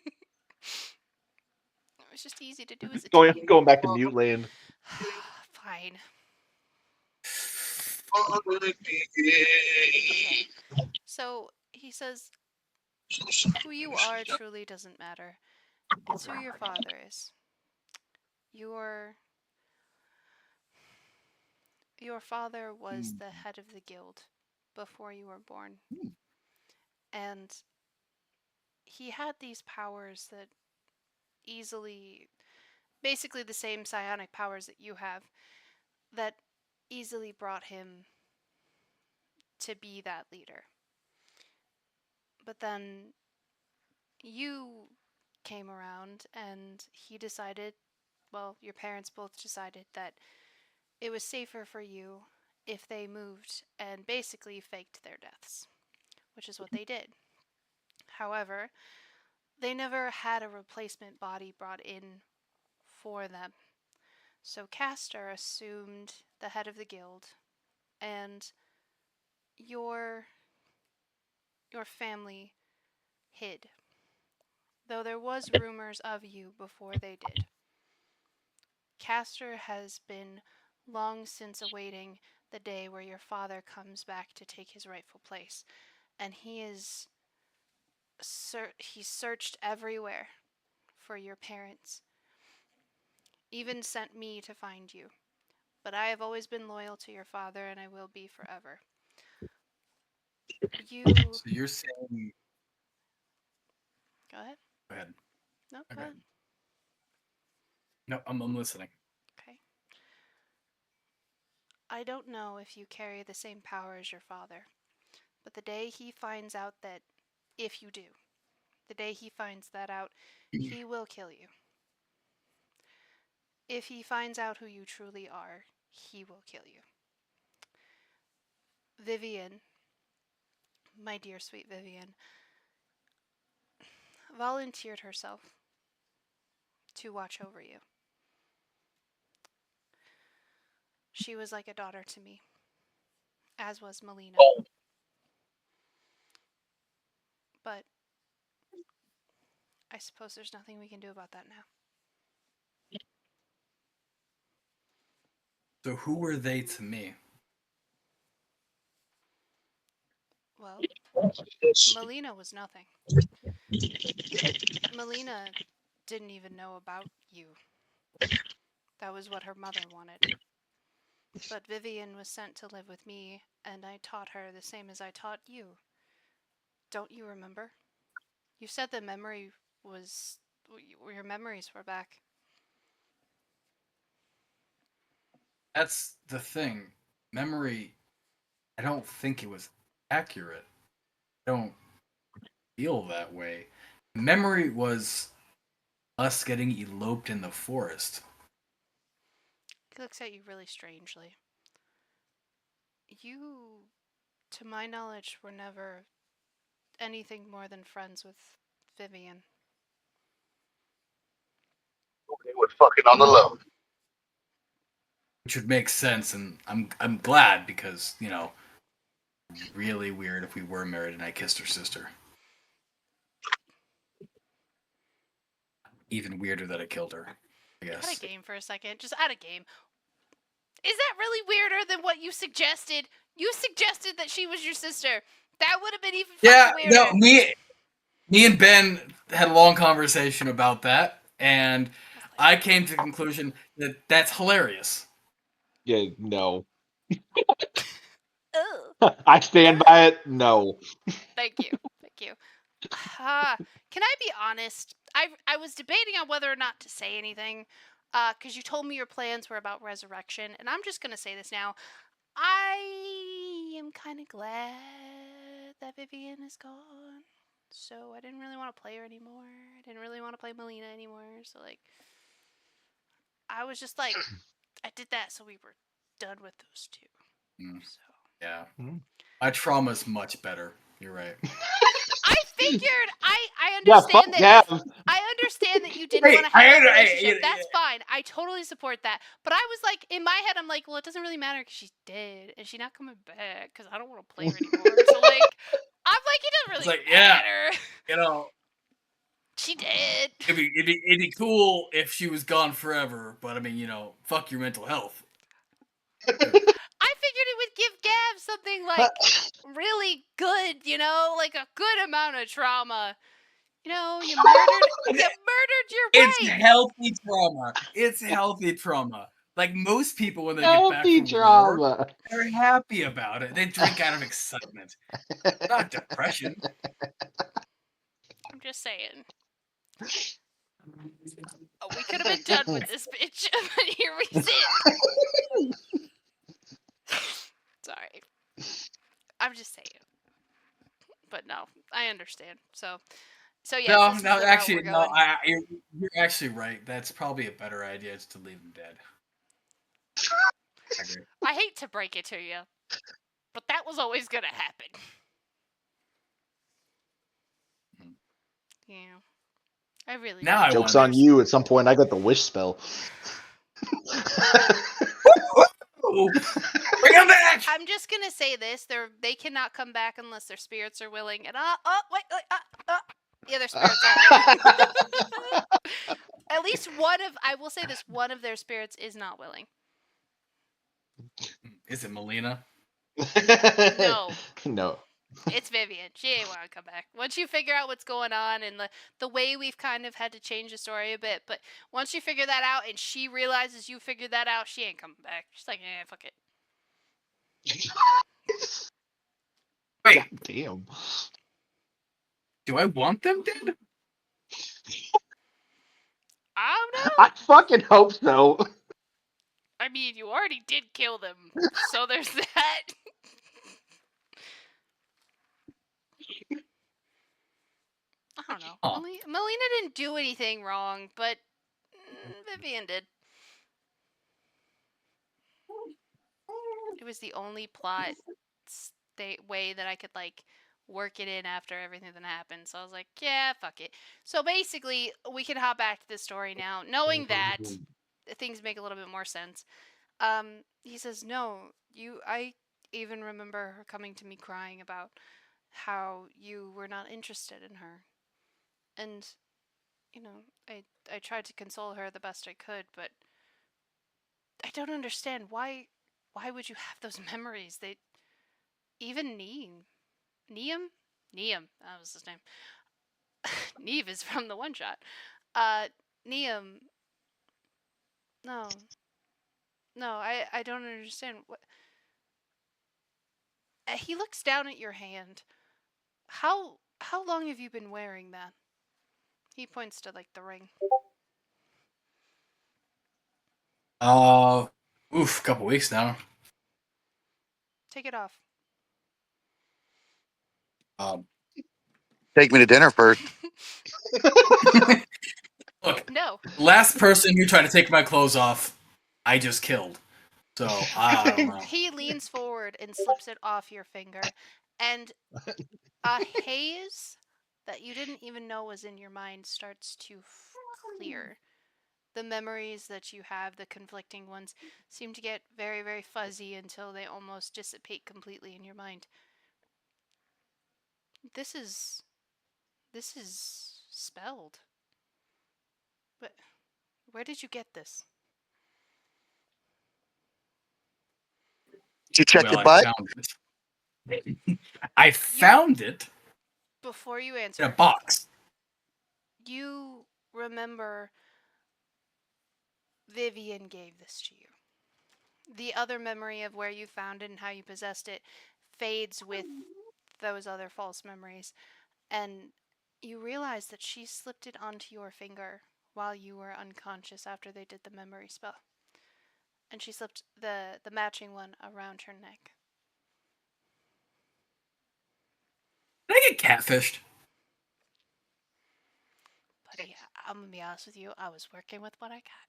was just easy to do as a team. Going back to mute land. Fine. Okay. So he says, who you are truly doesn't matter. It's who your father is. Your father was the head of the guild before you were born. And he had these powers that basically the same psionic powers that you have, that easily brought him to be that leader. But then you came around and he decided, well, your parents both decided that it was safer for you if they moved and basically faked their deaths, which is what they did. However, they never had a replacement body brought in for them. So Castor assumed the head of the guild, and your family hid, though there was rumors of you before they did. Castor has been long since awaiting the day where your father comes back to take his rightful place, and he's searched everywhere for your parents, even sent me to find you. But I have always been loyal to your father, and I will be forever. So you're saying? Go ahead. Go ahead. No, Okay. go ahead. No, I'm listening. Okay. I don't know if you carry the same power as your father, but the day he finds out that, if you do, the day he finds that out, he will kill you. If he finds out who you truly are, he will kill you. Vivian, my dear sweet Vivian, volunteered herself to watch over you. She was like a daughter to me, as was Melina. But I suppose there's nothing we can do about that now. So who were they to me? Well, Melina was nothing. Melina didn't even know about you. That was what her mother wanted. But Vivian was sent to live with me, and I taught her the same as I taught you. Don't you remember? You said the memory was your memories were back. That's the thing. Memory, I don't think it was accurate. I don't feel that way. Memory was us getting eloped in the forest. He looks at you really strangely. You, to my knowledge, were never anything more than friends with Vivian. They were fucking on the low. Which would make sense, and I'm glad because, really weird if we were married and I kissed her sister. Even weirder that I killed her, I Out of guess. game for a second. Just out of game. Is that really weirder than what you suggested? You suggested that she was your sister. That would have been even fucking weirder. No, me and Ben had a long conversation about that, and I came to the conclusion that that's hilarious. Yeah, no. Ugh. I stand by it. No. Thank you. Can I be honest? I was debating on whether or not to say anything, because you told me your plans were about resurrection, and I'm just gonna say this now. I am kind of glad that Vivian is gone. So I didn't really want to play her anymore. I didn't really want to play Melina anymore. So I was just like, I did that so we were done with those two. So Yeah. Mhm. My trauma's much better. You're right. I figured I understand Yeah, that I understand that you didn't want to have that relationship. That's fine. I totally support that. But I was like, in my head, I'm like, well, it doesn't really matter because she's dead and she's not coming back because I don't want to play her anymore. So I'm like, it doesn't really matter. She did. It'd be cool if she was gone forever, but I mean, fuck your mental health. I figured it would give Gav something really good, like a good amount of trauma. You murdered your wife. It's healthy trauma. It's healthy trauma. Like most people when they get back healthy from drama. war, they're happy about it. They drink out of excitement, not depression. I'm just saying. Oh, we could have been done with this bitch, but here we sit. Sorry. I'm just saying. But no, I understand. So yes, No, actually, no. You're actually right. That's probably a better idea is to leave him dead. I agree. I hate to break it to you, but that was always gonna happen. Mhm. Yeah, I really. Now I Joke's wanna- on you. At some point, I got the wish spell. Bring him back! I'm just gonna say this: they cannot come back unless their spirits are willing. And yeah, their spirits aren't willing. At least I will say this: one of their spirits is not willing. Is it Melina? No. No. It's Vivian. She ain't want to come back. Once you figure out what's going on and the way we've kind of had to change the story a bit, but once you figure that out and she realizes you figured that out, she ain't coming back. She's like, fuck it. Wait, God damn. do I want them dead? I don't know. I fucking hope so. I mean, you already did kill them, so there's that. I don't know. Oh. Melina didn't do anything wrong, but Vivian did. It was the only plot way that I could work it in after everything that happened. So I was like, yeah, fuck it. So basically, we can hop back to the story now, knowing that things make a little bit more sense. He says, no, I even remember her coming to me crying about how you were not interested in her. And, I tried to console her the best I could, but I don't understand why would you have those memories? Even Neem, that was his name. Neve is from the one shot. Neem, no, I don't understand what. He looks down at your hand. How long have you been wearing that? He points to like the ring. Couple weeks now. Take it off. Take me to dinner first. Look, No. last person who tried to take my clothes off, I just killed. So I don't know. He leans forward and slips it off your finger, and a haze that you didn't even know was in your mind starts to clear. The memories that you have, the conflicting ones, seem to get very, very fuzzy until they almost dissipate completely in your mind. This is spelled. But where did you get this? Did you check Well, your I butt? found it. I found it Before you in a answer, box. you remember Vivian gave this to you. The other memory of where you found it and how you possessed it fades with those other false memories, and you realize that she slipped it onto your finger while you were unconscious after they did the memory spell. And she slipped the matching one around her neck. Did I get catfished? Buddy, I'm gonna be honest with you, I was working with what I got.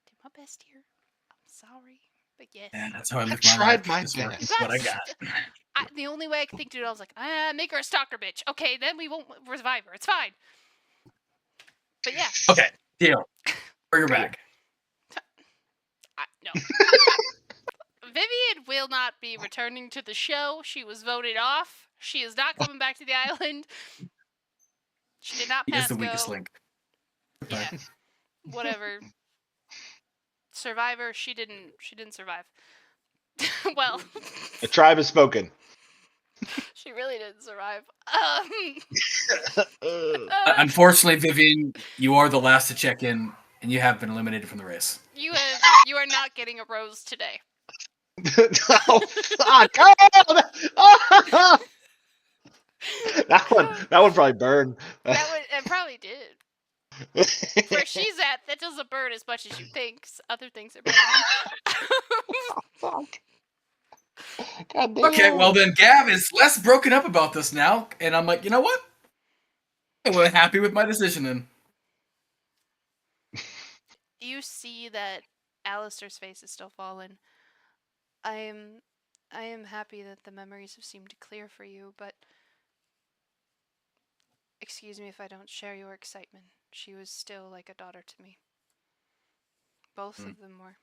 Did my best here. I'm sorry. But yes. Yeah, that's how I I live my tried life. my Just working best. with what I got. The only way I could think to do it, I was like, make her a stalker bitch. Okay, then we won't revive her. It's fine. But yeah. Okay, deal. Bring her back. No. Vivian will not be returning to the show. She was voted off. She is not coming back to the island. She did not He pass is the weakest go. link. Yeah. Whatever. Survivor, she didn't survive. Well, The tribe has spoken. she really didn't survive. Unfortunately, Vivian, you are the last to check in, and you have been eliminated from the race. You are not getting a rose today. Oh fuck! Oh! That one probably burned. It probably did. Where she's at, that doesn't burn as much as you think. Other things are burning. Fuck. God damn. Okay, well then Gav is less broken up about this now, and I'm like, you know what? I'm happy with my decision then. You see that Alistair's face is still fallen. I am happy that the memories have seemed to clear for you, but excuse me if I don't share your excitement. She was still like a daughter to me. Both of them were.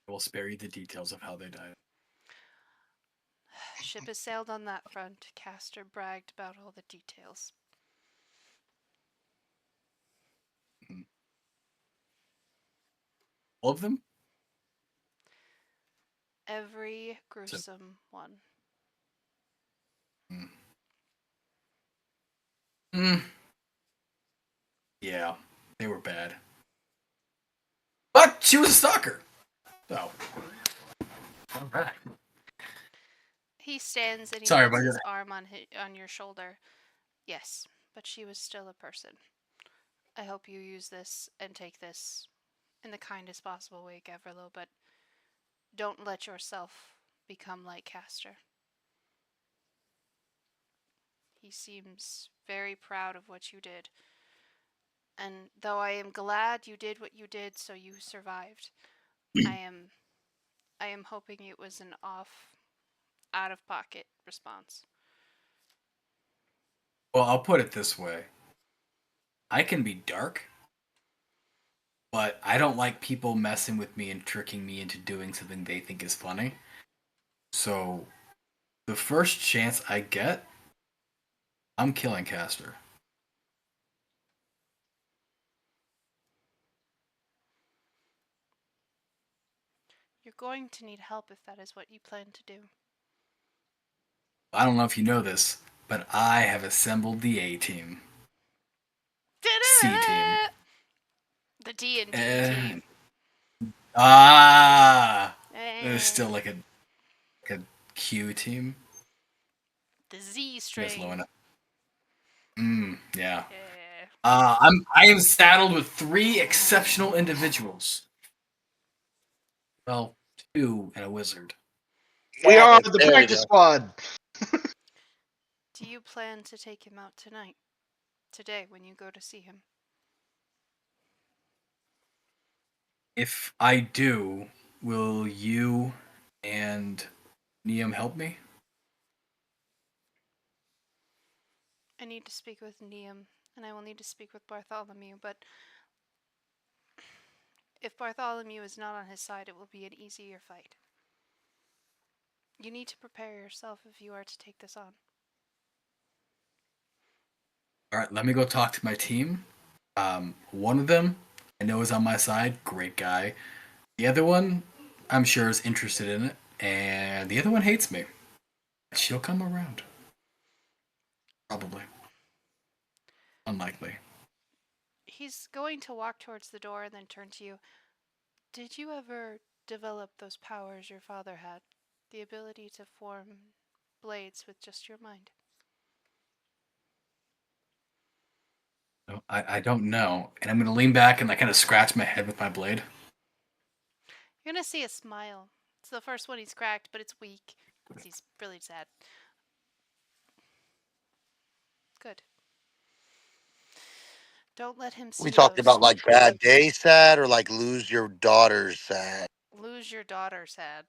I will spare you the details of how they died. Ship has sailed on that front. Castor bragged about all the details. All of them? Every gruesome one. Yeah, they were bad. But she was a stalker. So. Alright. He stands and he Sorry, puts but his arm on your shoulder. Yes, but she was still a person. I hope you use this and take this in the kindest possible way, Gavrilo, but don't let yourself become like Castor. He seems very proud of what you did. And though I am glad you did what you did so you survived, I am hoping it was an out of pocket response. Well, I'll put it this way. I can be dark, but I don't like people messing with me and tricking me into doing something they think is funny. So, the first chance I get, I'm killing Castor. You're going to need help if that is what you plan to do. I don't know if you know this, but I have assembled the A team. C team. The D&D team. There's still like a Q team. The Z You guys low string. enough. Yeah. Yeah. I am saddled with 3 exceptional individuals. Well, 2 and a wizard. We are Exactly. the There we practice go. squad. Do you plan to take him out tonight? Today, when you go to see him? If I do, will you and Neum help me? I need to speak with Neum, and I will need to speak with Bartholomew, but if Bartholomew is not on his side, it will be an easier fight. You need to prepare yourself if you are to take this on. All right, let me go talk to my team. One of them I know is on my side. Great guy. The other one, I'm sure, is interested in it. And the other one hates me. She'll come around. Probably. Unlikely. He's going to walk towards the door and then turn to you. Did you ever develop those powers your father had? The ability to form blades with just your mind? No, I don't know. And I'm going to lean back and I kind of scratch my head with my blade. You're gonna see a smile. It's the first one he's cracked, but it's weak. 'Cause he's really sad. Good. Don't let him We see talking those. about like bad day sad or like lose your daughter sad? Lose your daughter sad.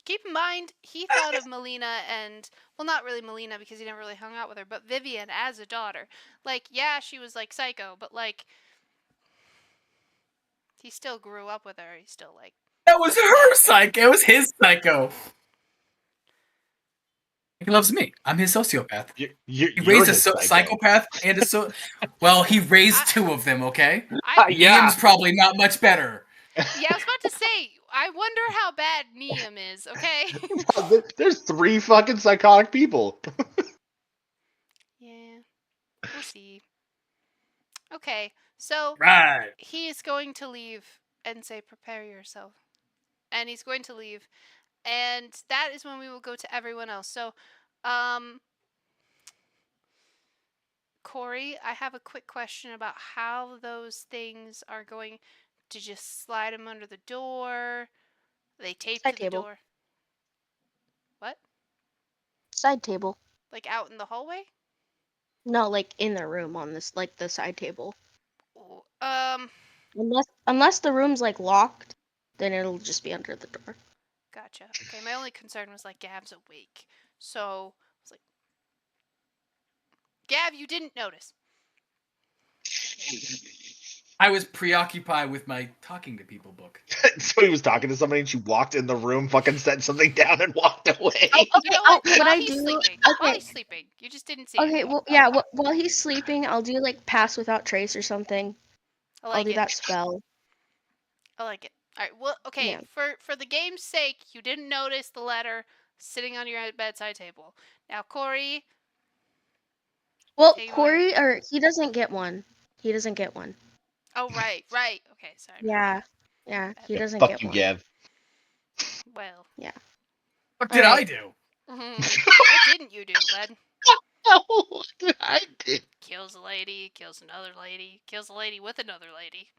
Keep in mind, he thought of Melina and, well, not really Melina because he never really hung out with her, but Vivian as a daughter. Like, yeah, she was like psycho, but like, he still grew up with her. He still like. That was her liked her. psycho. It was his psycho. He loves me. I'm his sociopath. He You're raised a his psycho. psychopath and a Well, he raised I- 2 of them. Okay. Yeah. Neum's probably not much better. Yeah, I was about to say, I wonder how bad Neum is, okay? There's 3 fucking psychotic people. Yeah, we'll see. Okay, so Right. he is going to leave and say, prepare yourself. And he's going to leave. And that is when we will go to everyone else. So, Corey, I have a quick question about how those things are going. Did you slide them under the door? Are they taped Side to the table. door? What? Side table. Like out in the hallway? No, like in the room on this, like the side table. Ooh, Unless the room's like locked, then it'll just be under the door. gotcha. Okay, my only concern was like Gav's awake. So I was like, Gav, you didn't notice. I was preoccupied with my talking to people book. So he was talking to somebody and she walked in the room, fucking set something down and walked away. Oh, You know what? what While I he's do? sleeping. While Okay, he's sleeping. You just didn't see okay. it. Well, yeah. While he's sleeping, I'll do like pass without trace or something. I I'll like do it. that spell. I like it. All right. Well, okay. Yeah. For the game's sake, you didn't notice the letter sitting on your bedside table. Now, Corey, Well, take it away. Corey, or he doesn't get one. He doesn't get one. Oh, right, right. Okay, sorry. Yeah. Yeah, he Yeah, doesn't fuck get you, one. Gav. Well, Yeah. What All did I right. do? what didn't you do, bud? What did I do? Kills a lady, kills another lady, kills a lady with another lady,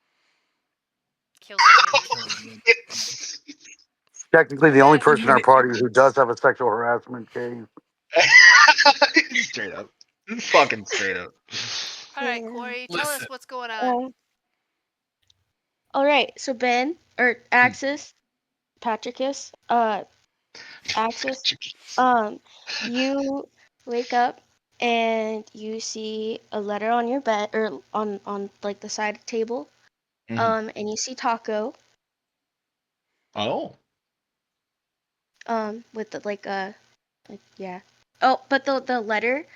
kills a dude. Technically, the only Gav, person in our party who does have a sexual harassment case. Straight up. Fucking straight up. all right, Yeah. Corey, tell Listen. us what's going on. All right. So Ben or Axis, Patricus, Axis, you wake up and you see a letter on your bed or on like the side table. Mhm. And you see Taco, Oh. with the like yeah. Oh, but the letter,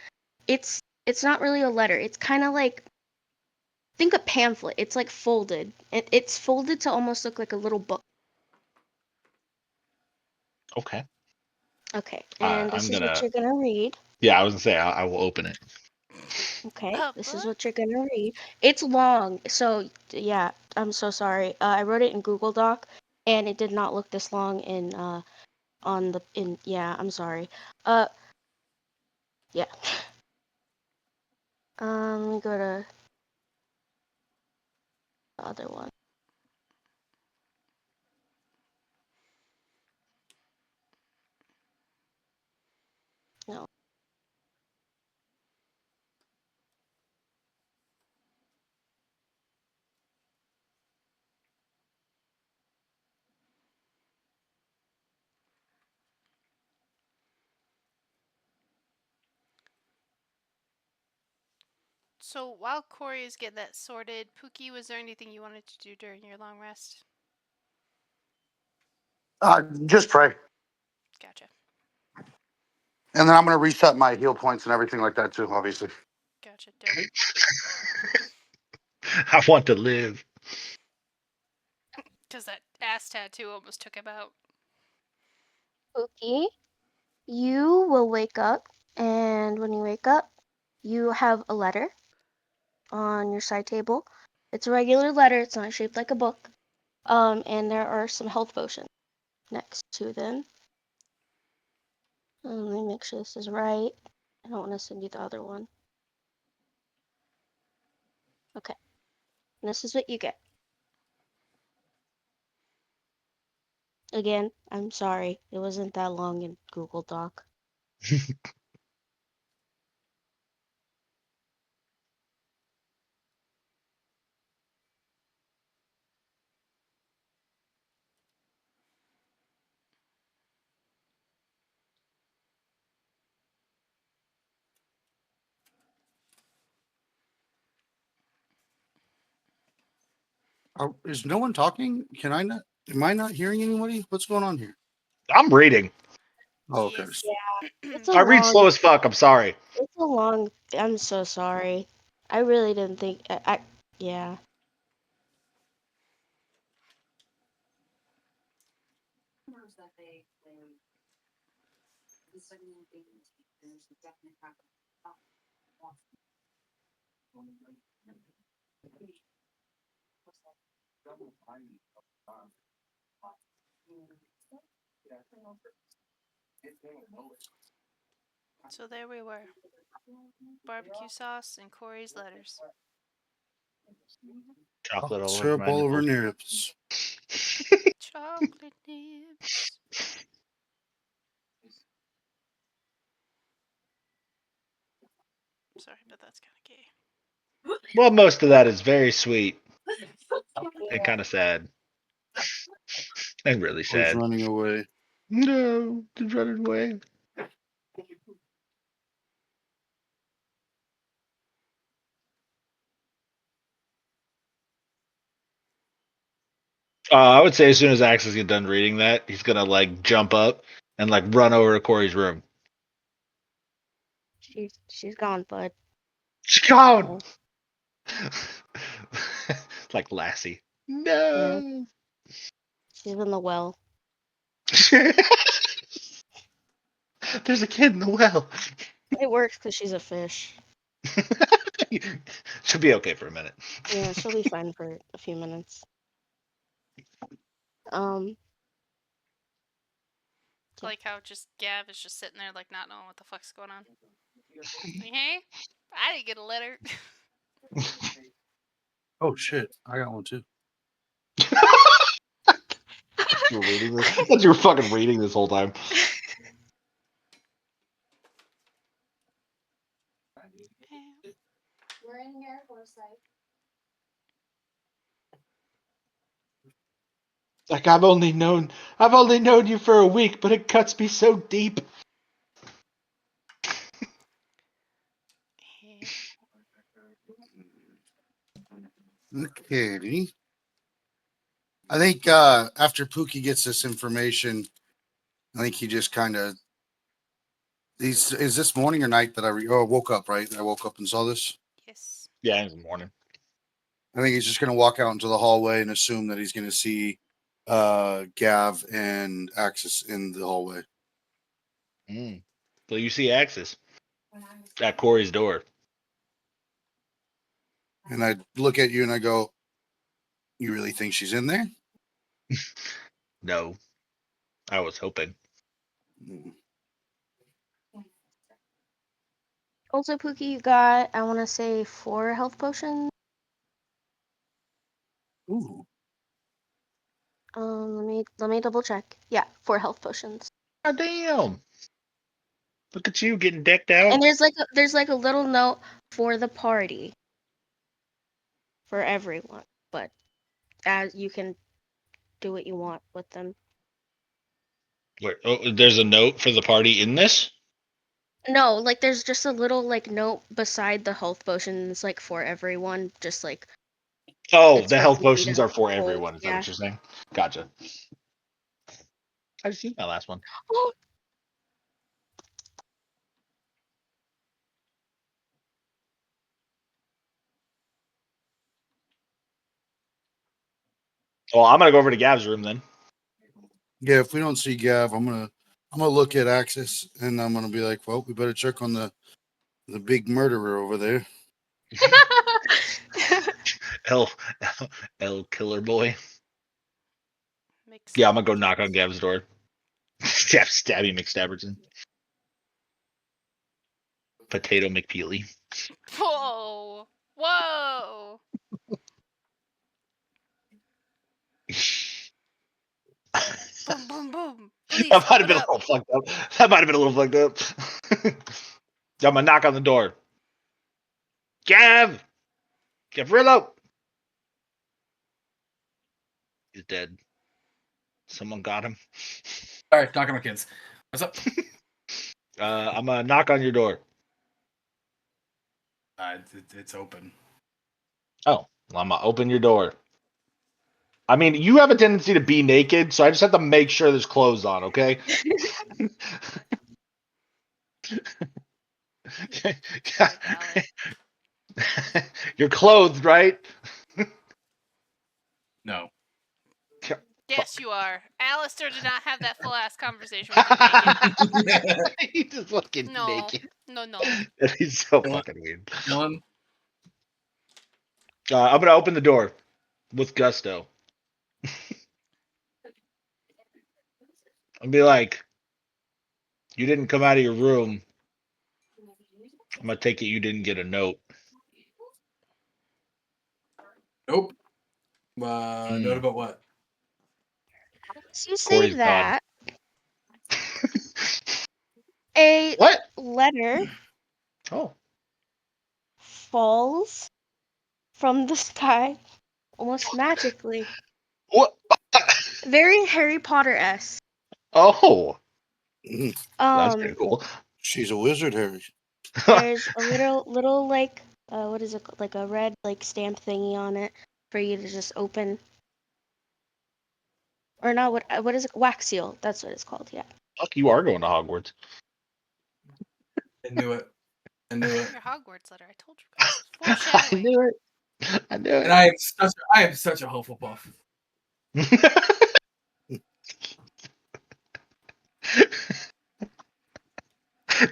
it's not really a letter. It's kind of like, think a pamphlet. It's like folded. It's folded to almost look like a little book. Okay. Okay, and I'm this is what gonna. you're gonna read. Yeah, I was gonna say I will open it. Okay, A this is book? what you're gonna read. It's long, so yeah, I'm so sorry. I wrote it in Google Doc, and it did not look this long in on the in yeah. I'm sorry. Uh, Yeah. Let me go to the other one. No. So while Corey is getting that sorted, Pookie, was there anything you wanted to do during your long rest? Just pray. Gotcha. And then I'm going to reset my heal points and everything like that too, obviously. Gotcha. Dope. I want to live. Because that ass tattoo almost took him out. Pookie, you will wake up, and when you wake up, you have a letter on your side table. It's a regular letter. It's not shaped like a book. And there are some health potions next to them. Let me make sure this is right. I don't want to send you the other one. Okay. And this is what you get. Again, I'm sorry. It wasn't that long in Google Doc. Is no one talking? Can I not? Am I not hearing anybody? What's going on here? I'm reading. Oh, okay. Yes. It's a I read long. slow as fuck. I'm sorry. It's a long. I'm so sorry. I really didn't think. Yeah. So there we were. Barbecue sauce and Corey's letters. Chocolate all over Syrup my all over nipples. nips. Chocolate nips. Sorry, but that's kind of gay. Well, most of that is very sweet and kind of sad. And really Oh, he's sad. running away. No, he's running away. I would say as soon as Axis gets done reading that, he's gonna like jump up and like run over to Corey's room. She's gone, bud. She's gone. Oh, Like Lassie. yeah. No. She's in the well. There's a kid in the well. It works because she's a fish. She'll be okay for a minute. Yeah, she'll be fine for a few minutes. Um. I like how just Gav is just sitting there, like, not knowing what the fuck's going on. Like, hey, I didn't get a letter. Oh shit! I got one too. You were reading this. I thought you were fucking reading this whole time. We're in Air Force Site. Like I've only known you for a week, but it cuts me so deep. Okay. I think after Pookie gets this information, I think he just kind of. Is this morning or night that I woke up, right? I woke up and saw this. Yes. Yeah, in the morning. I think he's just going to walk out into the hallway and assume that he's going to see Gav and Axis in the hallway. So you see Axis at Corey's door. And I look at you and I go, "You really think she's in there?" No, I was hoping. Also, Pookie, you got, I want to say, 4 health potions. Ooh. Let me double check. Yeah, 4 health potions. God damn. Look at you getting decked out. And there's like a little note for the party for everyone, but as you can do what you want with them. Wait, oh, there's a note for the party in this? No, like there's just a little like note beside the health potions, like for everyone, just like Oh, it's the for health Pookie potions to are for hold. everyone. Is that Yeah. what you're saying? Gotcha. I just used my last one. Oh, Well, I'm gonna go over to Gav's room then. Yeah, if we don't see Gav, I'm gonna look at Axis and I'm gonna be like, well, we better check on the big murderer over there. L L Killer Boy. Mix Yeah, I'm gonna go knock on Gav's door. Stabby McStabberton. Potato McPeely. Whoa! Whoa! Boom! Boom! Boom! Please That might have open been a up. little fucked up. That might have been a little fucked up. I'm gonna knock on the door. Gav! Gavrillo! He's dead. Someone got him. All right, talking to my kids. What's up? I'm gonna knock on your door. It's open. Oh, well, I'm gonna open your door. I mean, you have a tendency to be naked, so I just have to make sure there's clothes on, okay? Valid. You're clothed, right? No. Yes, you are. Alistair did not have that full ass conversation with you naked. He's just fucking No. naked. No. He's so Dylan? fucking weird. Dylan? I'm gonna open the door with gusto. I'll be like, you didn't come out of your room. I'm gonna take it you didn't get a note. Nope. Note about what? so you say Corey's gone. that a What? letter Oh. falls from the sky almost magically. What? Very Harry Potter-esque. Oh, Mhm. that's pretty cool. She's a wizard, Harry. There's a little like what is it like a red like stamp thingy on it for you to just open. Or not what is it? Wax seal. That's what it's called. Yeah. Fuck, you are going to Hogwarts. I knew it. I knew it. Your Hogwarts letter. I told you guys. I Foreshadowing. knew it. I knew And it. I am such a Hufflepuff.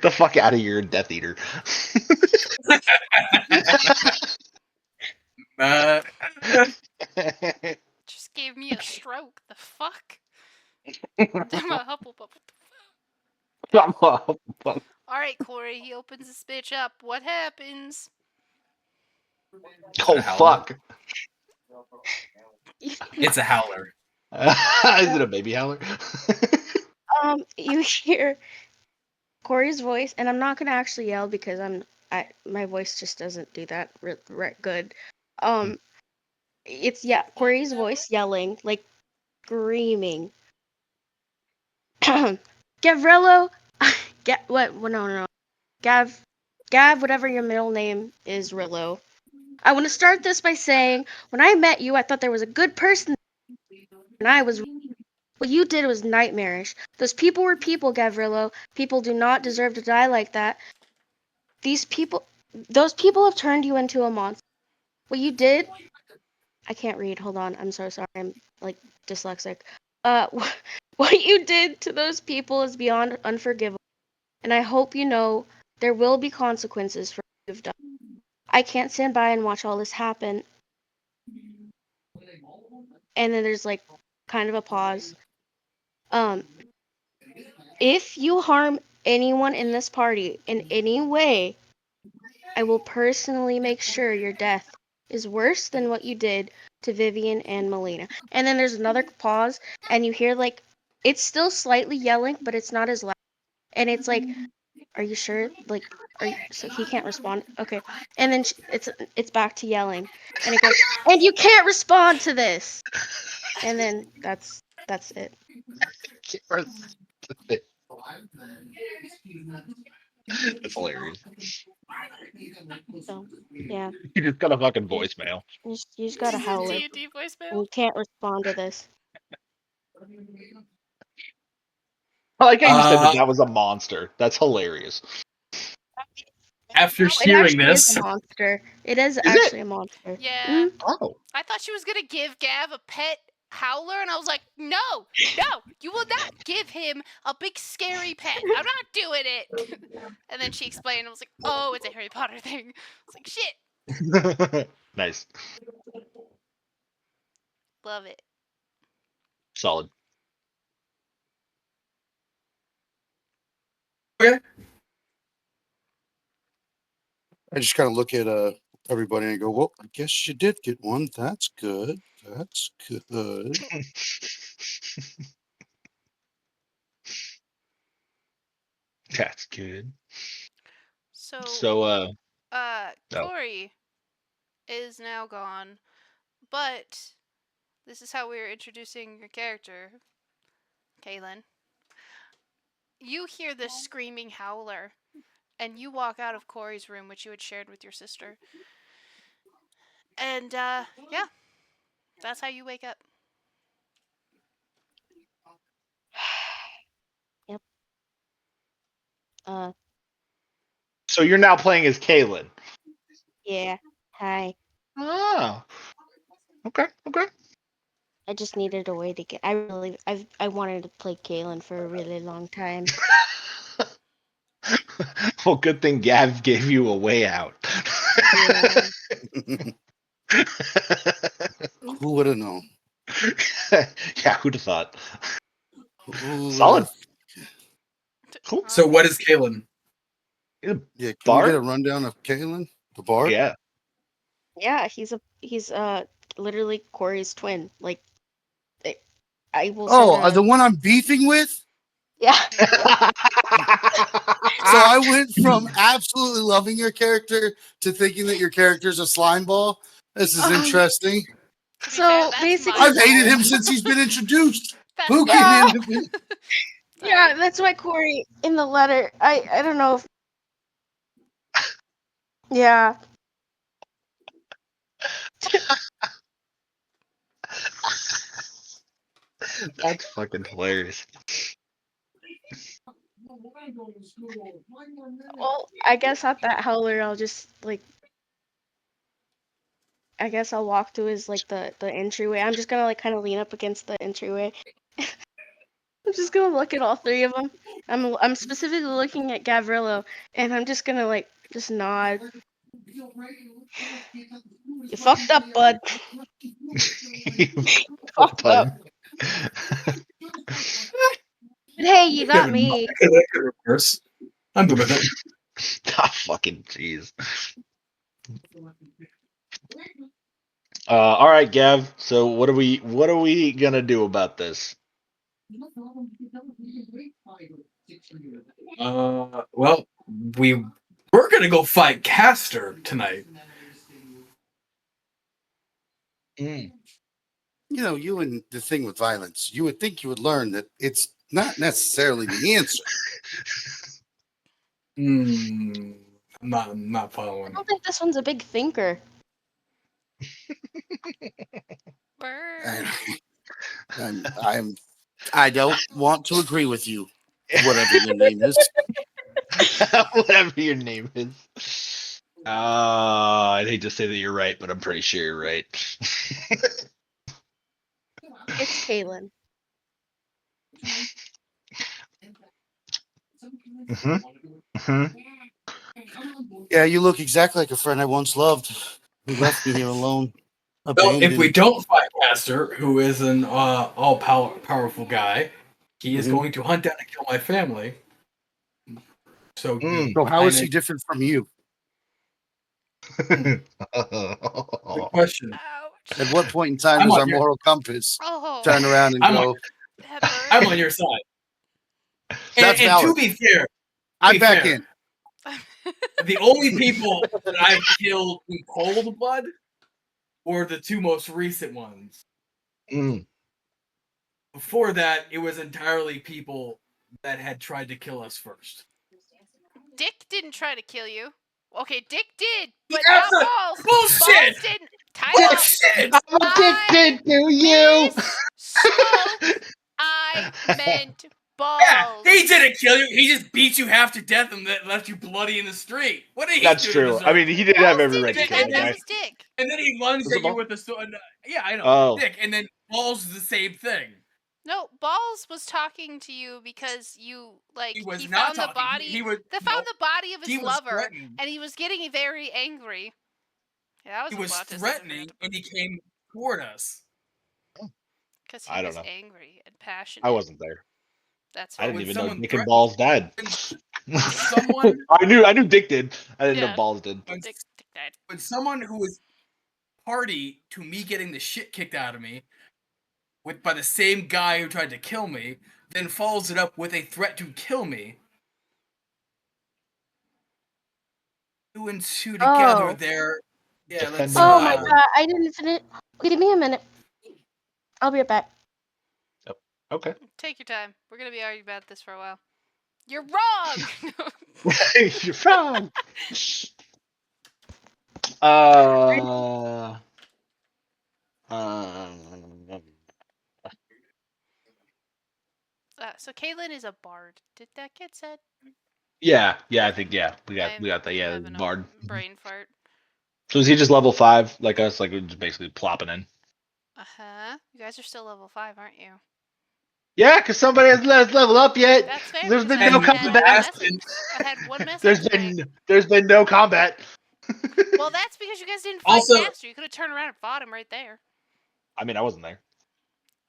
The fuck out of here, Death Eater. Just gave me a stroke. The fuck? I'm a Hufflepuff. Alright, Corey, he opens this bitch up. What happens? Oh, fuck. It's a howler. Is it a baby howler? You hear Corey's voice, and I'm not gonna actually yell because my voice just doesn't do that good. It's Corey's voice yelling, like screaming. Gavrilo, what? No. Gav, whatever your middle name is, Rillo. I want to start this by saying, when I met you, I thought there was a good person, and I was. What you did was nightmarish. Those people were people, Gavrilo. People do not deserve to die like that. Those people have turned you into a monster. What you did, I can't read. Hold on, I'm so sorry. I'm like dyslexic. What you did to those people is beyond unforgivable, and I hope you know there will be consequences for what you've done. I can't stand by and watch all this happen. And then there's like kind of a pause. If you harm anyone in this party in any way, I will personally make sure your death is worse than what you did to Vivian and Melina. And then there's another pause, and you hear like it's still slightly yelling, but it's not as loud. And it's like, "Are you sure?" Like, are you, so he can't respond. Okay, and then it's back to yelling, and it goes, "And you can't respond to this." And then that's it. That's hilarious. So yeah, You just got a fucking you voicemail. you just gotta howl it. D&D voicemail. And you can't respond to this. I like how you said Uh, that was a monster. That's hilarious. after No, it hearing actually is this, a monster. It is Is it? actually a monster. Yeah. Oh. I thought she was gonna give Gav a pet howler, and I was like, no, you will not give him a big scary pet. I'm not doing it. And then she explained, I was like, oh, it's a Harry Potter thing. I was like, shit, Nice. love it. Solid. okay. I just kind of look at everybody and go, well, I guess you did get one. That's good. That's good. That's good. So, So oh. Corey is now gone, but this is how we're introducing your character, Kaylin. You hear this screaming howler, and you walk out of Corey's room, which you had shared with your sister. And, yeah, that's how you wake up. Yep. So you're now playing as Kaylin. Yeah. Hi. Oh. Okay. I just needed a way to get. I wanted to play Kaylin for a really long time. Well, good thing Gav gave you a way out. Yeah. Who would have known? Yeah, who'd have thought? Who Solid. would've- Cool. So what is Kalen? Yeah, can we Bard? get a rundown of Kaylin, the bard? Yeah. Yeah. He's literally Corey's twin. Like, I will Oh, send the a. one I'm beefing with? Yeah. So I went from absolutely loving your character to thinking that your character's a slime ball. This is interesting. To be So, fair, that's basically- my I've hated fault. him since he's been introduced. That's Pookie Yeah. didn't. Yeah, that's why Corey in the letter. I don't know if. Yeah. That's fucking hilarious. Well, I guess at that howler, I'll just like. I guess I'll walk to his like the entryway. I'm just gonna like kind of lean up against the entryway. I'm just gonna look at all three of them. I'm specifically looking at Gavrilo, and I'm just gonna like just nod. You fucked up, bud. Fucked up. But hey, you got me. That could reverse. I'm good with it. Ah, fucking jeez. All right, Gav. So what are we gonna do about this? Well, we're gonna go fight Castor tonight. You know, you and the thing with violence, you would think you would learn that it's not necessarily the answer. I'm not I following. don't think this one's a big thinker. Burn. I don't want to agree with you, whatever your name is. Whatever your name is. I'd hate to say that you're right, but I'm pretty sure you're right. It's Kaylin. Yeah, you look exactly like a friend I once loved who left me here alone. So if we Abandoned. don't fight Castor, who is an powerful guy, he is Mhm. going to hunt down and kill my family. So, So how is he different from you? Good question. Ouch. At what point in time I'm does on our your- moral compass Oh, turn around and I'm go, that burns. I'm on your side. That's And to valid. be fair, I'm be back fair, in. the only people that I've killed in cold blood were the two most recent ones. Mm. Before that, it was entirely people that had tried to kill us first. Dick didn't try to kill you. Okay, Dick did, but That's not a- Balls. bullshit! Balls didn't. Time out. Bullshit! I'm addicted to you. Misspoke. I meant Yeah, Balls. he didn't kill you. He just beat you half to death and left you bloody in the street. What did he That's do to true. deserve I mean, he did Balls have every didn't right to do kill that. the That guy. was Dick. And then he lunged Was it at you Ball? with the sword. Yeah, I know. Oh. Dick. And then Balls is the same thing. No, Balls was talking to you because you He was he not found the talking. body. He was found nope. the body of He his was lover, threatening. and he was getting very angry. Yeah, that was He a was plot twist. threatening, and he came toward us. Because I he don't was know. angry and passionate. I wasn't there. That's I right. didn't When even know someone Dick and threat- Balls died. someone- I knew Dick did. I didn't Yeah. know Balls did. When, Dick died. when someone who was party to me getting the shit kicked out of me by the same guy who tried to kill me, then follows it up with a threat to kill me. 2 and 2 together Oh. there. Yeah, let's Defending Oh my Balls. god, I didn't finish. Give me a minute. I'll be right back. Okay. Take your time. We're gonna be arguing about this for a while. You're wrong. You're wrong. Uh, So Caitlin is a bard. Did that get said? yeah, I think we got I'm that. Yeah, having a Bard. brain fart. So is he just level 5 like us? Like we're just basically plopping in? You guys are still level 5, aren't you? Yeah, because somebody hasn't let us level up yet. That's fair. There's because been I no haven't had combat. a message. I had one message. There's been no combat. Well, that's because you guys didn't fight Also- Caster. You could have turned around and fought him right there. I mean, I wasn't there.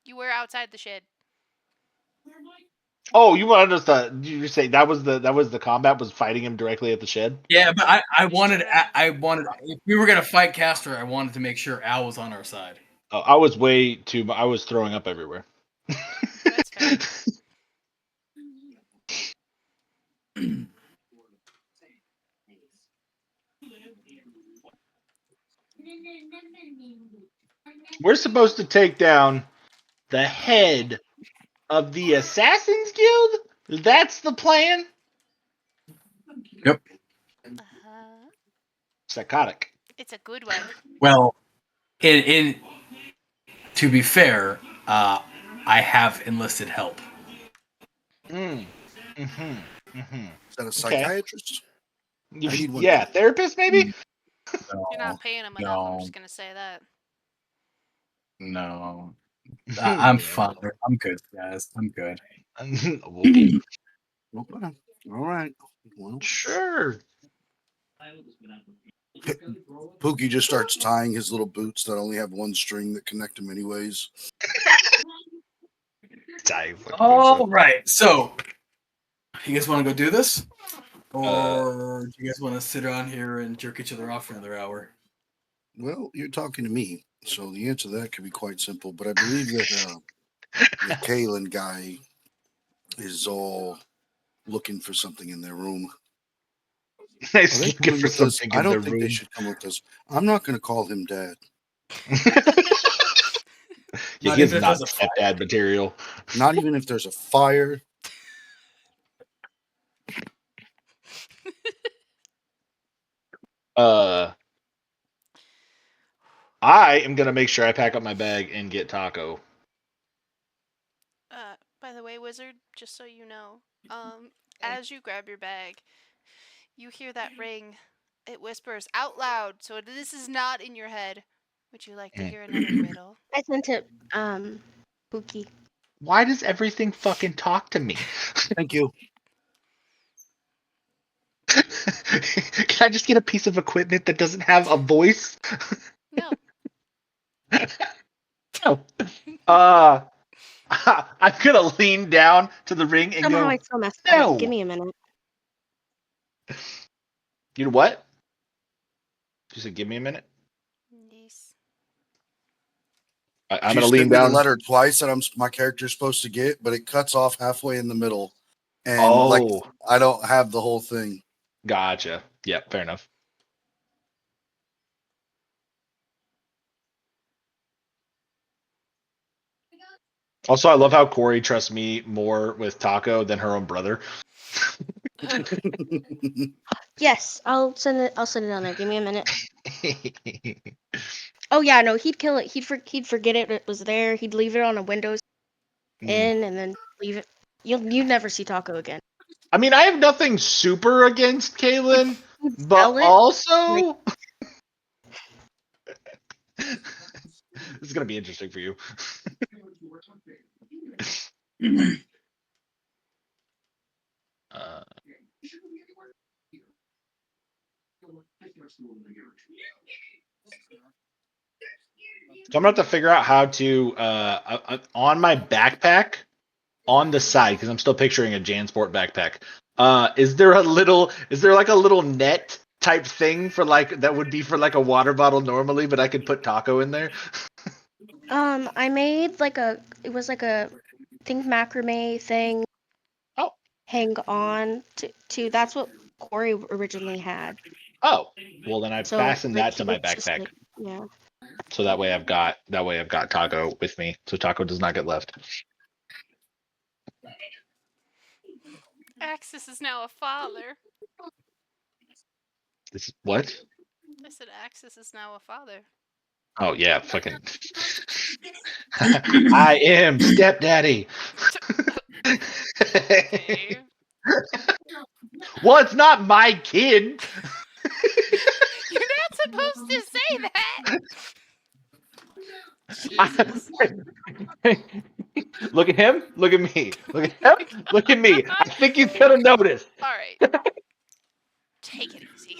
You were outside the shed. Oh, you wanted us to? You say that was the combat was fighting him directly at the shed? Yeah, but I wanted if we were gonna fight Castor, I wanted to make sure Al was on our side. Oh, I was I was throwing up everywhere. That's fair. We're supposed to take down the head of the Assassin's Guild? That's the plan? Psychotic. It's a good one. Well, in to be fair, I have enlisted help. Mm. Mm-hmm. Mm-hmm. Is that a psychiatrist? I need one. Yeah, therapist maybe? You're not paying him enough. I'm just gonna say that. No. I'm fine. I'm good, guys. I'm good. Okay. Okay. All right. Well, Sure. Pookie just starts tying his little boots that only have one string that connect them anyways. All right. So, you guys want to go do this, or do you guys want to sit around here and jerk each other off for another hour? Well, you're talking to me, so the answer to that could be quite simple. But I believe that the Kalen guy is all looking for something in their room. Are Nice they looking coming for with us? something I in their don't think they room. should come with us. I'm not going to call him dad. Yeah, Not he is even if not there's a fire? stepdad material. Not even if there's a fire. I am gonna make sure I pack up my bag and get Taco. By the way, Wizard, just so you know, as you grab your bag, you hear that ring. It whispers out loud, so this is not in your head. Would you like to hear another riddle? I sent it, Pookie. Why does everything fucking talk to me? Thank you. Can I just get a piece of equipment that doesn't have a voice? No. No. I'm gonna lean down to the ring and Somehow go, I still messed no. up. Give me a minute. You know what? She said, "Give me a minute." Yes. I'm She gonna sent lean me the down. letter twice that my character's supposed to get, but it cuts off halfway in the middle, and like Oh, I don't have the whole thing. gotcha. Yeah, fair enough. Also, I love how Corey trusts me more with Taco than her own brother. Yes, I'll send it. I'll send it on there. Give me a minute. Oh yeah, no, he'd kill it. He'd forget it was there. He'd leave it on a Windows in and then leave it. You'd never see Taco again. I mean, I have nothing super against Kaylin, He'd but sell it. also this is gonna be interesting for you. Uh, so I'm gonna have to figure out how to on my backpack on the side because I'm still picturing a JanSport backpack. Is there like a little net type thing for like that would be for like a water bottle normally, but I could put Taco in there? I made it was like a think macrame thing. Oh. Hang on to that's what Corey originally had. Oh, well then I So fastened like that to my it's just backpack. like yeah. So that way I've got Taco with me, so Taco does not get left. Axis is now a father. This what? I said Axis is now a father. Oh yeah, fucking. I am stepdaddy. Okay. Well, it's not my kid. You're not supposed to say that. Jesus. Look at him. Look at me. Look at him. Look at me. I think he's gonna notice. All right. Take it easy.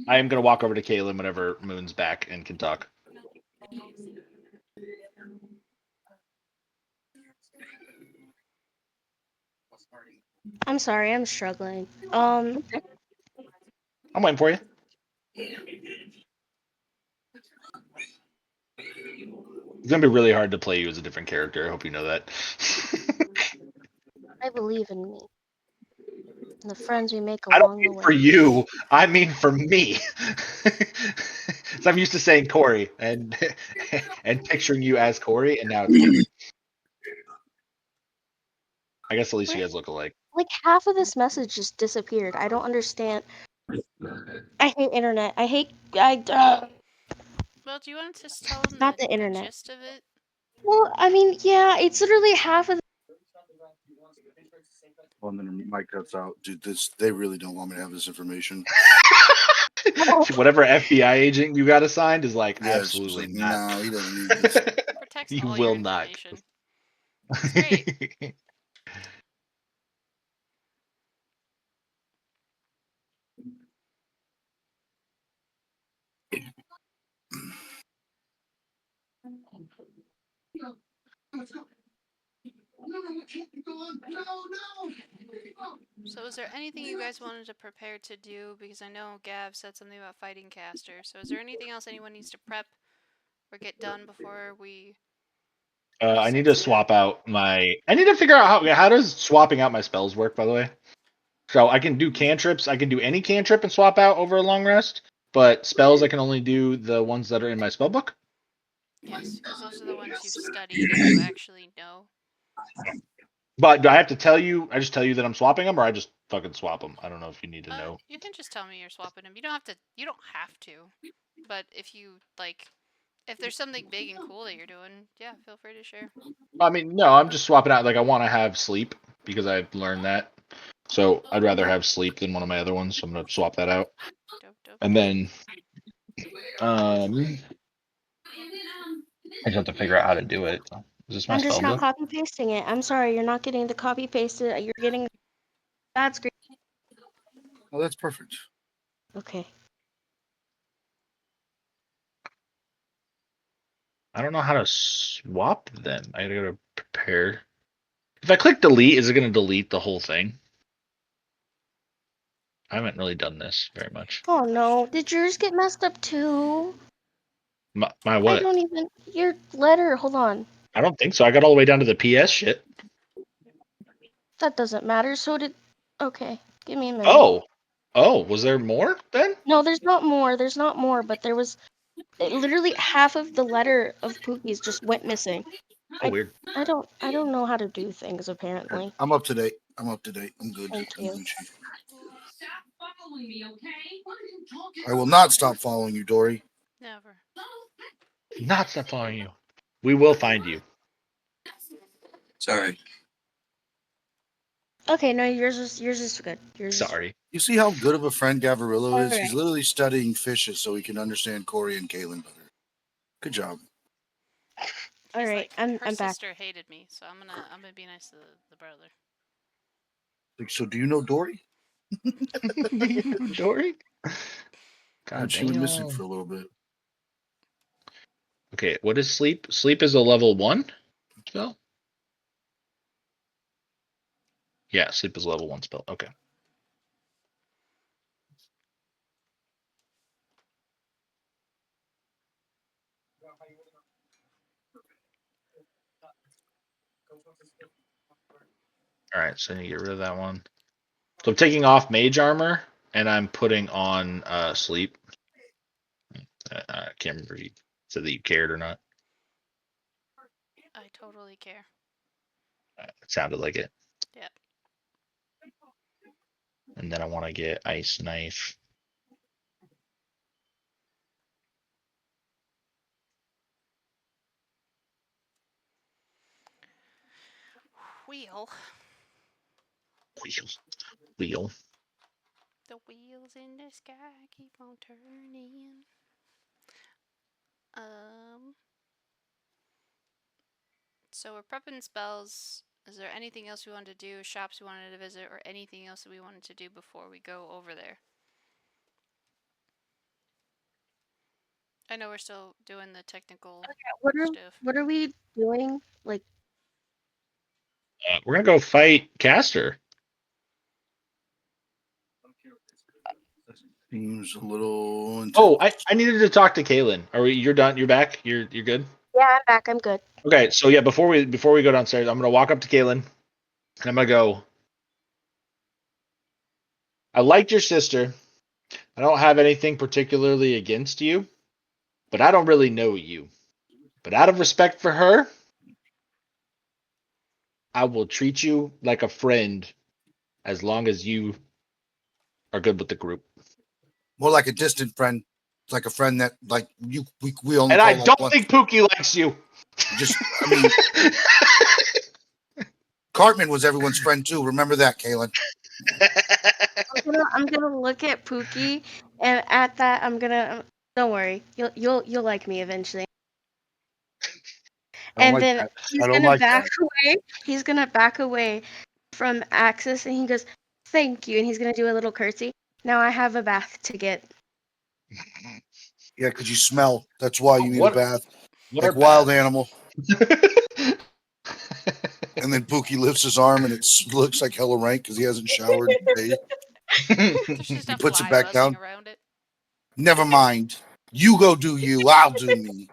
I am gonna walk over to Kaylin whenever Moon's back and can talk. I'm sorry, I'm struggling. I'm waiting for you. It's gonna be really hard to play you as a different character. I hope you know that. I believe in me. And the friends we make I don't along the mean way. for you. I mean for me. So I'm used to saying Corey and picturing you as Corey, and now it's Kaylin. I guess at least you guys look alike. Like half of this message just disappeared. I don't understand. I hate internet. Well, do you want to just tell them Not the the internet. gist of it? Well, I mean, yeah, it's literally half of the Well, and then her mic cuts out. Dude, they really don't want me to have this information. Whatever FBI agent you got assigned is like Yeah, it's just absolutely like, not. no, he doesn't need this. Protects You all your will not. information. It's great. So is there anything you guys wanted to prepare to do? Because I know Gav said something about fighting Caster. So is there anything else anyone needs to prep or get done before we I need to swap out my. I need to figure out how does swapping out my spells work. By the way, so I can do cantrips. I can do any cantrip and swap out over a long rest. But spells, I can only do the ones that are in my spell book. Yes, because those are the ones you've studied and you actually know. But do I have to tell you? I just tell you that I'm swapping them, or I just fucking swap them. I don't know if you need to know. You can just tell me you're swapping them. You don't have to. You don't have to. But if you like, if there's something big and cool that you're doing, yeah, feel free to share. I mean, no, I'm just swapping out. Like, I want to have sleep because I've learned that. So I'd rather have sleep than one of my other ones. So I'm gonna swap that out. Dope. And then, I just have to figure out how to do it. Is this my I'm just spell not book? copy pasting it. I'm sorry, you're not getting the copy pasted. You're getting bad screen. Oh, that's perfect. Okay. I don't know how to swap them. I gotta go to prepare. If I click delete, is it gonna delete the whole thing? I haven't really done this very much. Oh no, did yours get messed up too? My I what? don't even. Your letter, hold on. I don't think so. I got all the way down to the PS shit. That doesn't matter, so did. Okay, give me a minute. Oh, was there more then? No, there's not more, but there was. Literally half of the letter of Pookie's just went missing. Oh, weird. I don't know how to do things apparently. I'm up to date. I'm good. Thank I'm you. Gucci. I will not stop following you, Dory. Never. Not stop following you. We will find you. Sorry. Okay, no, yours is good. Yours is Sorry. You see how good of a friend Gavarillo is? All He's right. literally studying fishes so he can understand Corey and Kaylin better. Good job. all He's right. like, I'm her back. sister hated me, so I'm gonna be nice to the brother. Like, so do you know Dory? Dory? God She went missing damn. for a little bit. Okay, what is sleep? Sleep is a level 1 spell? Yeah, sleep is a level 1 spell. Okay. Alright, so I need to get rid of that one. So I'm taking off mage armor and I'm putting on sleep. I can't remember if you said that you cared or not. I totally care. It sounded like it. Yeah. And then I want to get ice knife. Wheel. Wheel. The wheels in the sky keep on turning. So we're prepping spells. Is there anything else we wanted to do? Shops we wanted to visit, or anything else that we wanted to do before we go over there? I know we're still doing the technical stuff. What are we doing? Like, We're gonna go fight Caster. Seems a little intense. Oh, I needed to talk to Kaylin. You're done? You're back? You're good? yeah, I'm back. I'm good. Okay, so yeah, before we go downstairs, I'm gonna walk up to Kaylin and I'm gonna go. I liked your sister. I don't have anything particularly against you, but I don't really know you. But out of respect for her, I will treat you like a friend as long as you are good with the group. More like a distant friend. It's like a friend that like we only And call I like don't one. think Pookie likes you. Just I mean Cartman was everyone's friend too. Remember that, Kaylin. I'm gonna look at Pookie, and at that, I'm gonna. Don't worry, you'll like me eventually. I don't And like then that. he's I don't gonna like back that. away. He's gonna back away from Axis, and he goes, "Thank you," and he's gonna do a little curtsy. Now I have a bath to get. Yeah, because you smell. That's why you need a bath. What Like are wild baths? animal. And then Pookie lifts his arm and it looks like hella rank because he hasn't showered today. There's just He a puts it fly back buzzing down. around it. Never mind. You go do you. I'll do me.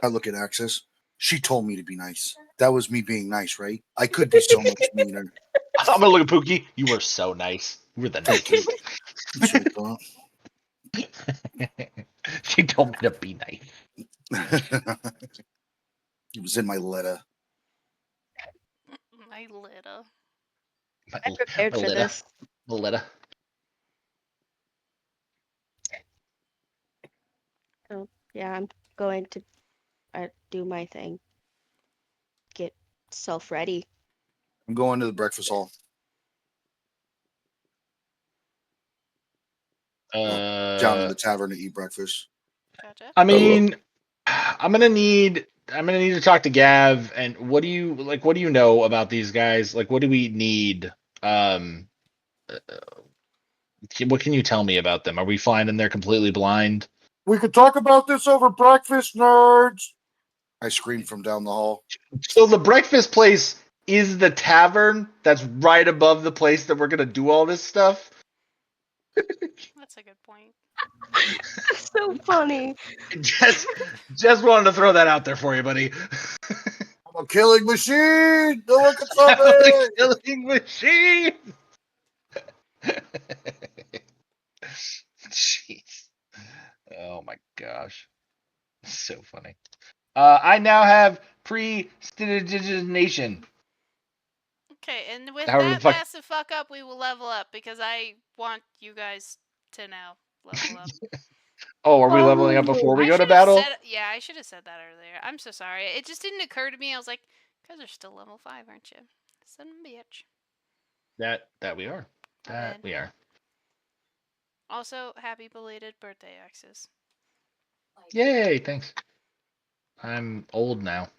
I look at Axis. She told me to be nice. That was me being nice, right? I could be so much meaner. I'm gonna look at Pookie. You were so nice. You were the Thank you. nicest. She told me to be nice. It was in my letter. My little. I'm prepared for this. Loletta. So yeah, I'm going to do my thing. Get self ready. I'm going to the breakfast hall. Down in the tavern to eat breakfast. Gotcha. I mean, I'm gonna need to talk to Gav. And what do you know about these guys? Like, what do we need? What can you tell me about them? Are we flying in there completely blind? We could talk about this over breakfast, nerds. I screamed from down the hall. So the breakfast place is the tavern that's right above the place that we're gonna do all this stuff. That's a good point. So funny. Just wanted to throw that out there for you, buddy. I'm a killing machine. No one can I'm stop a me. killing machine. Jeez. Oh my gosh. So funny. I now have prestidigitation. Okay, and with However the that fuck- massive fuck up, we will level up because I want you guys to now level up. Oh, are we leveling up before we go to battle? I should have said that earlier. I'm so sorry. It just didn't occur to me. I was like, "Guys are still level 5, aren't you?" Son of a bitch. That we are. My That bad. we are. Also, happy belated birthday, Axis. Yay, thanks. I'm old now.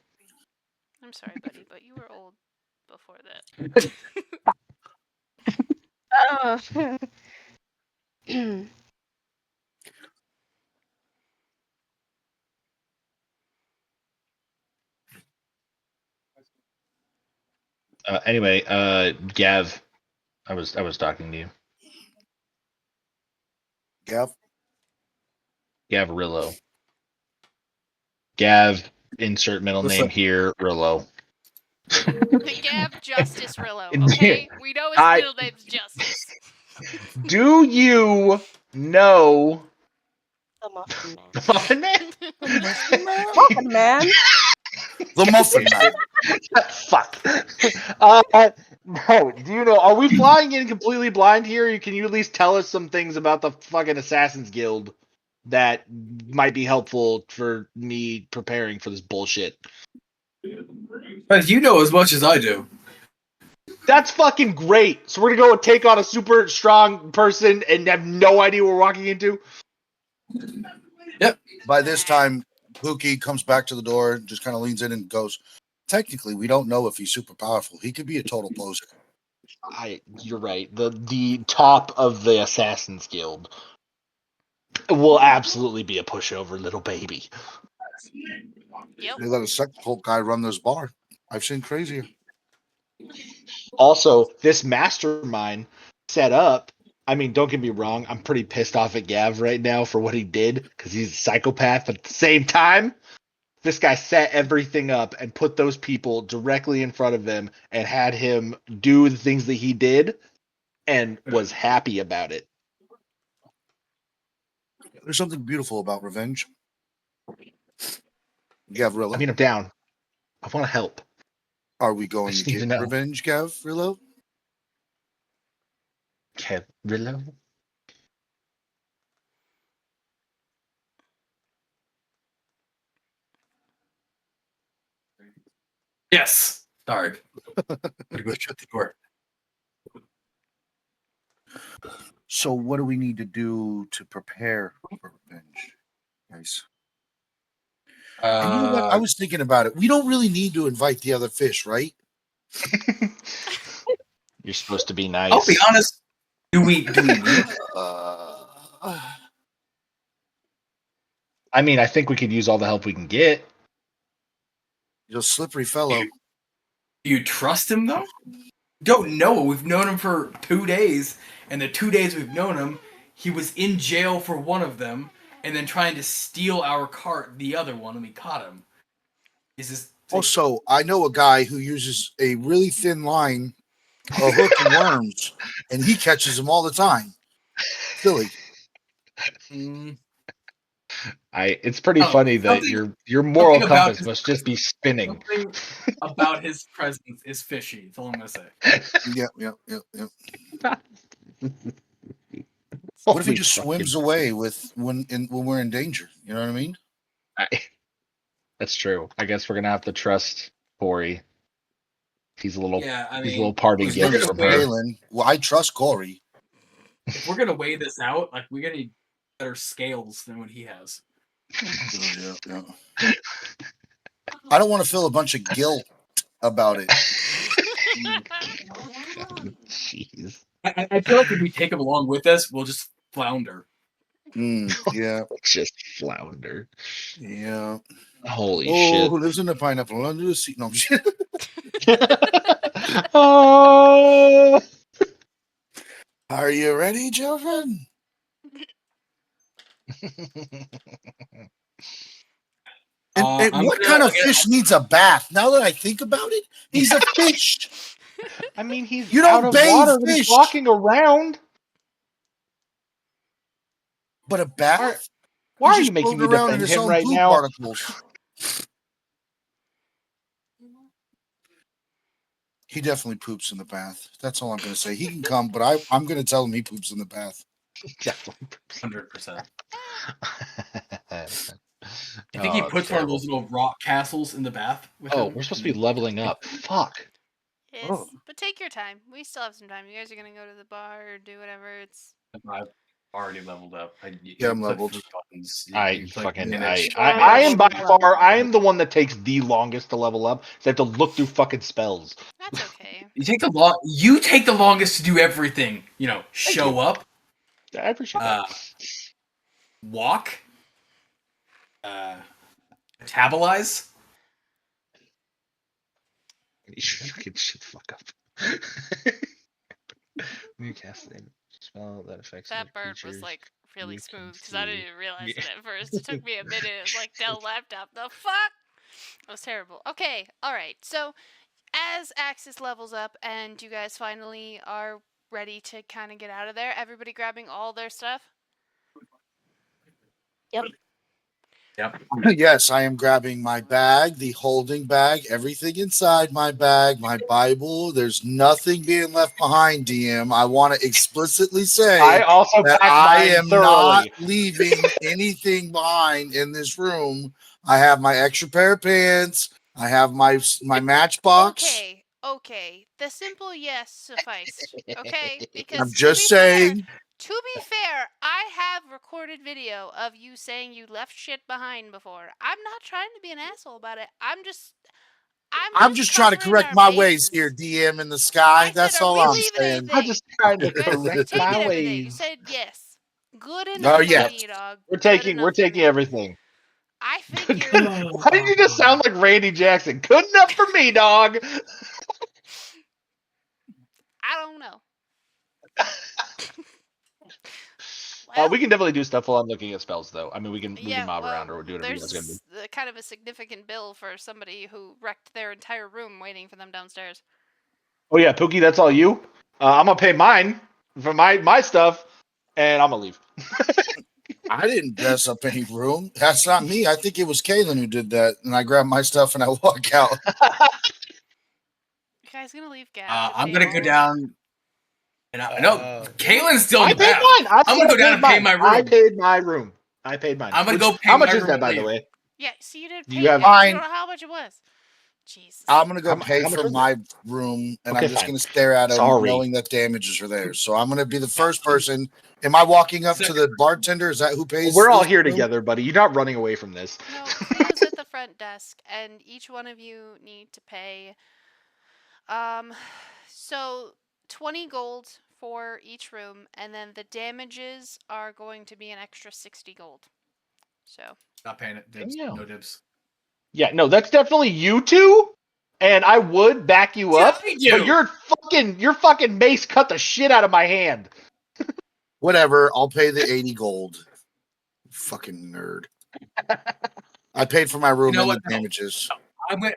I'm sorry, buddy, but you were old before that. Oh. Anyway, Gav, I was talking to you. Gav. Gavrillo. Gav, insert middle What's name up? here, Rillo. The Gav Justice Rillo, okay? We know his middle name's Justice. Do you know The Muffin Man. the Muffin Man? Muffin Man? The Muffin Man. Fuck. No. Do you know? Are we flying in completely blind here? Can you at least tell us some things about the fucking Assassin's Guild that might be helpful for me preparing for this bullshit? But you know as much as I do. That's fucking great. So we're gonna go and take on a super strong person and have no idea what we're walking into. By this time, Pookie comes back to the door, just kind of leans in and goes, technically, we don't know if he's super powerful. He could be a total poser. You're right. The top of the Assassin's Guild will absolutely be a pushover little baby. Yep. They let a sex cult guy run this bar. I've seen crazier. Also, this mastermind set up. I mean, don't get me wrong. I'm pretty pissed off at Gav right now for what he did because he's a psychopath. But at the same time, this guy set everything up and put those people directly in front of him and had him do the things that he did and was happy about it. There's something beautiful about revenge. Gavrilo, I mean, I'm down. I want to help. are we going to just need get to know. revenge, Gavrilo? Gavrilo? Yes. Sorry. I'm gonna go shut the door. So what do we need to do to prepare for revenge, guys? And you know what? I was thinking about it. We don't really need to invite the other fish, right? You're supposed to be nice. I'll be honest. Do we need? I mean, I think we could use all the help we can get. He's a slippery fellow. Do you trust him though? Don't know. We've known him for 2 days, and the 2 days we've known him, he was in jail for one of them, and then trying to steal our cart, the other one, and we caught him. Is this? Also, I know a guy who uses a really thin line, a hook and worms, and he catches them all the time. Silly. It's pretty funny that your moral compass must just be spinning. Something about his presence is fishy. That's all I'm gonna say. Yep. What if he just swims away when we're in danger? You know what I mean? That's true. I guess we're gonna have to trust Corey. He's a little, Yeah, I he's a mean, little party if gift we're from gonna her. Galen. Well, I trust Corey. If we're gonna weigh this out, like we gotta need better scales than what he has. Yeah. I don't want to feel a bunch of guilt about it. Jeez. I feel like if we take him along with us, we'll just flounder. Yeah. Just flounder. Yeah. Holy Oh, shit. who lives in the pineapple under the sea? No, I'm shit. Oh. Are you ready, children? And I'm what gonna- kind of again, fish needs a bath? Now that I think about it, he's a fish. I mean, he's You out don't of bathe water, but he's fish. walking around. But a bath? Why He's are you just making floating me around in defend his him own right poop now? particles. He definitely poops in the bath. That's all I'm going to say. He can come, but I'm going to tell him he poops in the bath. Definitely. 100%. I I think he puts one of those little rock castles in the bath with Oh, him. we're supposed to be leveling up. Fuck. Yes, Oh. but take your time. We still have some time. You guys are gonna go to the bar or do whatever. It's I've already leveled up. You Yeah, I'm click leveled. 3 buttons. I You click fucking damage. I am by Level. far I am the one that takes the longest to level up. So I have to look through fucking spells. that's okay. You take the longest to do everything. Show up, I appreciate that. walk, metabolize. You can shut the fuck up. You cast a spell that affects That other burp was creatures. like really you can smooth because I didn't see. even realize Yeah. it at first. It took me a minute. It was like Dell laptop. The fuck? That was terrible. Okay, all right. So as Axis levels up and you guys finally are ready to kind of get out of there, everybody grabbing all their stuff. Yep. Yes, I am grabbing my bag, the holding bag, everything inside my bag, my Bible. There's nothing being left behind, DM. I want to explicitly say I also that packed I mine am not thoroughly. leaving anything behind in this room. I have my extra pair of pants. I have my matchbox. Okay. The simple yes sufficed. Okay, because I'm just saying. to be fair, I have recorded video of you saying you left shit behind before. I'm not trying to be an asshole about it. I'm just trying to covering correct our my ways bases. here, DM in the sky. I said, That's are all we I'm leaving saying. anything? I'm just trying to You guys correct taking my everything. You ways. said yes. Good Oh, enough for yeah. me, dog. We're Good taking enough for me. everything. I figured. Why did you just sound like Randy Jackson? Good enough for me, dog. I don't know. Well, We can definitely do stuff while I'm looking at spells, though. I mean, we can yeah, mob well, around or do whatever you guys are gonna do. there's kind of a significant bill for somebody who wrecked their entire room waiting for them downstairs. Oh yeah, Pookie, that's all you. I'm gonna pay mine for my stuff, and I'm gonna leave. I didn't mess up any room. That's not me. I think it was Kaylin who did that. And I grab my stuff and I walk out. You guys gonna leave Gav to I'm pay gonna all go of down. And I know Kaylin's still in I the paid bath. mine. I'm gonna go down and pay my room. I paid my room. I paid mine. I'm gonna go pay How much my is room that, by and the leave. way? Yeah, see, you didn't You pay have- it. You Fine. don't know how much it was. Jesus. I'm going to go How pay much for was it? my room and Okay, I'm just fine. going to stare at them Sorry. knowing that damages are there. So I'm going to be the first person. Am I walking up to the bartender? Is that who pays? We're all this here room? together, buddy. You're not running away from this. No, Cleo's at the front desk, and each one of you need to pay. So 20 gold for each room, and then the damages are going to be an extra 60 gold. So. Not paying it. Dibs. Yeah. No dibs. Yeah, no, that's definitely you two, and I would back you up. Yeah, But your fucking mace cut the shit out of my hand. Whatever. I'll pay the 80 gold. Fucking nerd. I paid for my room You know and what? the damages.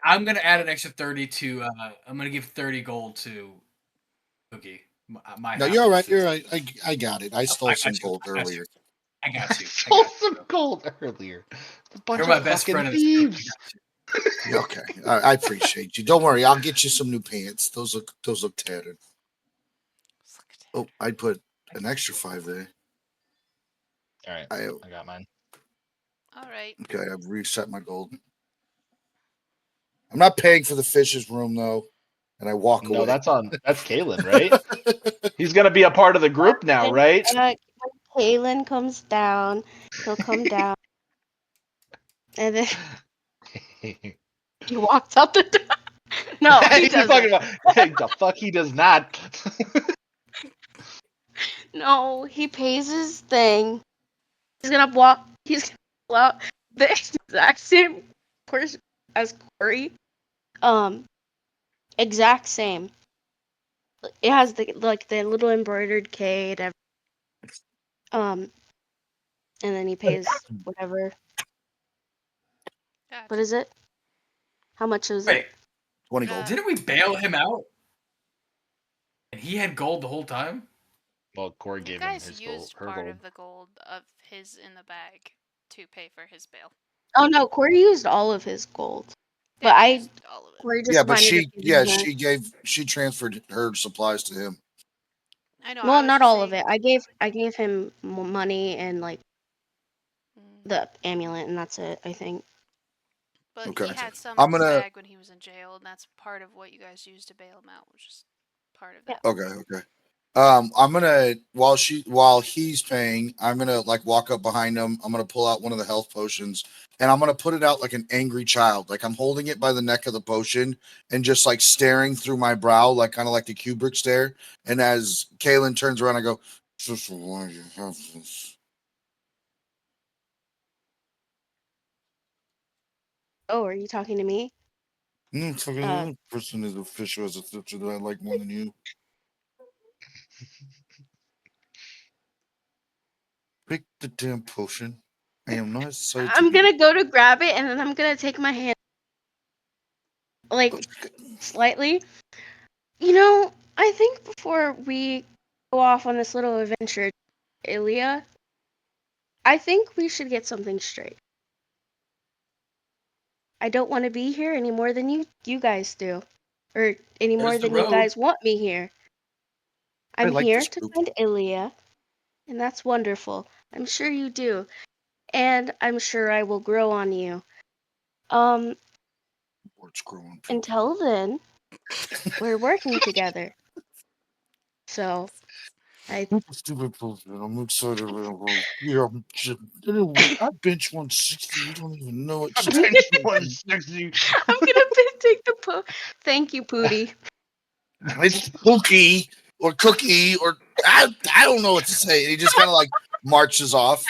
I'm gonna add an extra 30 to. I'm gonna give 30 gold to Cookie. My No, half you're all of right. the You're 60. right. I got it. I stole I some got you. gold I got you. earlier. I got you. Stole some gold earlier. A bunch You're of my best fucking friend in this group. I thieves. got you. Okay. I appreciate you. Don't worry. I'll get you some new pants. Those look tattered. Oh, I put an extra 5 there. All right, I got mine. All right. Okay, I've reset my gold. I'm not paying for the fish's room though, and I walk No, away. that's Kalen, right? He's gonna be a part of the group now, right? When Kaylin comes down, he'll come down, and then he walks out the door. No, he doesn't. The fuck he does not. No, he pays his thing. He's gonna walk. He's gonna pull out the exact same purse as Corey. Exact same. It has the little embroidered K and and then he pays whatever. Gotcha. What is it? How much is Wait, it? 20 gold. didn't we bail him out? And he had gold the whole time? Well, Corey You gave him guys his gold, used her part gold. of the gold of his in the bag to pay for his bail. Oh no, Corey used all of his gold. They But used all of it. Corey just Yeah, but wanted to give him she transferred her supplies to him. I know. well, I was not just all of saying. it. I gave him money and like Mm. the amulet, and that's it. I think. But Okay. he had some I'm in his gonna bag when he was in jail, and that's part of what you guys used to bail him out, which is part of Yeah. that. okay. I'm gonna while he's paying, I'm gonna like walk up behind him. I'm gonna pull out one of the health potions and I'm gonna put it out like an angry child. Like I'm holding it by the neck of the potion and just like staring through my brow, like kind of like the Kubrick stare. And as Kaylin turns around, I go, "Sister, why do you have this?" Oh, are you talking to me? Fucking the person is official as a sister that I like more than you. Pick the damn potion. I am not excited to I'm be. gonna go to grab it, and then I'm gonna take my hand like slightly. You know, I think before we go off on this little adventure, Ilya, I think we should get something straight. I don't want to be here any more than you guys do, or any more There's the than you road. guys want me here. I I'm like here this to group. find Ilya, and that's wonderful. I'm sure you do, and I'm sure I will grow on you. Um, What's growing? until then, we're working together. So I Stupid potion. I'm excited about yeah, anyway, I bench 160. You don't even know it. Just Bench 160. I'm gonna take the Thank you, Pootie. it's Cookie or Cookie or I don't know what to say. He just kind of like marches off.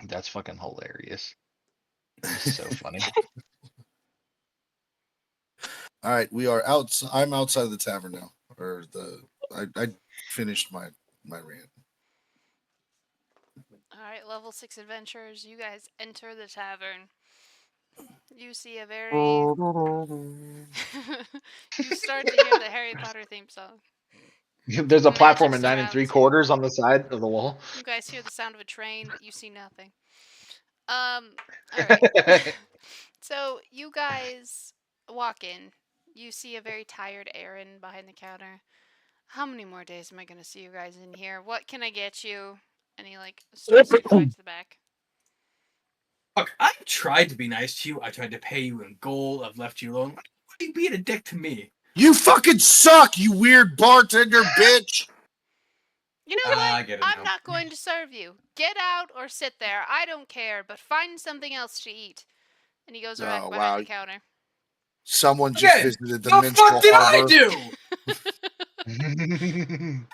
That's fucking hilarious. That's so funny. All right, we are out. I'm outside of the tavern now, or I finished my rant. Alright, level 6 adventurers, you guys enter the tavern. You see a very. You start to hear the Harry Potter theme song. There's a platform Magic at 9 surrounds you. 3/4 on the side of the wall. You guys hear the sound of a train, but you see nothing. Alright. So, you guys walk in. You see a very tired Aaron behind the counter. How many more days am I going to see you guys in here? What can I get you? And he, like, starts to go back to the back. Look, I've tried to be nice to you. I tried to pay you in gold. I've left you alone. Why are you being a dick to me? You fucking suck, you weird bartender bitch. You know what? I get it I'm now. not going to serve you. Get out or sit there. I don't care, but find something else to eat. And he goes back Oh, behind wow. the counter. Someone just Again, visited the the minstrel fuck did I harbor. do?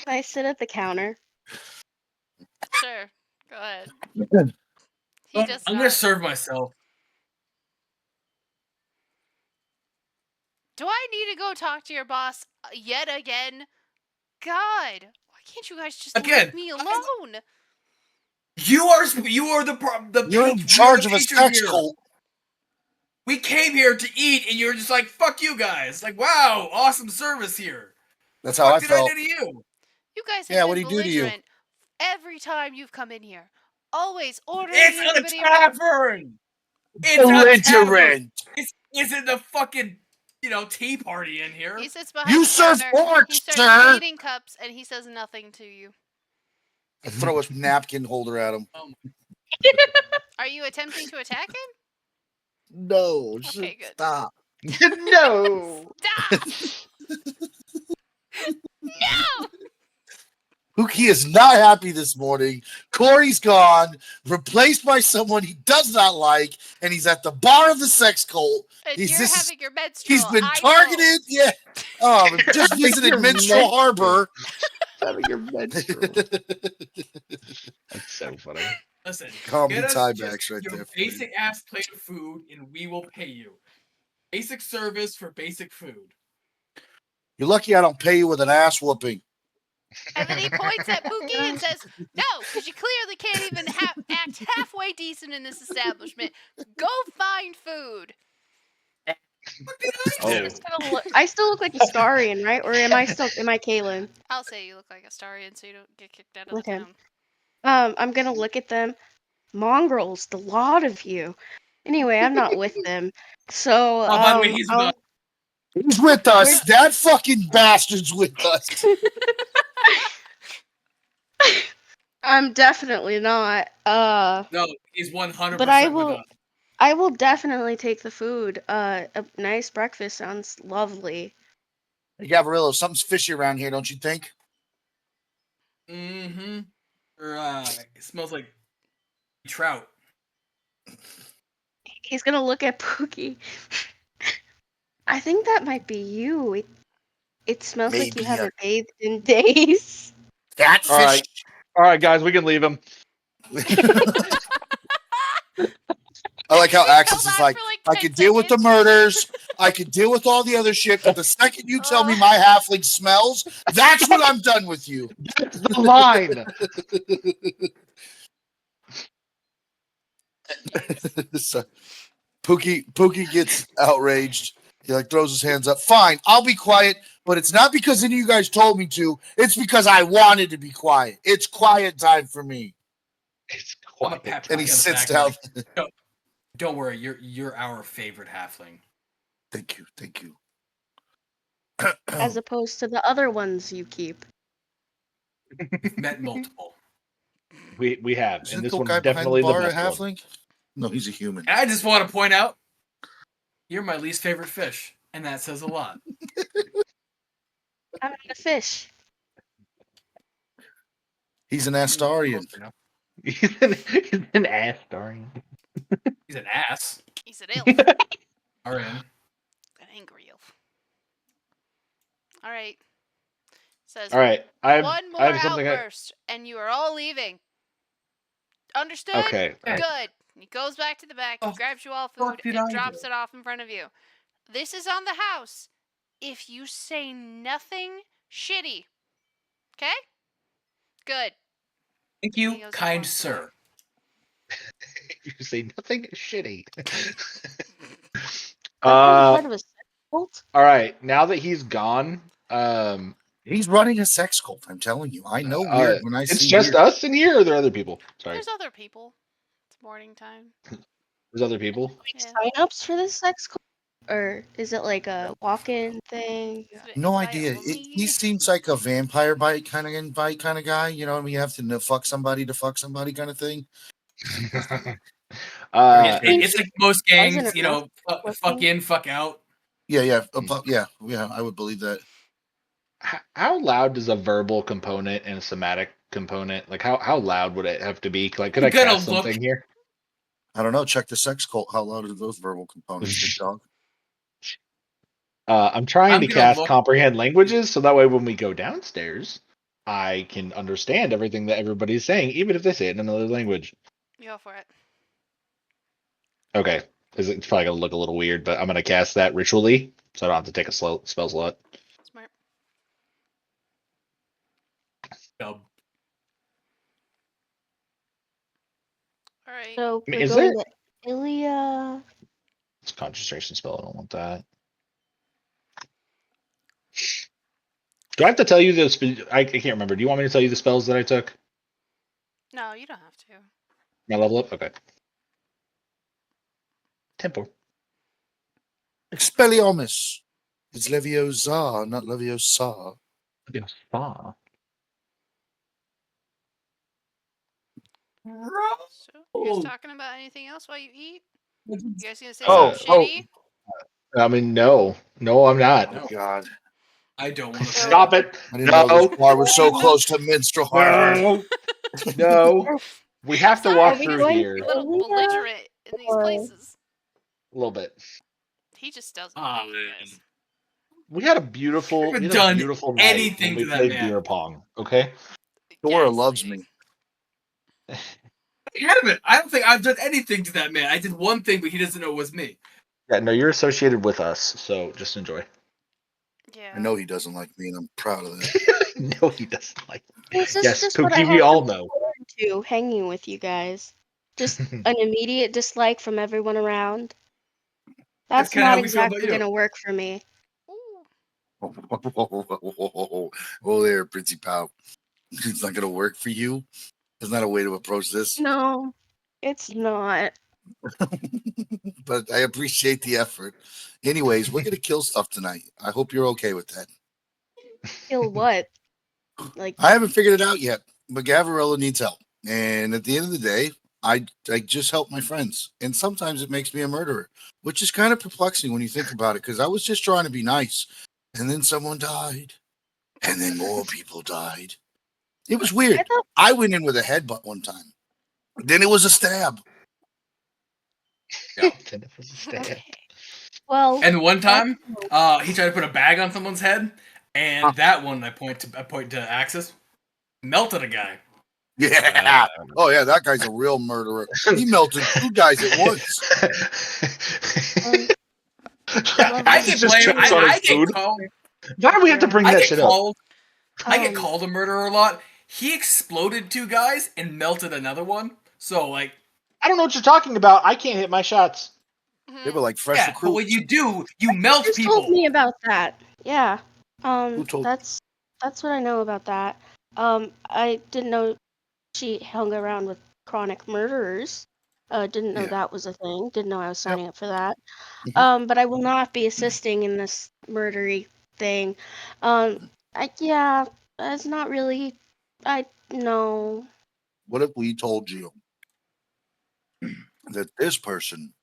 I sit at the counter. Sure, go ahead. He Well, does I'm not. gonna serve myself. Do I need to go talk to your boss yet again? God, why can't you guys just Again, leave me alone? You are the You're in you're charge the of a patron sex here. cult. We came here to eat, and you're just like, fuck you guys. Like, wow, awesome service here. That's What how I did I felt. do to you? You guys have Yeah, been what'd he do to you? belligerent every time you've come in here. Always ordering It's everybody a around. tavern. It's a tavern. Belligerent. This isn't the fucking, tea party in here. He sits behind You the serve counter. pork, He starts sir. cleaning cups, and he says nothing to you. I throw a napkin holder at him. Are you attempting to attack him? No, Okay, good. stop. No. Stop! No! Pookie is not happy this morning. Corey's gone, replaced by someone he does not like, and he's at the bar of the sex cult. And He's you're having your menstrual. he's been I targeted. Yeah. Oh, just Having visited your Minstrel menstrual. Harbor. Having your menstrual. That's so funny. Listen, Comedy get us tiebacks just right your there for you. basic ass plate of food, and we will pay you. Basic service for basic food. You're lucky I don't pay you with an ass whooping. And then he points at Pookie and says, "No, because you clearly can't even act halfway decent in this establishment. Go find food." What did I Oh. do? Just gonna look. I still look like Astarion, right? Or am I Kaylin? I'll say you look like a Starian so you don't get kicked out of the Okay. town. I'm gonna look at them. Mongrels, the lot of you. Anyway, I'm not with them. So, Oh, by the way, he's with us. Who's with us? That fucking bastard's with us. I'm definitely not. No, he's 100% But I with will. us. I will definitely take the food. A nice breakfast sounds lovely. Hey, Gavarillo, something's fishy around here, don't you think? Mm-hmm. It smells like trout. He's gonna look at Pookie. I think that might be you. It smells like you Maybe, haven't bathed in days. That All fish. right. All right, guys, we can leave him. I like how He Axis held is on like, for, like, I 10 could deal with the seconds. murders, I could deal with all the other shit, but the second you tell me my halfling smells, that's when I'm done with you. That's the line. So, Pookie gets outraged. He like throws his hands up. Fine, I'll be quiet, but it's not because any of you guys told me to. It's because I wanted to be quiet. It's quiet time for me. It's I'm a quiet. pat And he Pookie on the sits back, down. like, don't worry, you're our favorite halfling. Thank you. As opposed to the other ones you keep. We've met multiple. We have, Isn't and this the one's guy behind definitely the the bar a best one. halfling? No, he's a human. And I just want to point out, you're my least favorite fish, and that says a lot. I'm not a fish. He's an Astarian. He's an ass, darn. He's an ass. He's an elf. RN. An angry elf. All right. Says All right, one more I have something. outburst, and you are all leaving. Understood? Okay. Good. He goes back to the back, Oh, grabs you all fuck food, did and I drops do? it off in front of you. This is on the house. If you say nothing shitty, okay? Good. Thank He you, goes and kind walks sir. You say nothing shitty. Are you part of a sex cult? All right. Now that he's gone, He's running a sex cult. I'm telling you. I know weird when I it's see just weird. us in here, or are there other people? Sorry, There's other people. It's morning time. there's other people. Yeah. Sign-ups for this sex cult? Or is it like a walk-in thing? Is it No invite idea. only? He seems like a vampire bite kind of guy. You know, you have to fuck somebody kind of thing. It's like most gangs, Wasn't you know, fuck in, fuck out. Yeah. I would believe that. How loud does a verbal component and a somatic component, like how loud would it have to be? Like, could I gonna cast something here? I don't know. Check the sex cult. How loud are those verbal components, big dog? I'm trying I'm to gonna cast look- comprehend languages, so that way when we go downstairs, I can understand everything that everybody's saying, even if they say it in another language. Go for it. Okay, because it's probably gonna look a little weird, but I'm gonna cast that ritually, so I don't have to take a spell slot. Smart. Dub. All right. So I mean, we're is going there- to Ilia. It's a concentration spell. I don't want that. Do I have to tell you this? I can't remember. Do you want me to tell you the spells that I took? No, you don't have to. My level up? Okay. Tempo. Expelliarmus. It's Leviosa, not Leviosa. Yes. Ah. So, you guys talking about anything else while you eat? You guys gonna say Oh, something shitty? I mean, no, I'm not. No. Oh, God. I don't want to Stop it! I didn't know No, this bar was so close to minstrel harbor. no. We have to walk Sorry, through going here a a little Ilia belligerent in these or- places. little bit. He just doesn't Oh, like you man. guys. We had a beautiful, haven't done night anything when we to that played man. beer pong. Okay. Dora Gaslighting. loves me. Adamant. I don't think I've done anything to that man. I did one thing, but he doesn't know it was me. Yeah, no, you're associated with us, so just enjoy. Yeah. I know he doesn't like me, and I'm proud of that. No, he doesn't like. This is Yes, just what I Pookie, we have to all look know. forward to hanging with you guys. Just an immediate dislike from everyone around. That's kinda not how we feel about exactly you. gonna work for me. Ooh. Oh, there, Princey Pow. It's not gonna work for you. There's not a way to approach this, No, it's not. but I appreciate the effort. Anyways, we're gonna kill stuff tonight. I hope you're okay with that. Kill what? Like, I haven't figured it out yet, but Gavarella needs help. And at the end of the day, I just help my friends. And sometimes it makes me a murderer, which is kind of perplexing when you think about it, because I was just trying to be nice. And then someone died. And then more people died. It was I weird. thought I went in with a headbutt one time. Then it was a stab. Then it was a stab. okay. Well, And one that's time, he tried to put a bag on someone's head, and that one I point to Axis, melted a guy. Yeah. Oh, yeah. That guy's a real murderer. He melted 2 guys at once. Yeah, Love I is Axe get just blamed. chokes on I his get food. called. Why do we have to bring I that get shit up? called. I get Um, called a murderer a lot. He exploded 2 guys and melted another one. So like, I don't know what you're talking about. I can't hit my shots. They were like fresh yeah. But recruits. what you do, you melt just told people. me about that. Yeah. Who told That's what I know about that. I didn't know she hung around with chronic murderers. Didn't know Yeah. that was a thing. Didn't know I was Yep. signing up for that. Mhm. But I will not be assisting in this murdery thing. Yeah, it's not really. I no. What if we told you that this person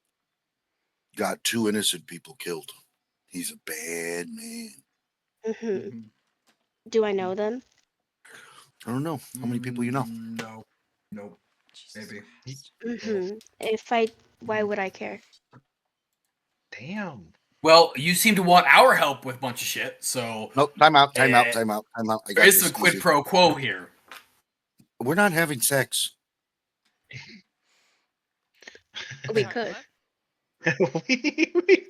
got 2 innocent people killed? He's a bad man. hmm Do I know them? I don't know. How many people you know? No. Nope. Jesus Maybe. Christ. If I, why would I care? Damn. Well, you seem to want our help with a bunch of shit, so Nope. Time out. Time out. Eh, Time out. Time out. I there got is this. some quid Easy. pro quo here. We're not having sex. We Sorry, could.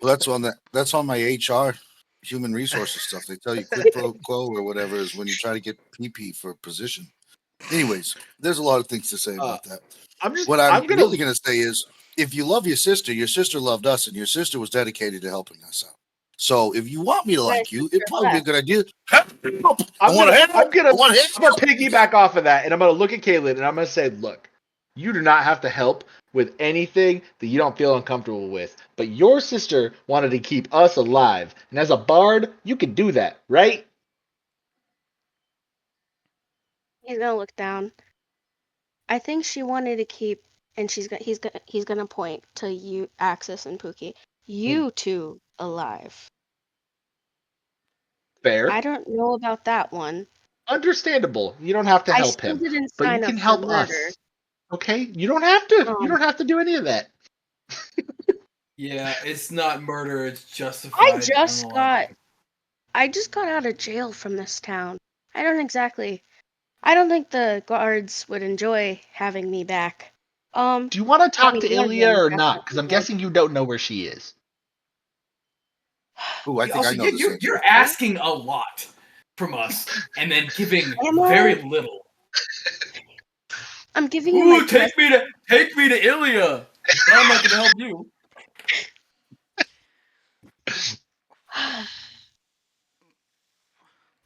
what? Well, that's on my HR human resources stuff. They tell you quid pro quo or whatever is when you try to get PP for a position. Anyways, there's a lot of things to say about that. What I'm gonna really going to say is, if you love your sister loved us, and your sister was dedicated to helping us out. So if you want me to My like you, sister it'd probably be a left. good idea. I'm gonna I want to I'm gonna piggyback off of that, and I'm gonna look at Caitlin and I'm gonna say, look, you do not have to help with anything that you don't feel uncomfortable with. But your sister wanted to keep us alive, and as a bard, you can do that, right? He's gonna look down. I think she wanted to keep, and he's gonna point to you, Axis and Pookie. You two alive. Fair, I don't know about that one. understandable. You don't have to I help still him, didn't but you sign can up for help murder. us. Okay, you don't have to. You Um, don't have to do any of that. Yeah, it's not murder, it's I justified just got unaliving. out of jail from this town. I don't think the guards would enjoy having me back. Do you want to I talk mean, to one of Ilya them or not? Because definitely I'm would. guessing you don't know where she is. Ooh, I think Also, I know this answer. you're asking a lot from us and then giving Am very I? little. I'm giving you my Ooh, best. take me to Ilya. I'm not gonna help you.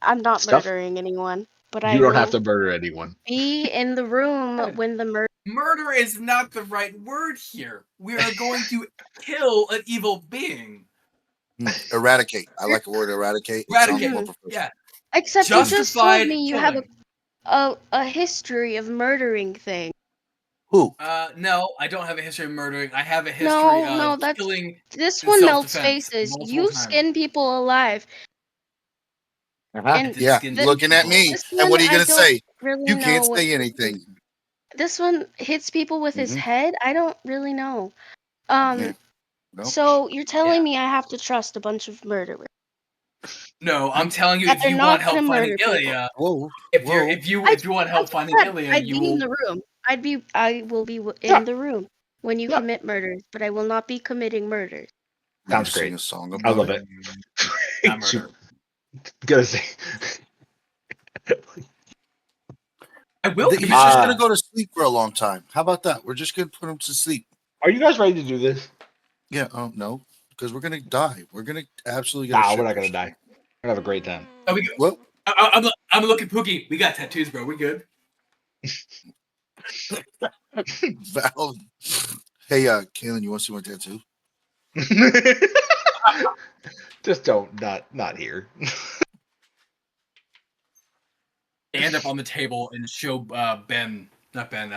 I'm not Stuff. murdering anyone, but I You don't have will to murder anyone. be in the room when the murder. Murder is not the right word here. We are going to kill an evil being. Eradicate. I like the word eradicate. It sounds more Eradicate. professional. Yeah. Except you just told Justified me you have killing. a history of murdering things. Who? No, I don't have a history of murdering. I have a history No, of that's killing this in one melts self-defense faces. multiple You times. skin people alive, Uh-huh. and Yeah, skin looking at people. me. this And one what are you I going to don't say? really You know can't what. say anything. This one hits people with his Mhm. head. I don't really know. Yeah. No. So you're telling Yeah. me I have to trust a bunch of murderers No, I'm telling you, that if they're you not want gonna help finding murder people? Ilya, Whoa. if Whoa. you want help I just finding said Ilya, I'd you be in will. the room. I will be Yeah. in the room when you Yeah. commit murders, but I will not be committing murders. Will you Sounds sing great. a song I about love it? it. Not murder. Gonna say. I will. He's just gonna go to sleep for a long time. How about that? We're just gonna put him to sleep. Are you guys ready to do this? Yeah. Oh no, because we're gonna die. We're gonna absolutely get. Nah, we're not gonna die. We're gonna have a great time. Are we good? Well, I'm looking Pookie. We got tattoos, bro. We good. Val. Hey, Kaylin, you want to see my tattoo? Just don't not here. Stand up on the table and show Ben, not Ben,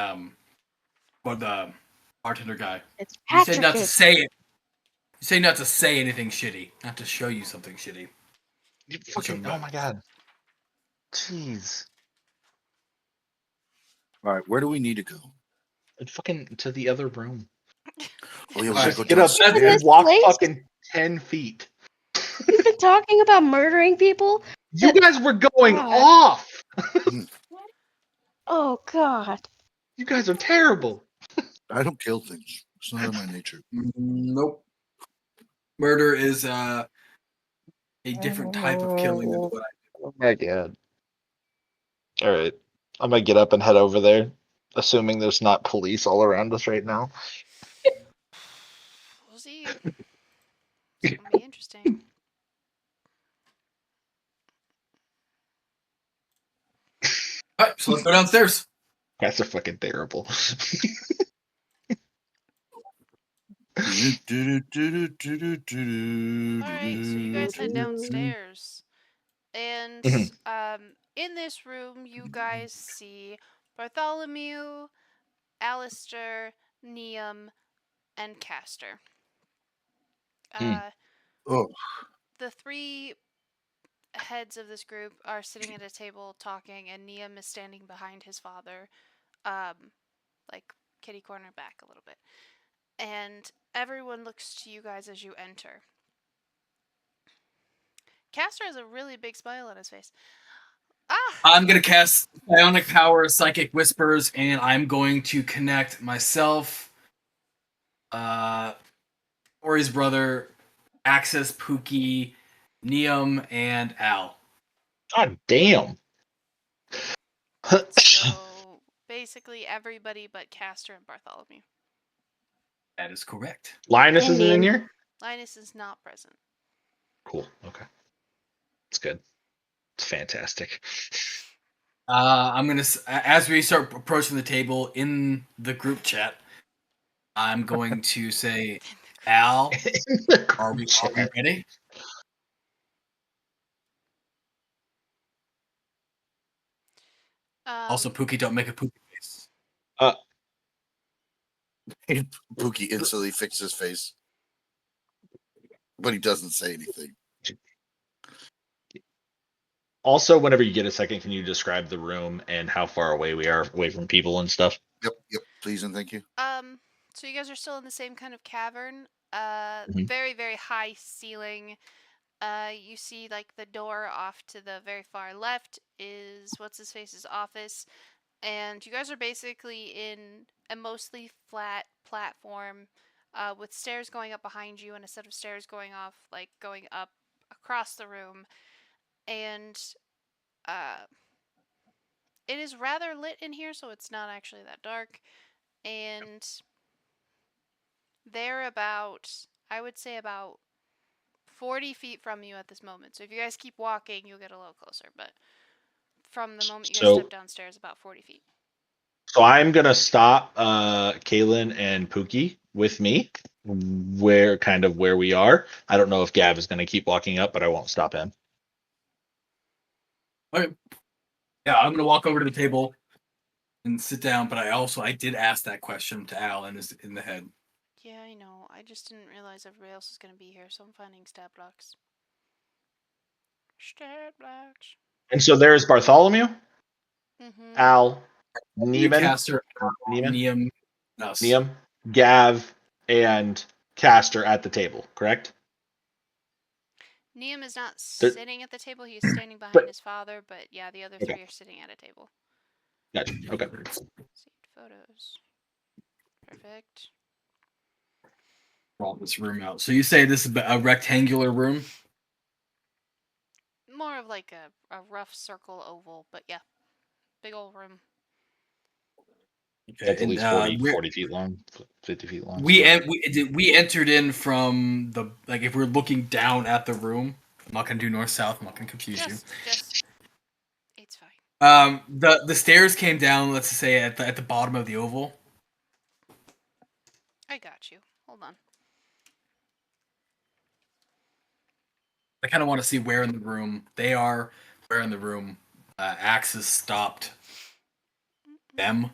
or the bartender guy. It's You said not to Patrick. say it. You say not to say anything shitty, not to show you something shitty. You fucking, oh my god. Jeez. All right, where do we need to go? Fucking to the other room. Oh yeah, we All gotta right, go Get up downstairs. and This walk place? fucking 10 feet. You've been talking about murdering people? You guys were going God. off. Oh God. You guys are terrible. I don't kill things. It's not in my nature. Nope. Murder is a different type of killing than what I Oh my god. All right. I'm gonna get up and head over there, assuming there's not police all around us right now. We'll see. It's gonna be interesting. All right, so let's go downstairs. That's a fucking terrible. All right, so you guys head downstairs, and in this room you guys see Bartholomew, Alistair, Neum, and Castor. Oh, The three heads of this group are sitting at a table talking, and Neum is standing behind his father, like kitty corner back a little bit. And everyone looks to you guys as you enter. Castor has a really big smile on his face. I'm gonna cast Bionic Power, Psychic Whispers, and I'm going to connect myself, Ori's brother, Axis, Pookie, Neum, and Al. God damn. So basically everybody but Castor and Bartholomew. That is correct. Linus isn't in here? Linus is not present. Cool. Okay. It's good. It's fantastic. I'm gonna, as we start approaching the table in the group chat, I'm going to say, Al, are we ready? Also, Pookie, don't make a Pookie face. Pookie instantly fixes his face, but he doesn't say anything. Also, whenever you get a second, can you describe the room and how far away we are away from people and stuff? Yep, please and thank you. So you guys are still in the same kind of cavern. Mhm. Very, very high ceiling. You see like the door off to the very far left is what's his face's office, and you guys are basically in a mostly flat platform, with stairs going up behind you and a set of stairs going off, like going up across the room, and it is rather lit in here, so it's not actually that dark, and they're about, I would say about 40 feet from you at this moment. So if you guys keep walking, you'll get a little closer. But from the moment you guys step downstairs, about 40 feet. So I'm gonna stop Kaylin and Pookie with me, where we are. I don't know if Gav is gonna keep walking up, but I won't stop him. Okay. Yeah, I'm gonna walk over to the table and sit down. But I did ask that question to Al in the head. Yeah, I know. I just didn't realize everybody else was gonna be here, so I'm finding stat blocks. Stat blocks. And so there's Bartholomew, Al, Caster, Neum, us. Gav, and Castor at the table, correct? Neum is not sitting at the table. He's standing behind his father, but yeah, the other three are sitting at a table. Gotcha. Okay. Saved photos. Perfect. Brought this room out. So you say this is a rectangular room? more of like a rough circle oval, but yeah, big old room. It's like at And least 40 feet long, 50 feet long. we entered in from the, like, if we're looking down at the room. I'm not gonna do north south. I'm not gonna confuse you. Just it's fine. The stairs came down. Let's say at the bottom of the oval. I got you. Hold on. I kind of want to see where in the room they are. Where in the room Axis stopped them,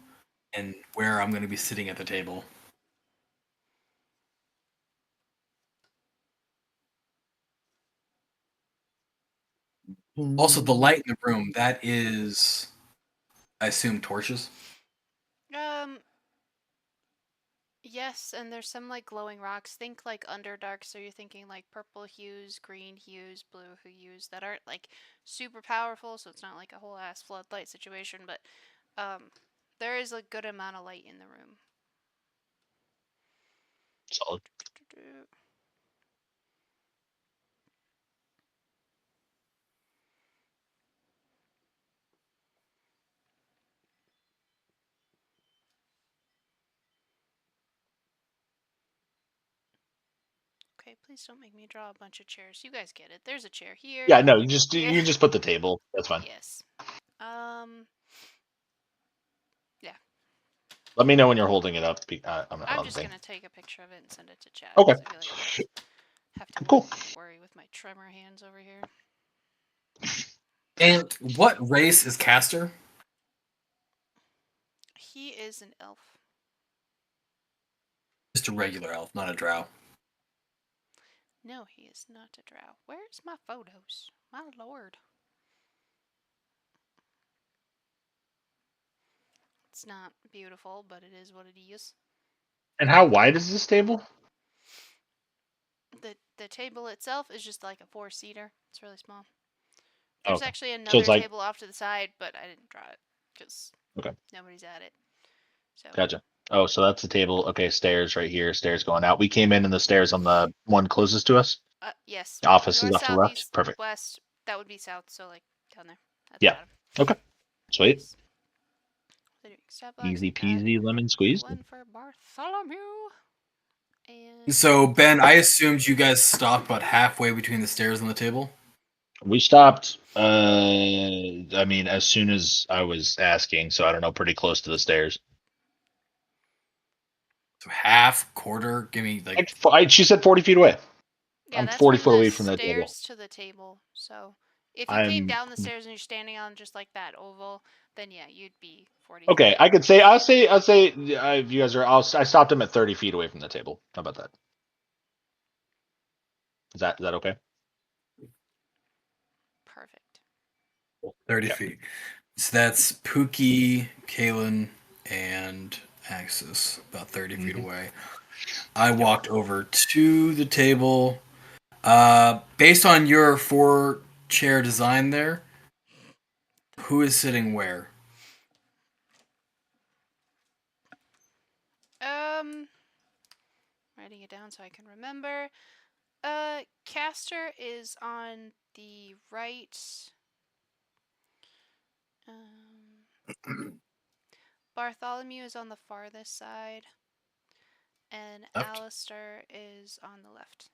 and where I'm going to be sitting at the table. Also, the light in the room, that is, I assume, torches. Yes, and there's some like glowing rocks. Think like Underdark, so you're thinking like purple hues, green hues, blue hues that aren't like super powerful, so it's not like a whole ass floodlight situation, but there is a good amount of light in the room. Solid. Okay, please don't make me draw a bunch of chairs. You guys get it. There's a chair here. Yeah, no, you just Yeah. you just put the table. That's fine. Yes. Yeah. Let me know when you're holding it up. I'm just gonna take a picture of it and send it to chat. Okay. 'Cause I feel like I just have to Cool. worry with my tremor hands over here. And what race is Castor? He is an elf. Just a regular elf, not a drow. No, he is not a drow. Where's my photos? My lord. It's not beautiful, but it is what it is. And how wide is this table? The table itself is just like a 4-seater. It's really small. There's Okay. actually So another it's like- table off to the side, but I didn't draw it because Okay. nobody's at it. So Gotcha. Oh, so that's the table. Okay, stairs right here. Stairs going out. We came in the stairs on the one closest to us. yes. The office is North, off to the south, left. east, Perfect. west. That would be south, so like down there at Yeah. the bottom. Okay. Sweet. Yes. They're doing stat blocks. Easy Add peasy lemon squeeze. one for Bartholomew. And So, Ben, I assumed you guys stopped about halfway between the stairs and the table. We stopped. I mean, as soon as I was asking, so I don't know, pretty close to the stairs. So half, quarter, give me like. She said 40 feet away. yeah, I'm that's 40 from foot the away from that table. stairs to the table. So if you came I'm down the stairs and you're standing on just like that oval, then yeah, you'd be 40 feet okay. away. I could say. I'll say. If you guys are, I stopped him at 30 feet away from the table. How about that? Is that okay? Perfect. 30 Yeah. feet. So that's Pookie, Kalen, and Axis, about 30 feet away. I walked over to the table. Based on your 4-chair design there, who is sitting where? Writing it down so I can remember. Castor is on the right. Bartholomew is on the farthest side. And Left? Alistair is on the left.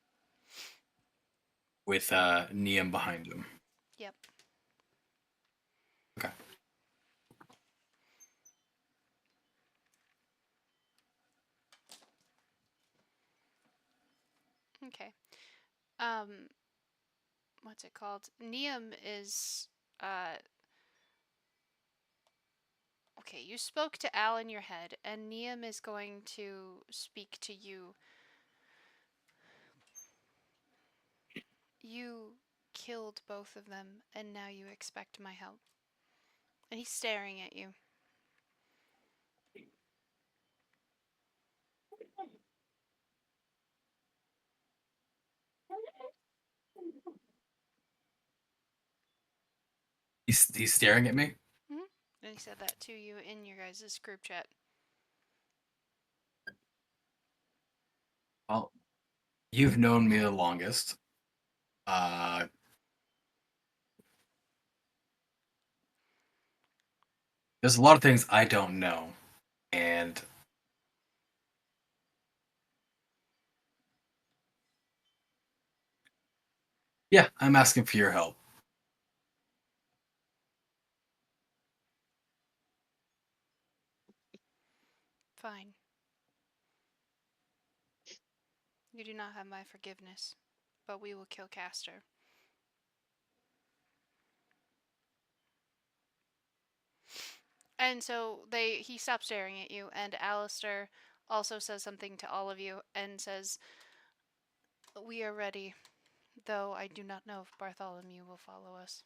With Niam behind him. Yep. Okay. Okay. What's it called? Niam is okay, you spoke to Al in your head, and Niam is going to speak to you. You killed both of them, and now you expect my help. And he's staring at you. He's staring at me? Mm-hmm. And he said that to you in your guys' group chat. Well, you've known me the longest. There's a lot of things I don't know, and yeah, I'm asking for your help. Fine. You do not have my forgiveness, but we will kill Castor. And so he stops staring at you, and Alistair also says something to all of you and says, "We are ready, though I do not know if Bartholomew will follow us."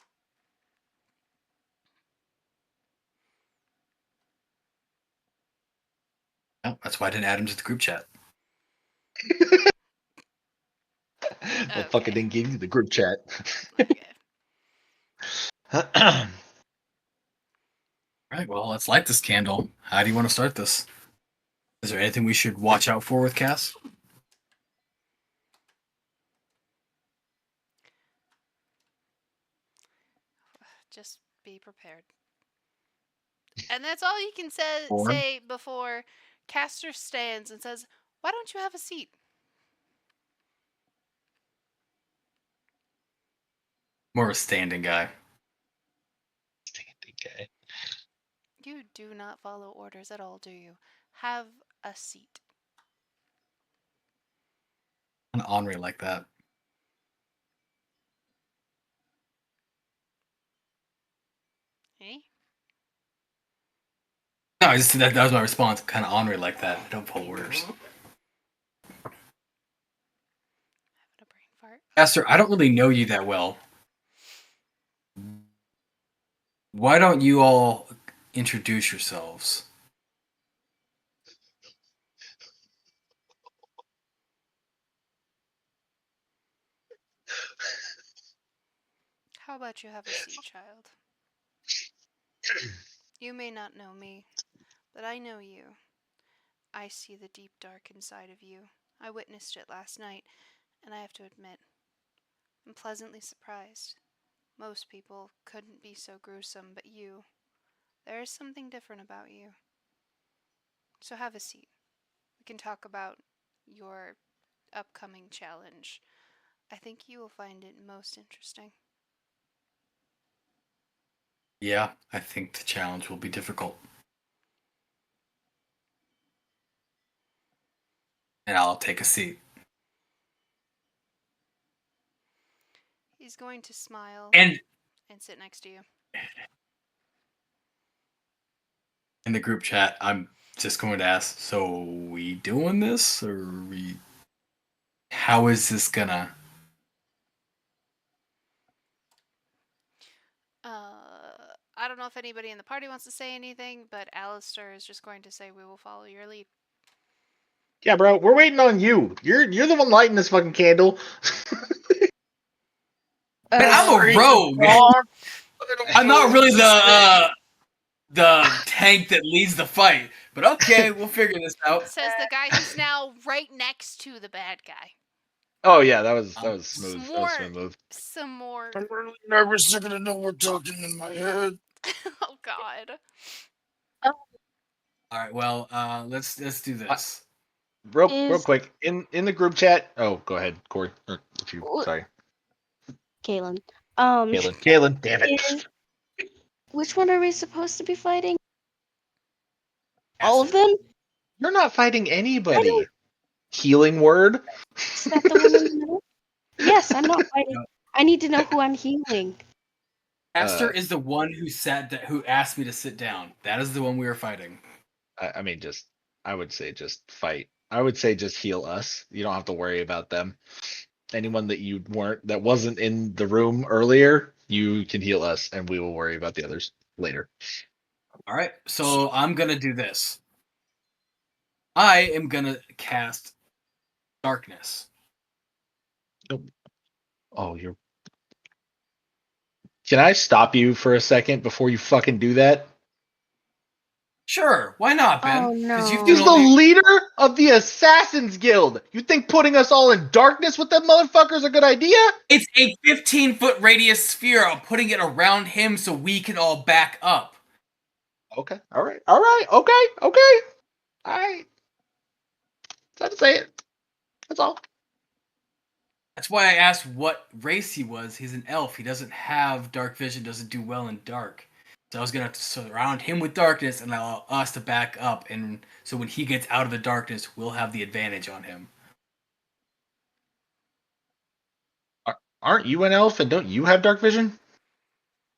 Oh, that's why I didn't add him to the group chat. Motherfucker Okay. didn't give you the group chat. Okay. All right, well, let's light this candle. How do you want to start this? Is there anything we should watch out for with Cass? Just be prepared. And that's all you can Or say before Castor stands and says, "Why don't you have a seat?" more of a standing guy? Okay. You do not follow orders at all, do you? Have a seat. An ornery like that. Eh? No, I just that was my response. Kind of ornery like that. I don't follow orders. Having a brain fart. Esther, I don't really know you that well. Why don't you all introduce yourselves? How about you have a seat, child? You may not know me, but I know you. I see the deep dark inside of you. I witnessed it last night, and I have to admit, I'm pleasantly surprised. Most people couldn't be so gruesome, but you, there is something different about you. So have a seat. We can talk about your upcoming challenge. I think you will find it most interesting. Yeah, I think the challenge will be difficult. And I'll take a seat. He's going to smile And and sit next to you. in the group chat, I'm just going to ask, so we doing this? Or we... How is this gonna... I don't know if anybody in the party wants to say anything, but Alistair is just going to say, "We will follow your lead." Yeah, bro, we're waiting on you. You're the one lighting this fucking candle. Man, I'm a rogue! I'm not really the tank that leads the fight. But okay, we'll figure this out. Says the guy who's now right next to the bad guy. Oh yeah, that was smooth. Some That was more, smooth move. some more. I'm really nervous. They're gonna know we're talking in my head. Oh God. All right, well, let's do this. Real quick in the group chat. Oh, go ahead, Corey. Or if you sorry, Kaylin. Kaylin. Damn it. Which one are we supposed to be fighting? All of them? You're not fighting I anybody. don't. Healing word. Is that the one in the middle? Yes, I'm not fighting. No. I need to know who I'm healing. Esther is the one who asked me to sit down. That is the one we were fighting. I mean, I would say just fight. I would say just heal us. You don't have to worry about them. Anyone that wasn't in the room earlier, you can heal us, and we will worry about the others later. All right, so I'm gonna do this. I am gonna cast darkness. Oh, Can I stop you for a second before you fucking do that? Sure, why not, Ben? Oh, Because you've no. He's done the only... leader of the Assassin's Guild. You think putting us all in darkness with them motherfuckers a good idea? It's a 15-foot radius sphere. I'm putting it around him so we can all back up. Okay. All right. All right. Okay. Okay. All right. Time to say it. That's all. That's why I asked what race he was. He's an elf. He doesn't have dark vision. Doesn't do well in dark. So I was gonna have to surround him with darkness and allow us to back up, and so when he gets out of the darkness, we'll have the advantage on him. Aren't you an elf and don't you have dark vision?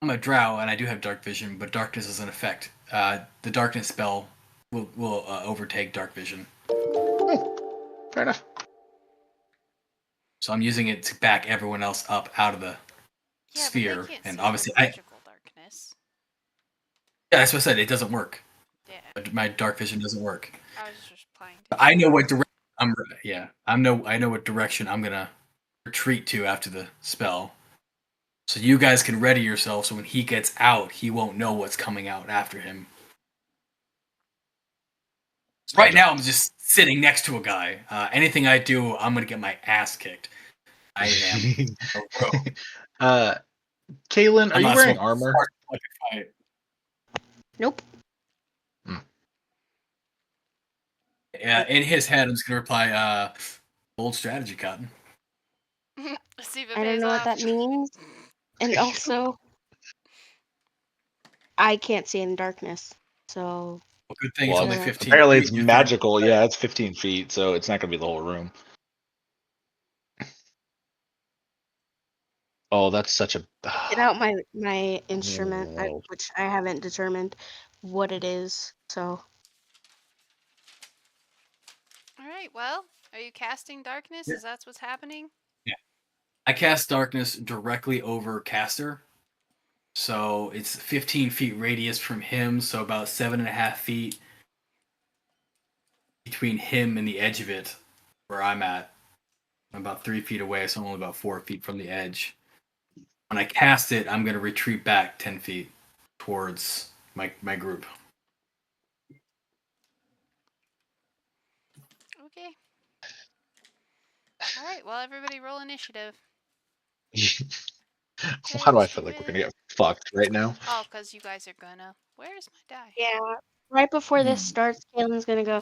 I'm a drow and I do have dark vision, but darkness is an effect. The darkness spell will overtake dark vision. Fair enough. So I'm using it to back everyone else up out of the Yeah, sphere, but they can't and see obviously the magical darkness. yeah, that's what I said. It doesn't work. Yeah, My dark vision doesn't work. I was just replying to But I know what direction I know what direction I'm gonna retreat to after the spell. So you guys can ready yourself so when he gets out, he won't know what's coming out after him. Right now, I'm just sitting next to a guy. Anything I do, I'm gonna get my ass kicked. I am a rogue. Kaylin, are I'm you not wearing supposed to armor? start like a fight. Nope. Yeah, in his head, I'm just gonna reply, "Bold strategy, Cotton." See if it I don't pays know what off. that means. And also, I can't see in darkness. So, Well, good thing it's Well, only uh, 15 apparently feet. it's You thought- magical. Yeah, it's 15 feet, so it's not going to be the whole room. Oh, that's such a. get out my instrument, Whoa. which I haven't determined what it is. So, All right. Well, are you casting darkness? Yeah. Is that what's happening? Yeah. I cast darkness directly over caster, so it's 15 feet radius from him, so about 7.5 feet between him and the edge of it, where I'm at. I'm about 3 feet away, so I'm only about 4 feet from the edge. When I cast it, I'm gonna retreat back 10 feet towards my group. Okay. All right. Well, everybody roll initiative. Why do I feel like we're going to get fucked right now? Oh, because you guys are gonna. Where's my die? yeah, right before this starts, Kaylin's gonna go,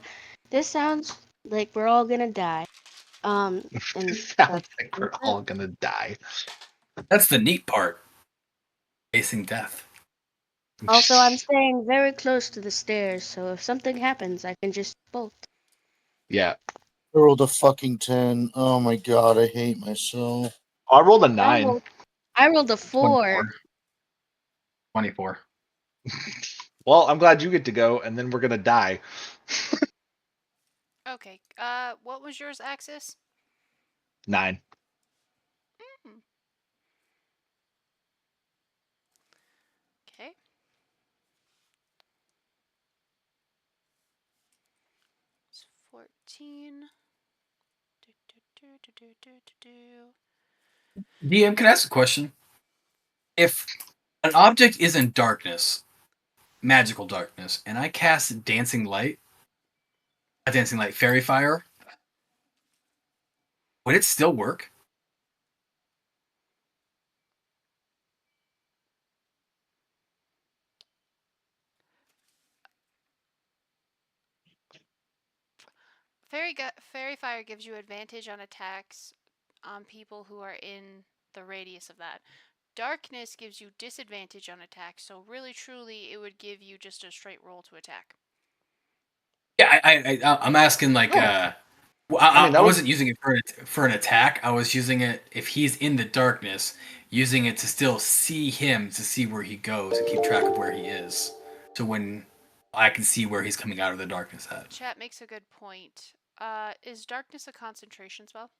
"This sounds like we're all gonna die." And It sounds that's like we're all going to die. That's the neat part. Facing death. also, I'm staying very close to the stairs, so if something happens, I can just bolt. Yeah. I rolled a fucking 10. Oh my god, I hate myself. I rolled a 9. I rolled a 4. 24. Well, I'm glad you get to go, and then we're going to die. Okay. What was yours, Axis? 9. Hmm. Okay. It's 14. DM, can I ask a question? If an object is in darkness, magical darkness, and I cast dancing light, fairy fire, would it still work? Fairy fire gives you advantage on attacks on people who are in the radius of that. Darkness gives you disadvantage on attacks, so really truly it would give you just a straight roll to attack. Yeah, I'm asking like, Oh. I mean, I that was wasn't using it for an attack. I was using it if he's in the darkness, using it to still see him, to see where he goes and keep track of where he is. So when I can see where he's coming out of the darkness at. Chat makes a good point. Is darkness a concentration spell?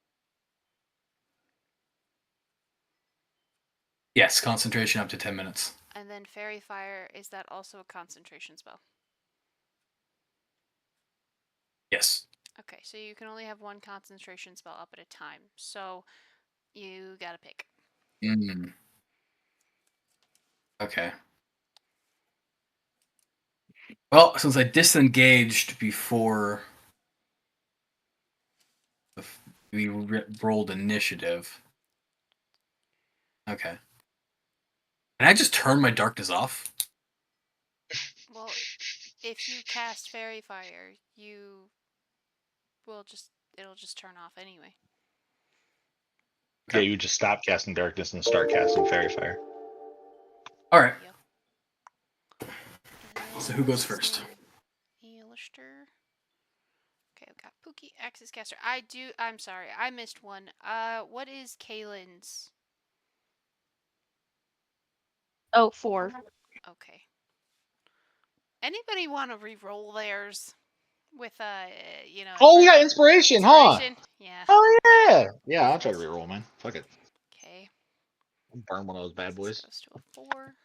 Yes, concentration up to 10 minutes. And then fairy fire, is that also a concentration spell? Yes. Okay, so you can only have one concentration spell up at a time. So you gotta pick. Mm. Okay. Well, since I disengaged before we rolled initiative. Okay. Can I just turn my darkness off? Well, if you cast Fairy Fire, it'll just turn off anyway. Yeah, you would just stop casting darkness and start casting fairy fire. All right. Yep. So who goes first? Elister. Okay, I've got Pookie, Axis Caster. I'm sorry, I missed one. What is Kaylin's? Oh, 4. Okay. Anybody want to re-roll theirs with Oh, we got for inspiration, inspiration? Yeah. huh? Oh yeah. Yeah, I'll try to reroll, man. Fuck it. Okay. I'll burn one of those bad boys. Goes to a 4.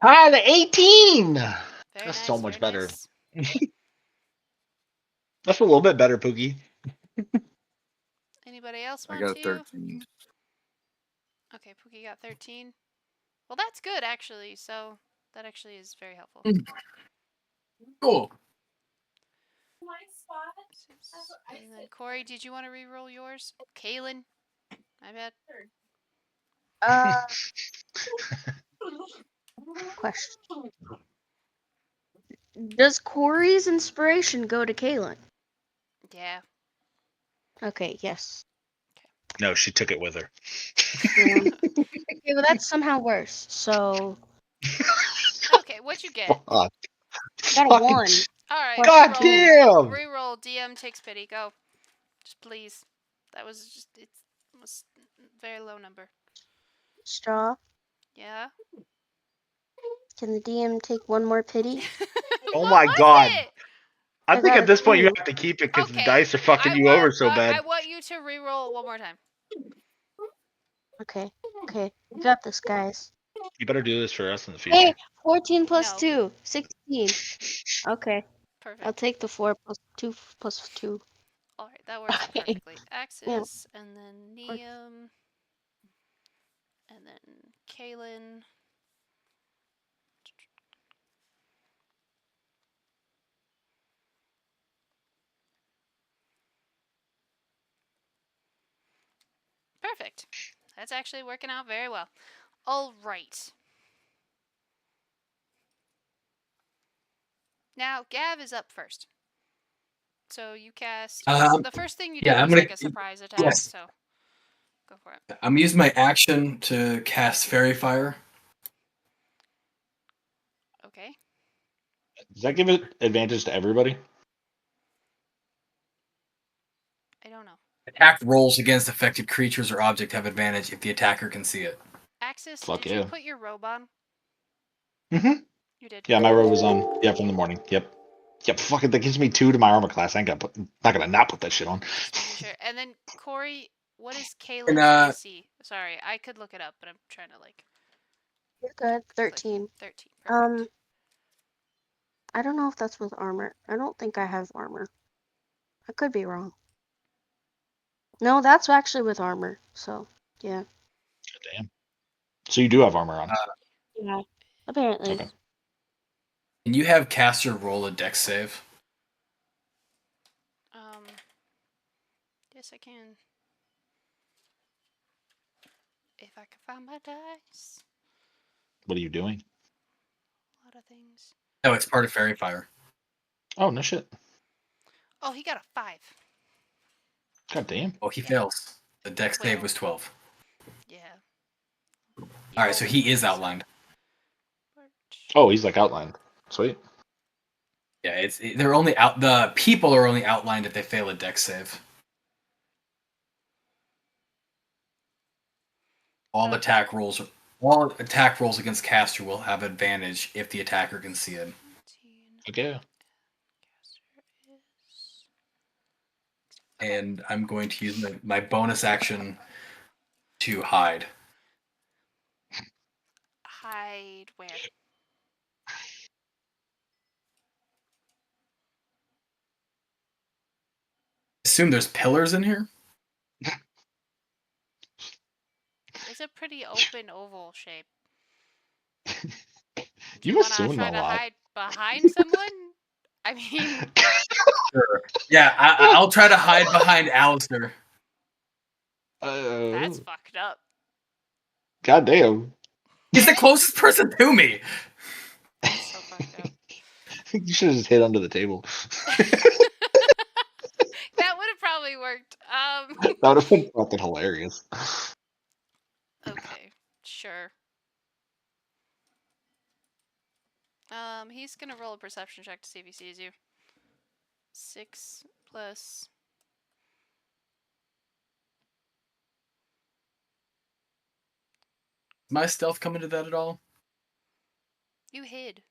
Ah, the 18. Very That's nice. so much very better. Nice. That's a little bit better, Pookie. Anybody else I want got a to? 13. Okay, Pookie got 13. Well, that's good actually. So that actually is very helpful. Cool. And then Corey, did you want to re-roll yours? Kaylin, my bad. Question. Does Corey's inspiration go to Kaylin? Yeah. Okay, yes. No, she took it with her. Yeah. Okay, well that's somehow worse. So Okay, what'd you get? Fuck. I got a Fucking 1. All right, God re-roll. damn. Re-roll. DM takes pity. Go. Just please. That was just it was a very low number. Straw. Yeah. Can the DM take one more pity? Oh What my was god. it? I I think got at a this point you 2. have to keep it because the Okay. dice are fucking you over so bad. I want you to re-roll one more time. Okay. Okay. We got this, guys. You better do this for us in the Hey, future. 14 plus No. 2. 16. Okay. I'll Perfect. take the 4 plus 2 plus 2. All right, that works Okay. perfectly. Axis, and then Neum, and then Kaylin. Perfect. That's actually working out very well. All right. Now, Gav is up first. So you cast. The first thing you did yeah, I'm was gonna- like a surprise attack, yes. so go for it. I'm using my action to cast Fairy Fire. Okay. Does that give it advantage to everybody? I don't know. Attack rolls against affected creatures or object have advantage if the attacker can see it. Axis, Fuck did yeah. you put your robe on? Mm-hmm. You did. Yeah, my robe was on. Yeah, from the morning. Yep. Yep. Fuck it. That gives me 2 to my armor class. I ain't not gonna not put that shit on. Just making sure. And then Corey, what is And Kaylin's AC? Sorry, I could look it up, but I'm trying to like. You're good. 13. 13. Perfect. I don't know if that's with armor. I don't think I have armor. I could be wrong. No, that's actually with armor. So, yeah. Damn. So you do have armor on. Yeah. Apparently. Okay. Can you have caster roll a dex save? Yes, I can. If I can find my dice. What are you doing? A lot of things. No, it's part of Fairy Fire. Oh, no shit. Oh, he got a 5. God damn. Oh, he fails. The dex save Well. was 12. Yeah. All right, so he is outlined. Oh, he's like outlined. Sweet. Yeah, they're only out. The people are only outlined if they fail a dex save. All attack rolls against caster will have advantage if the attacker can see it. Okay. And I'm going to use my bonus action to hide. Hide where? Assume there's pillars in here. It's a pretty open oval shape. You want to assume try a to lot. hide behind someone? I mean, Sure. Yeah, I'll try to hide behind Alistair. that's fucked up. God damn. He's the closest person to me. That's so fucked up. You should have just hid under the table. That would have probably worked. That would have been fucking hilarious. Okay, sure. He's gonna roll a perception check to see if he sees you. 6 plus. Does my stealth come into that at all? You hid.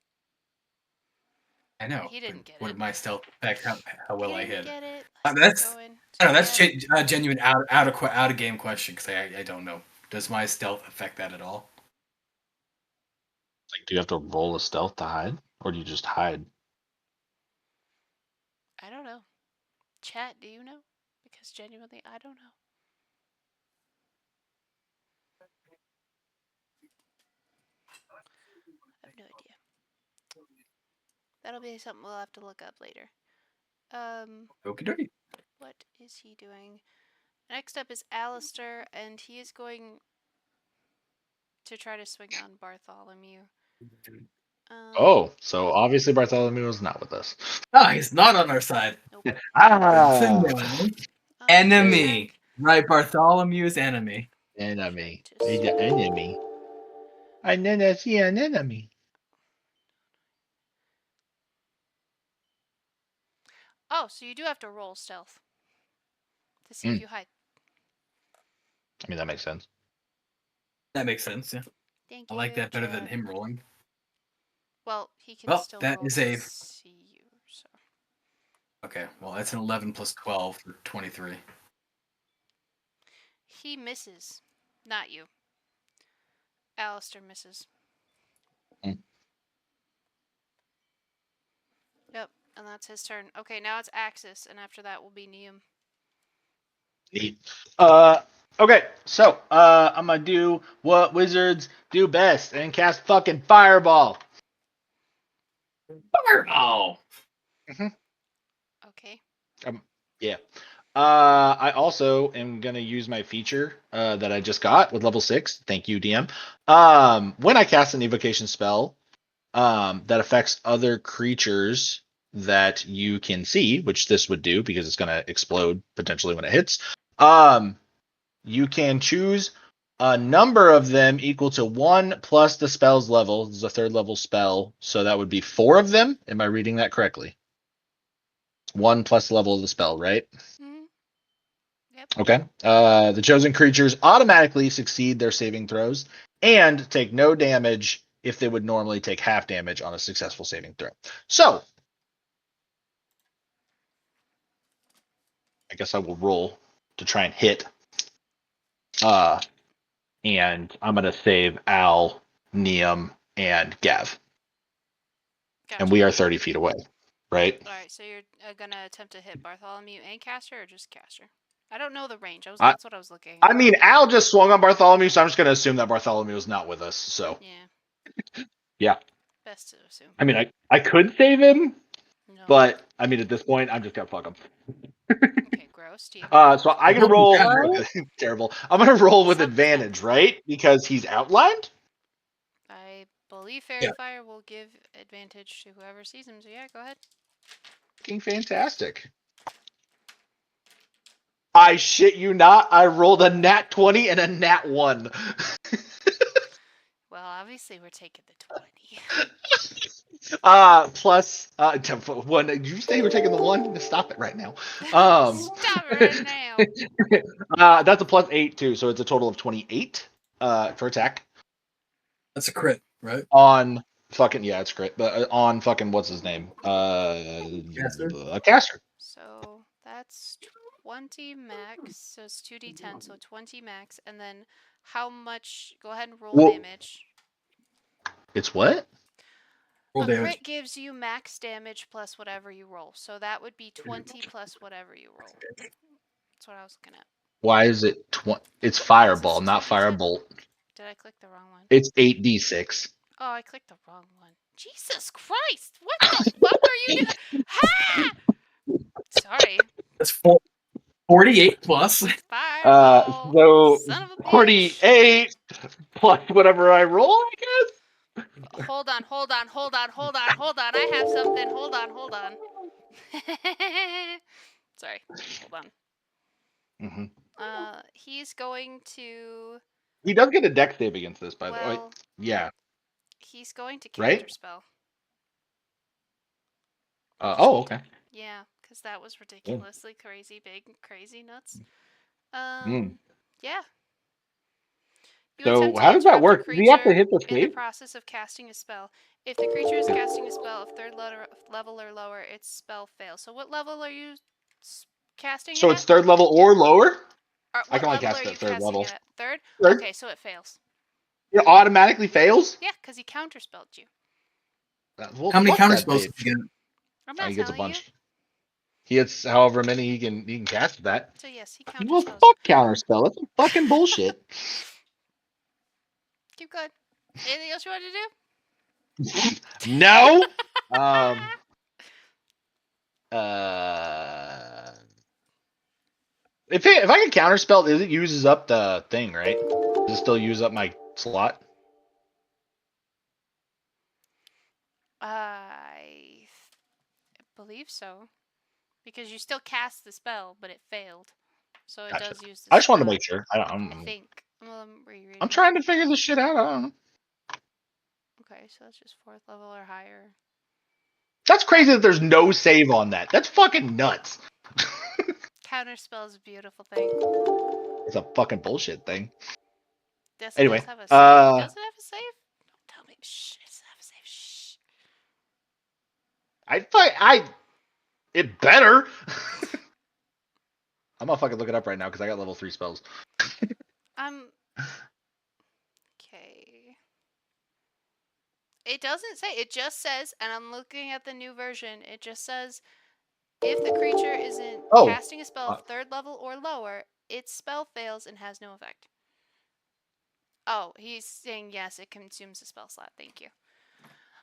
I know. He didn't get what it. did my stealth affect how well he I didn't hid? get it. That's going I don't know. That's yeah. genuine out of game question because I don't know. Does my stealth affect that at all? Like, do you have to roll a stealth to hide, or do you just hide? I don't know. Chat, do you know? Because genuinely, I don't know. I have no idea. That'll be something we'll have to look up later. Okie dokie. What is he doing? Next up is Alistair, and he is going to try to swing on Bartholomew. Oh, so obviously Bartholomew is not with us. Ah, he's not on our side. Nope. Enemy. Right, Bartholomew's enemy. Enemy. Enemy. I never see an enemy. Oh, so you do have to roll stealth to see if you hide. I mean, that makes sense. That makes sense, yeah. Thank I you. like that better than Chat. him rolling. Well, he can Well, still that roll is to a- see you. So. Okay, well, that's an 11 plus 12 for 23. He misses. Not you. Alistair misses. Mm. Yep, and that's his turn. Okay, now it's Axis, and after that will be Neum. Neat. Okay, so I'm gonna do what wizards do best and cast fucking fireball. Fireball! Okay. Yeah. I also am gonna use my feature that I just got with level 6. Thank you, DM. When I cast an evocation spell that affects other creatures that you can see, which this would do because it's gonna explode potentially when it hits. You can choose a number of them equal to 1 plus the spell's level. This is a 3rd level spell, so that would be 4 of them. Am I reading that correctly? 1 plus the level of the spell, right? Mm-hmm. Yep. Okay. The chosen creatures automatically succeed their saving throws and take no damage if they would normally take half damage on a successful saving throw. So, I guess I will roll to try and hit. And I'm going to save Al, Neum, and Gav. Gotcha. And we are 30 feet away, right? Alright, so you're gonna attempt to hit Bartholomew and Caster, or just Caster? I don't know the range. That's what I was looking at. I mean, Al just swung on Bartholomew, so I'm just going to assume that Bartholomew is not with us. So, yeah. Best to assume. I mean, I could save him, No. but I mean, at this point, I'm just going to fuck him. Okay, gross. Do you? So I'm gonna roll. What? Terrible. I'm gonna roll with Stop advantage, right? Because he's outlined. I believe Fairy Yeah. Fire will give advantage to whoever sees him. So yeah, go ahead. Fucking fantastic. I shit you not. I rolled a nat 20 and a nat 1. Well, obviously we're taking the 20. Plus one. Did you say you were taking the 1? Stop it right now. Stop it right now. That's a plus 8 too, so it's a total of 28 for attack. That's a crit, right? On fucking it's crit, but on fucking what's his name? Caster? Caster. So that's 20 max. So it's 2d10, so 20 max. And then how much? Go ahead and roll Well, damage. It's what? Roll A damage. crit gives you max damage plus whatever you roll. So that would be 20 plus whatever you roll. That's what I was looking at. Why is it 20? It's fireball, not 2d10. firebolt. Did I click the wrong one? It's 8d6. Oh, I clicked the wrong one. Jesus Christ! What the fuck are you doing? Ha! Sorry. That's 48 plus. Fireball. So Son of a bitch. 48 plus whatever I roll, I guess. Hold on. I have something. Hold on. Sorry. Hold on. Mhm. He's going to. He does get a deck save against this, by the way. Well, Yeah. he's going to Right? counterspell. Okay. Yeah, because that was ridiculously crazy big, crazy nuts. Mm. Yeah. You So attempt to how does that interrupt a work? Do you have to creature hit the in the save? process of casting a spell. If the creature is casting a spell of third level or lower, its spell fails. So what level are you casting So it it's at? third level or lower? Or I what can only level cast are it you at third casting level. it at? Third? Third. Okay, so it fails. It automatically fails? Yeah, because he counterspelled you. Well, How many fuck counter that spells bitch. does he get? I'm Oh, not he gets a telling you. bunch. He gets however many he can cast that. So yes, he Well, counterspells you. fuck counterspell. That's some fucking bullshit. Keep going. Anything else you want to do? No. Um. Uh. If I can counterspell, it uses up the thing, right? Does it still use up my slot? I believe so. Because you still cast the spell, but it failed. So it Gotcha. does use the I just wanted to slot. make sure. I think. I'm rereading. I'm trying to figure this shit out. I don't know. Okay, so that's just 4th level or higher. That's crazy that there's no save on that. That's fucking nuts. Counterspell is a beautiful thing. It's a fucking bullshit thing. Yes, it Anyway, does have a save. Does it have a save? Don't tell me. Shh. Does it have a save? Shh. it better. I'm gonna fucking look it up right now because I got level 3 spells. Okay. It doesn't say. It just says, and I'm looking at the new version. It just says, if the creature isn't casting a spell of 3rd level or lower, its spell fails and has no effect. Oh, he's saying yes, it consumes a spell slot. Thank you.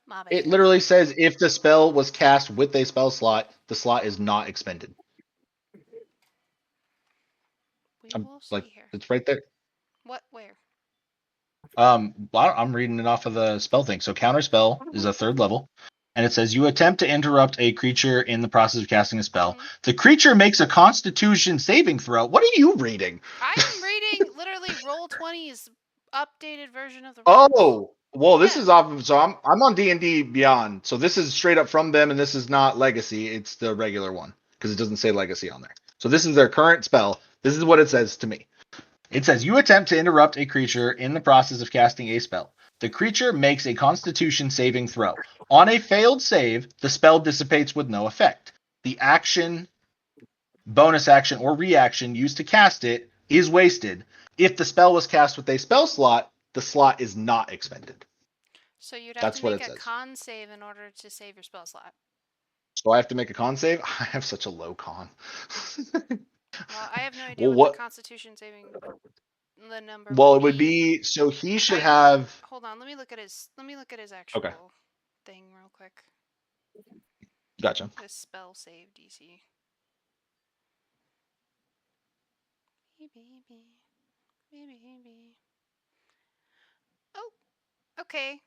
My bad. It literally says if the spell was cast with a spell slot, the slot is not expended. We will Like see here. it's right there. What? Where? I'm reading it off of the spell thing. So counterspell is a 3rd level, and it says you attempt to interrupt a creature in the process of casting a spell. Mhm. The creature makes a Constitution saving throw. What are you reading? I am reading literally Roll20's updated version of the rules. Oh, well, this Yeah. is off of, so I'm on D&D Beyond. So this is straight up from them, and this is not Legacy. It's the regular one because it doesn't say Legacy on there. So this is their current spell. This is what it says to me. It says you attempt to interrupt a creature in the process of casting a spell. The creature makes a Constitution saving throw. On a failed save, the spell dissipates with no effect. The action, bonus action, or reaction used to cast it is wasted. If the spell was cast with a spell slot, the slot is not expended. So you'd have That's to what make it a says. con save in order to save your spell slot. So I have to make a con save? I have such a low con. Well, I have no idea Well, what the what? Constitution saving the number Well, would it would be. be so he should have. Hold on, let me look at his actual thing real quick. Gotcha. His spell save DC. Oh, okay.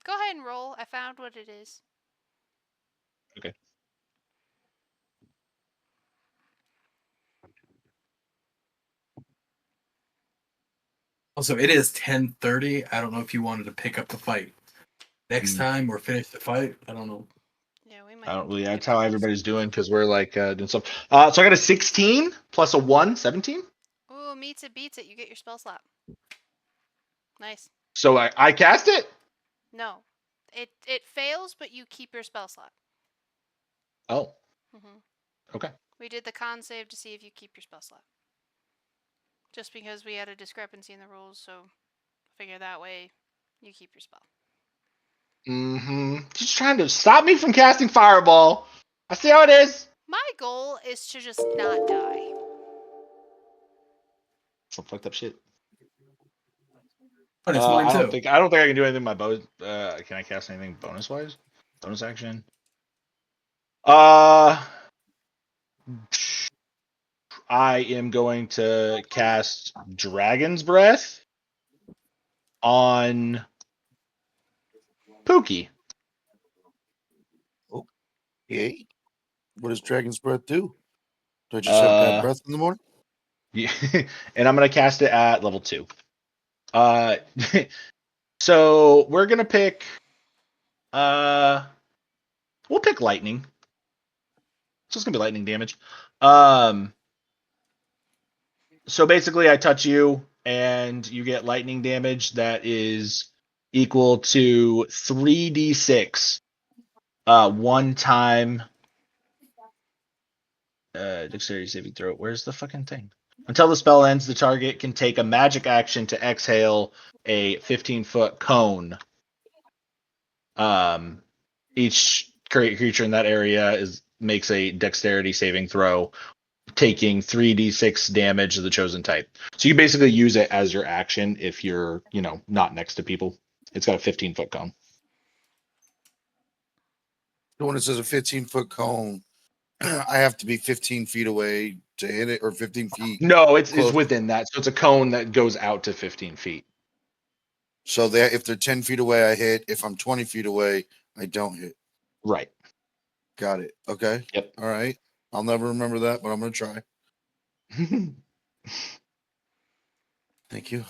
Go ahead and roll. I found what it is. Okay. Also, it is 10:30. I don't know if you wanted to pick up the fight next time or finish the fight. I don't know. Yeah, we might. I don't really. That's get how back to everybody's some- doing because we're like doing stuff. So I got a 16 plus a 1, 17. Ooh, meets it, beats it. You get your spell slot. Nice. So I cast it. No, it fails, but you keep your spell slot. Oh. Mhm. Okay. We did the con save to see if you keep your spell slot. Just because we had a discrepancy in the rules, so figure that way you keep your spell. Just trying to stop me from casting fireball. I see how it is. My goal is to just not die. Some fucked up shit. But it's mine I too. don't think I can do anything with my bow. Can I cast anything bonus wise? Bonus action. I am going to cast Dragon's Breath on Pookie. Yay. What does Dragon's Breath do? Do I just have bad breath in the morning? Yeah, and I'm gonna cast it at level 2. So we're gonna pick. We'll pick lightning. So it's gonna be lightning damage. So basically, I touch you, and you get lightning damage that is equal to 3d6. One time. Dexterity saving throw. Where's the fucking thing? Until the spell ends, the target can take a magic action to exhale a 15-foot cone. Each creature in that area makes a dexterity saving throw, taking 3d6 damage of the chosen type. So you basically use it as your action if you're, not next to people. It's got a 15-foot cone. The one that says a 15-foot cone, I have to be 15 feet away to hit it, or 15 feet. No, it's close. within that. So it's a cone that goes out to 15 feet. So if they're 10 feet away, I hit. If I'm 20 feet away, I don't hit. Right. Got it. Okay. Yep. All right. I'll never remember that, but I'm going to try. Thank you.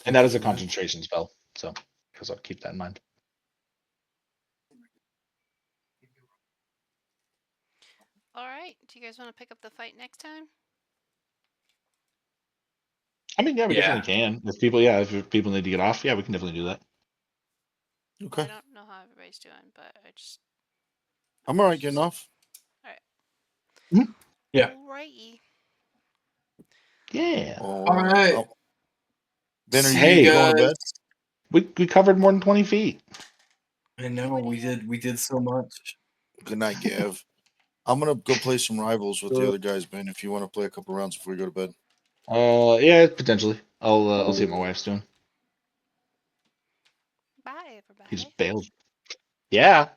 And that is a concentration spell. So, because I'll keep that in mind. All right. Do you guys want to pick up the fight next time? I mean, yeah, we Yeah. definitely can. If people need to get off, yeah, we can definitely do that. Okay. I don't know how everybody's doing, but I'm all right getting off. All right. Yeah. Alrighty. Yeah. All right. Ben, are See you you going to bed? We covered more than 20 feet. I know we did so much. Good night, Gav. I'm going to go play some rivals with the other guys, Ben, if you want to play a couple rounds before you go to bed. Yeah, potentially. I'll see what my wife's doing. Bye, everybody. He just bailed. Yeah.